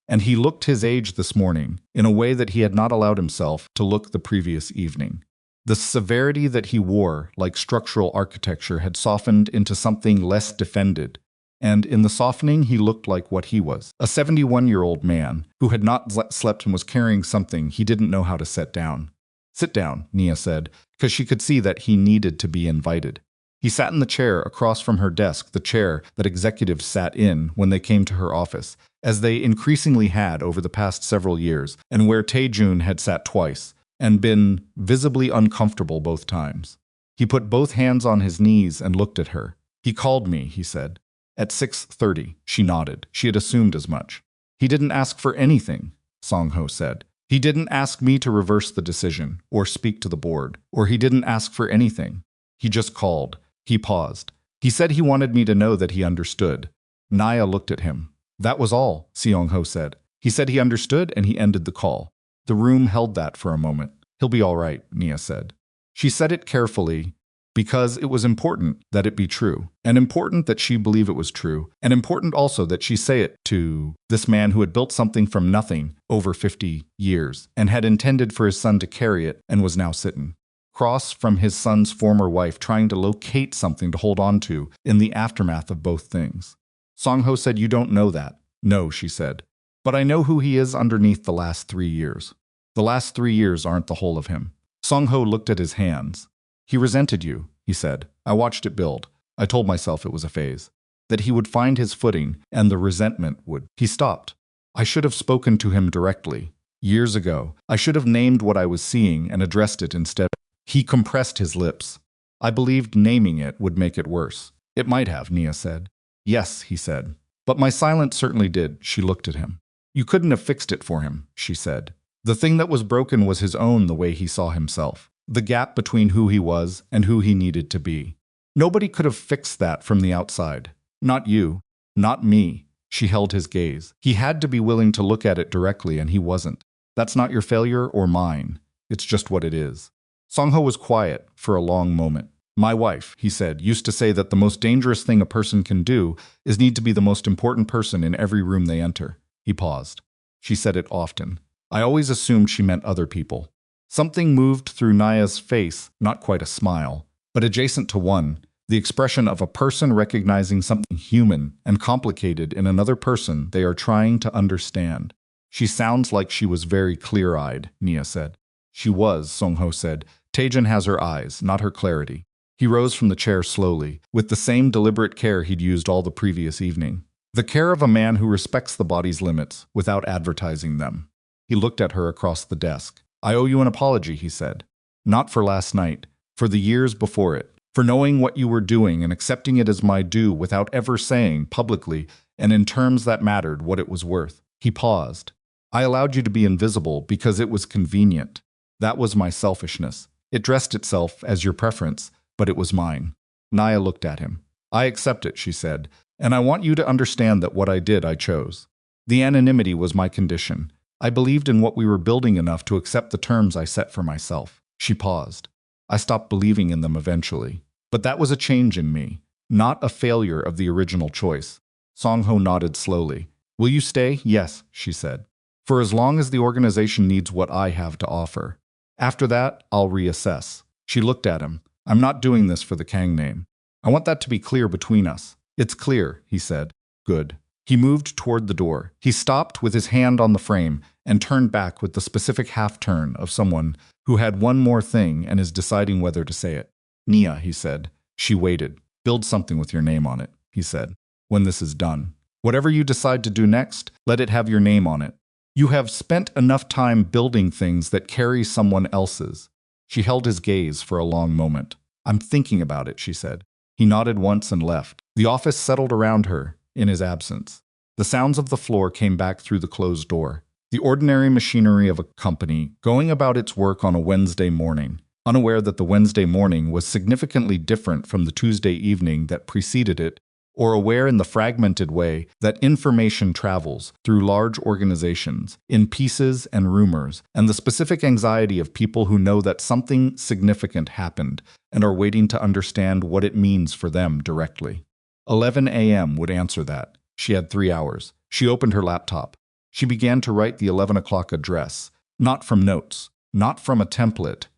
and he looked his age this morning in a way that he had not allowed himself to look the previous evening. The severity that he wore, like structural architecture, had softened into something less defended. And in the softening, he looked like what he was, a 71-year-old man who had not slept and was carrying something he didn't know how to set down. "Sit down," Nia said, because she could see that he needed to be invited. He sat in the chair across from her desk, the chair that executives sat in when they came to her office, as they increasingly had over the past several years, and where Tae-jun had sat twice, and been visibly uncomfortable both times. He put both hands on his knees and looked at her. "He called me," he said. At 6:30, she nodded. She had assumed as much. "He didn't ask for anything," Song-ho said. "He didn't ask me to reverse the decision, or speak to the board, or he didn't ask for anything. He just called." He paused. "He said he wanted me to know that he understood." Nia looked at him. "That was all," Seong-ho said. "He said he understood, and he ended the call." The room held that for a moment. "He'll be all right," Nia said. She said it carefully, because it was important that it be true, and important that she believe it was true, and important also that she say it to this man who had built something from nothing over 50 years, and had intended for his son to carry it, and was now sitting across from his son's former wife, trying to locate something to hold on to in the aftermath of both things. Song-ho said, "You don't know that." "No," she said. "But I know who he is underneath the last 3 years. The last 3 years aren't the whole of him." Song-ho looked at his hands. "He resented you," he said. "I watched it build. I told myself it was a phase. That he would find his footing, and the resentment would." He stopped. "I should have spoken to him directly. Years ago. I should have named what I was seeing and addressed it instead." He compressed his lips. "I believed naming it would make it worse." "It might have," Nia said. "Yes," he said. "But my silence certainly did." She looked at him. "You couldn't have fixed it for him," she said. "The thing that was broken was his own, the way he saw himself. The gap between who he was and who he needed to be. Nobody could have fixed that from the outside. Not you. Not me." She held his gaze. He had to be willing to look at it directly, and he wasn't. "That's not your failure or mine. It's just what it is." Song-ho was quiet for a long moment. "My wife," he said, "used to say that the most dangerous thing a person can do is need to be the most important person in every room they enter." He paused. "She said it often. I always assumed she meant other people." Something moved through Nia's face, not quite a smile, but adjacent to one, the expression of a person recognizing something human and complicated in another person they are trying to understand. She sounds like she was very clear-eyed, Nia said. She was, Song-ho said. Taejin has her eyes, not her clarity. He rose from the chair slowly, with the same deliberate care he'd used all the previous evening. The care of a man who respects the body's limits without advertising them. He looked at her across the desk. I owe you an apology, he said. Not for last night, for the years before it, for knowing what you were doing and accepting it as my due without ever saying, publicly, and in terms that mattered, what it was worth. He paused. I allowed you to be invisible because it was convenient. That was my selfishness. It dressed itself as your preference, but it was mine. Nia looked at him. I accept it, she said, and I want you to understand that what I did, I chose. The anonymity was my condition. I believed in what we were building enough to accept the terms I set for myself. She paused. I stopped believing in them eventually. But that was a change in me, not a failure of the original choice. Song-ho nodded slowly. Will you stay? Yes, she said. For as long as the organization needs what I have to offer. After that, I'll reassess. She looked at him. I'm not doing this for the Kang name. I want that to be clear between us. It's clear, he said. Good. He moved toward the door. He stopped with his hand on the frame and turned back with the specific half-turn of someone who had one more thing and is deciding whether to say it. Nia, he said. She waited. Build something with your name on it, he said. When this is done. Whatever you decide to do next, let it have your name on it. You have spent enough time building things that carry someone else's. She held his gaze for a long moment. I'm thinking about it, she said. He nodded once and left. The office settled around her, in his absence. The sounds of the floor came back through the closed door. The ordinary machinery of a company going about its work on a Wednesday morning, unaware that the Wednesday morning was significantly different from the Tuesday evening that preceded it, or aware in the fragmented way that information travels through large organizations, in pieces and rumors, and the specific anxiety of people who know that something significant happened and are waiting to understand what it means for them directly. 11 a.m. would answer that. She had 3 hours. She opened her laptop. She began to write the 11 o'clock address, not from notes, not from a template,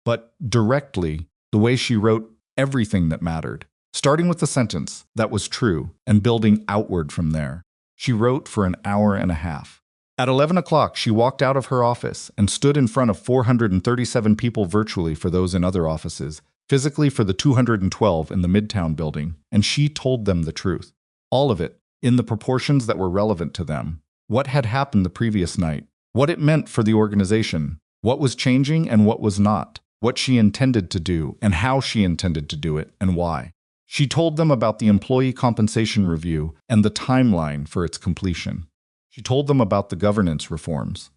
but directly the way she wrote everything that mattered. Starting with the sentence that was true and building outward from there. She wrote for an hour and a half. At 11 o'clock, she walked out of her office and stood in front of 437 people virtually for those in other offices, physically for the 212 in the Midtown building, and she told them the truth. All of it, in the proportions that were relevant to them. What had happened the previous night, what it meant for the organization, what was changing and what was not, what she intended to do and how she intended to do it and why. She told them about the employee compensation review and the timeline for its completion. She told them about the governance reforms.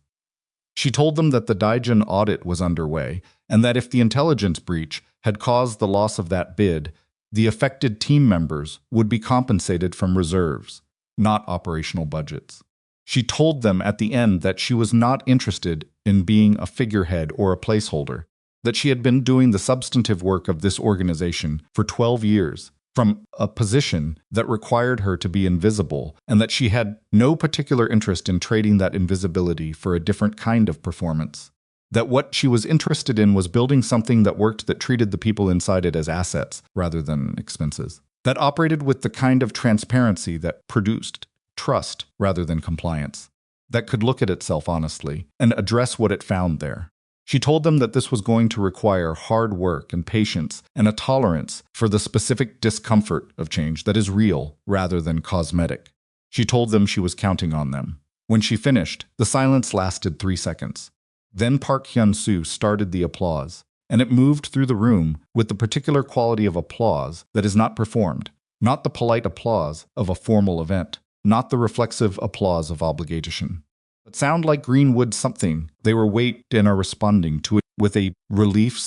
She told them that the Daijin audit was underway and that if the intelligence breach had caused the loss of that bid, the affected team members would be compensated from reserves, not operational budgets. She told them at the end that she was not interested in being a figurehead or a placeholder, that she had been doing the substantive work of this organization for 12 years, from a position that required her to be invisible, and that she had no particular interest in trading that invisibility for a different kind of performance. That what she was interested in was building something that worked, that treated the people inside it as assets rather than expenses, that operated with the kind of transparency that produced trust rather than compliance, that could look at itself honestly and address what it found there. She told them that this was going to require hard work and patience and a tolerance for the specific discomfort of change that is real rather than cosmetic. She told them she was counting on them. When she finished, the silence lasted 3 seconds. Then Park Hyun-soo started the applause, and it moved through the room with the particular quality of applause that is not performed, not the polite applause of a formal event, not the reflexive applause of obligation. But sound like Greenwood something. They were waiting and are responding to it with a relief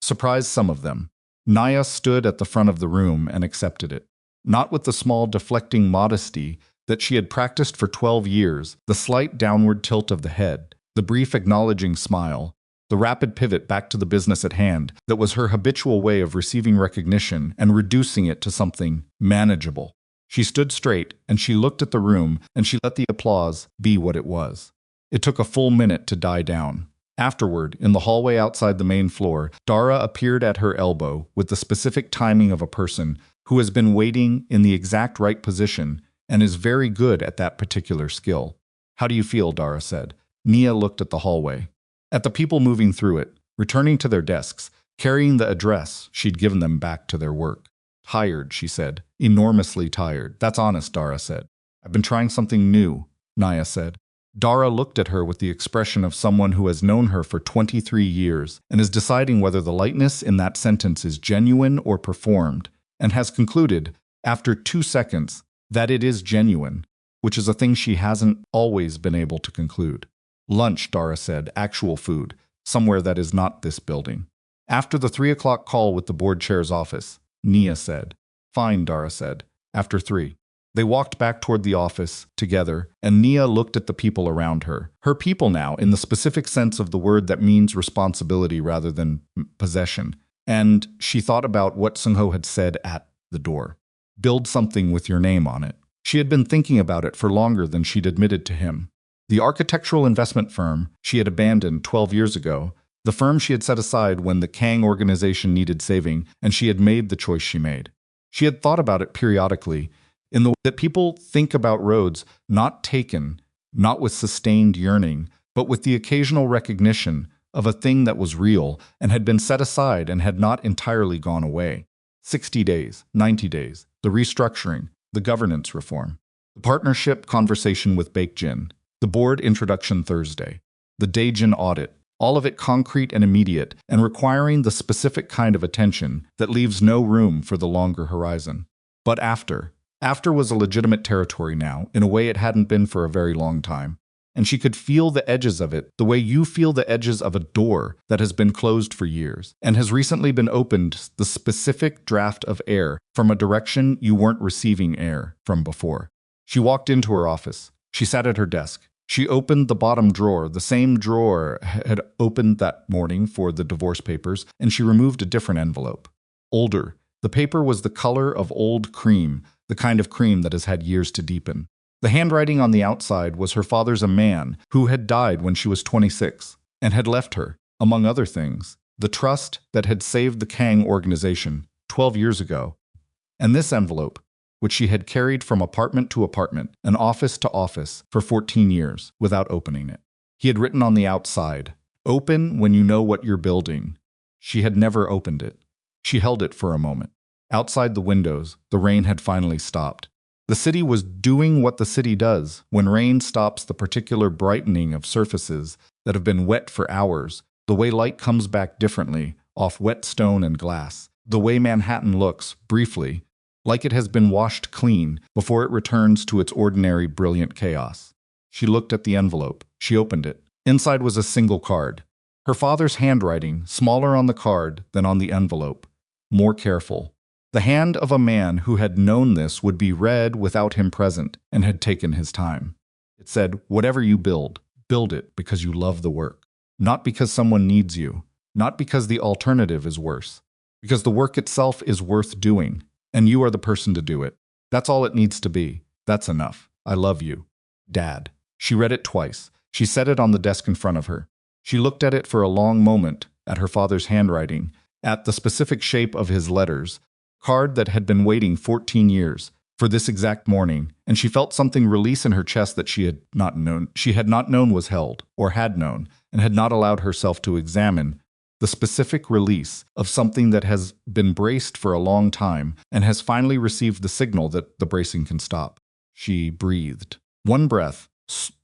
surprised some of them. Nia stood at the front of the room and accepted it. Not with the small deflecting modesty that she had practiced for 12 years, the slight downward tilt of the head, the brief acknowledging smile, the rapid pivot back to the business at hand that was her habitual way of receiving recognition and reducing it to something manageable. She stood straight, and she looked at the room, and she let the applause be what it was. It took a full minute to die down. Afterward, in the hallway outside the main floor, Dara appeared at her elbow with the specific timing of a person who has been waiting in the exact right position and is very good at that particular skill. "How do you feel?" Dara said. Nia looked at the hallway, at the people moving through it, returning to their desks, carrying the address she'd given them back to their work. "Tired," she said. "Enormously tired." "That's honest," Dara said. "I've been trying something new," Nia said. Dara looked at her with the expression of someone who has known her for 23 years and is deciding whether the lightness in that sentence is genuine or performed, and has concluded, after 2 seconds, that it is genuine, which is a thing she hasn't always been able to conclude. "Lunch," Dara said. "Actual food. Somewhere that is not this building." After the 3 o'clock call with the board chair's office, Nia said. "Fine," Dara said. After 3. They walked back toward the office together, and Nia looked at the people around her. Her people now, in the specific sense of the word that means responsibility rather than possession. And she thought about what Seung-ho had said at the door. "Build something with your name on it." She had been thinking about it for longer than she'd admitted to him. The architectural investment firm she had abandoned 12 years ago, the firm she had set aside when the Kang organization needed saving, and she had made the choice she made. She had thought about it periodically, in the way that people think about roads not taken, not with sustained yearning, but with the occasional recognition of a thing that was real and had been set aside and had not entirely gone away. 60 days, 90 days, the restructuring, the governance reform, the partnership conversation with Baekjin, the board introduction Thursday, the Daejin audit, all of it concrete and immediate and requiring the specific kind of attention that leaves no room for the longer horizon. But after was a legitimate territory now, in a way it hadn't been for a very long time. And she could feel the edges of it, the way you feel the edges of a door that has been closed for years and has recently been opened, the specific draft of air from a direction you weren't receiving air from before. She walked into her office. She sat at her desk. She opened the bottom drawer, the same drawer had opened that morning for the divorce papers, and she removed a different envelope. Older. The paper was the color of old cream, the kind of cream that has had years to deepen. The handwriting on the outside was her father's a man who had died when she was 26 and had left her, among other things, the trust that had saved the Kang organization 12 years ago. And this envelope, which she had carried from apartment to apartment and office to office for 14 years without opening it. He had written on the outside, "Open when you know what you're building." She had never opened it. She held it for a moment. Outside the windows, the rain had finally stopped. The city was doing what the city does when rain stops the particular brightening of surfaces that have been wet for hours, the way light comes back differently off wet stone and glass, the way Manhattan looks, briefly, like it has been washed clean before it returns to its ordinary brilliant chaos. She looked at the envelope. She opened it. Inside was a single card. Her father's handwriting, smaller on the card than on the envelope, more careful. The hand of a man who had known this would be read without him present and had taken his time. It said, "Whatever you build it because you love the work. Not because someone needs you, not because the alternative is worse, because the work itself is worth doing, and you are the person to do it. That's all it needs to be. That's enough. I love you. Dad." She read it twice. She set it on the desk in front of her. She looked at it for a long moment, at her father's handwriting, at the specific shape of his letters, card that had been waiting 14 years for this exact morning, and she felt something release in her chest that she had not known was held, or had known, and had not allowed herself to examine, the specific release of something that has been braced for a long time and has finally received the signal that the bracing can stop. She breathed. One breath,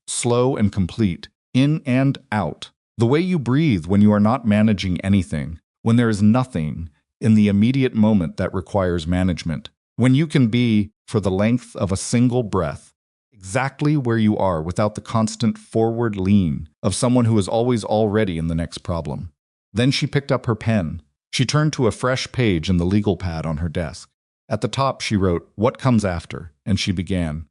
slow and complete, in and out. The way you breathe when you are not managing anything, when there is nothing in the immediate moment that requires management, when you can be, for the length of a single breath, exactly where you are without the constant forward lean of someone who is always already in the next problem. Then she picked up her pen. She turned to a fresh page in the legal pad on her desk. At the top she wrote, "What comes after?" and she began.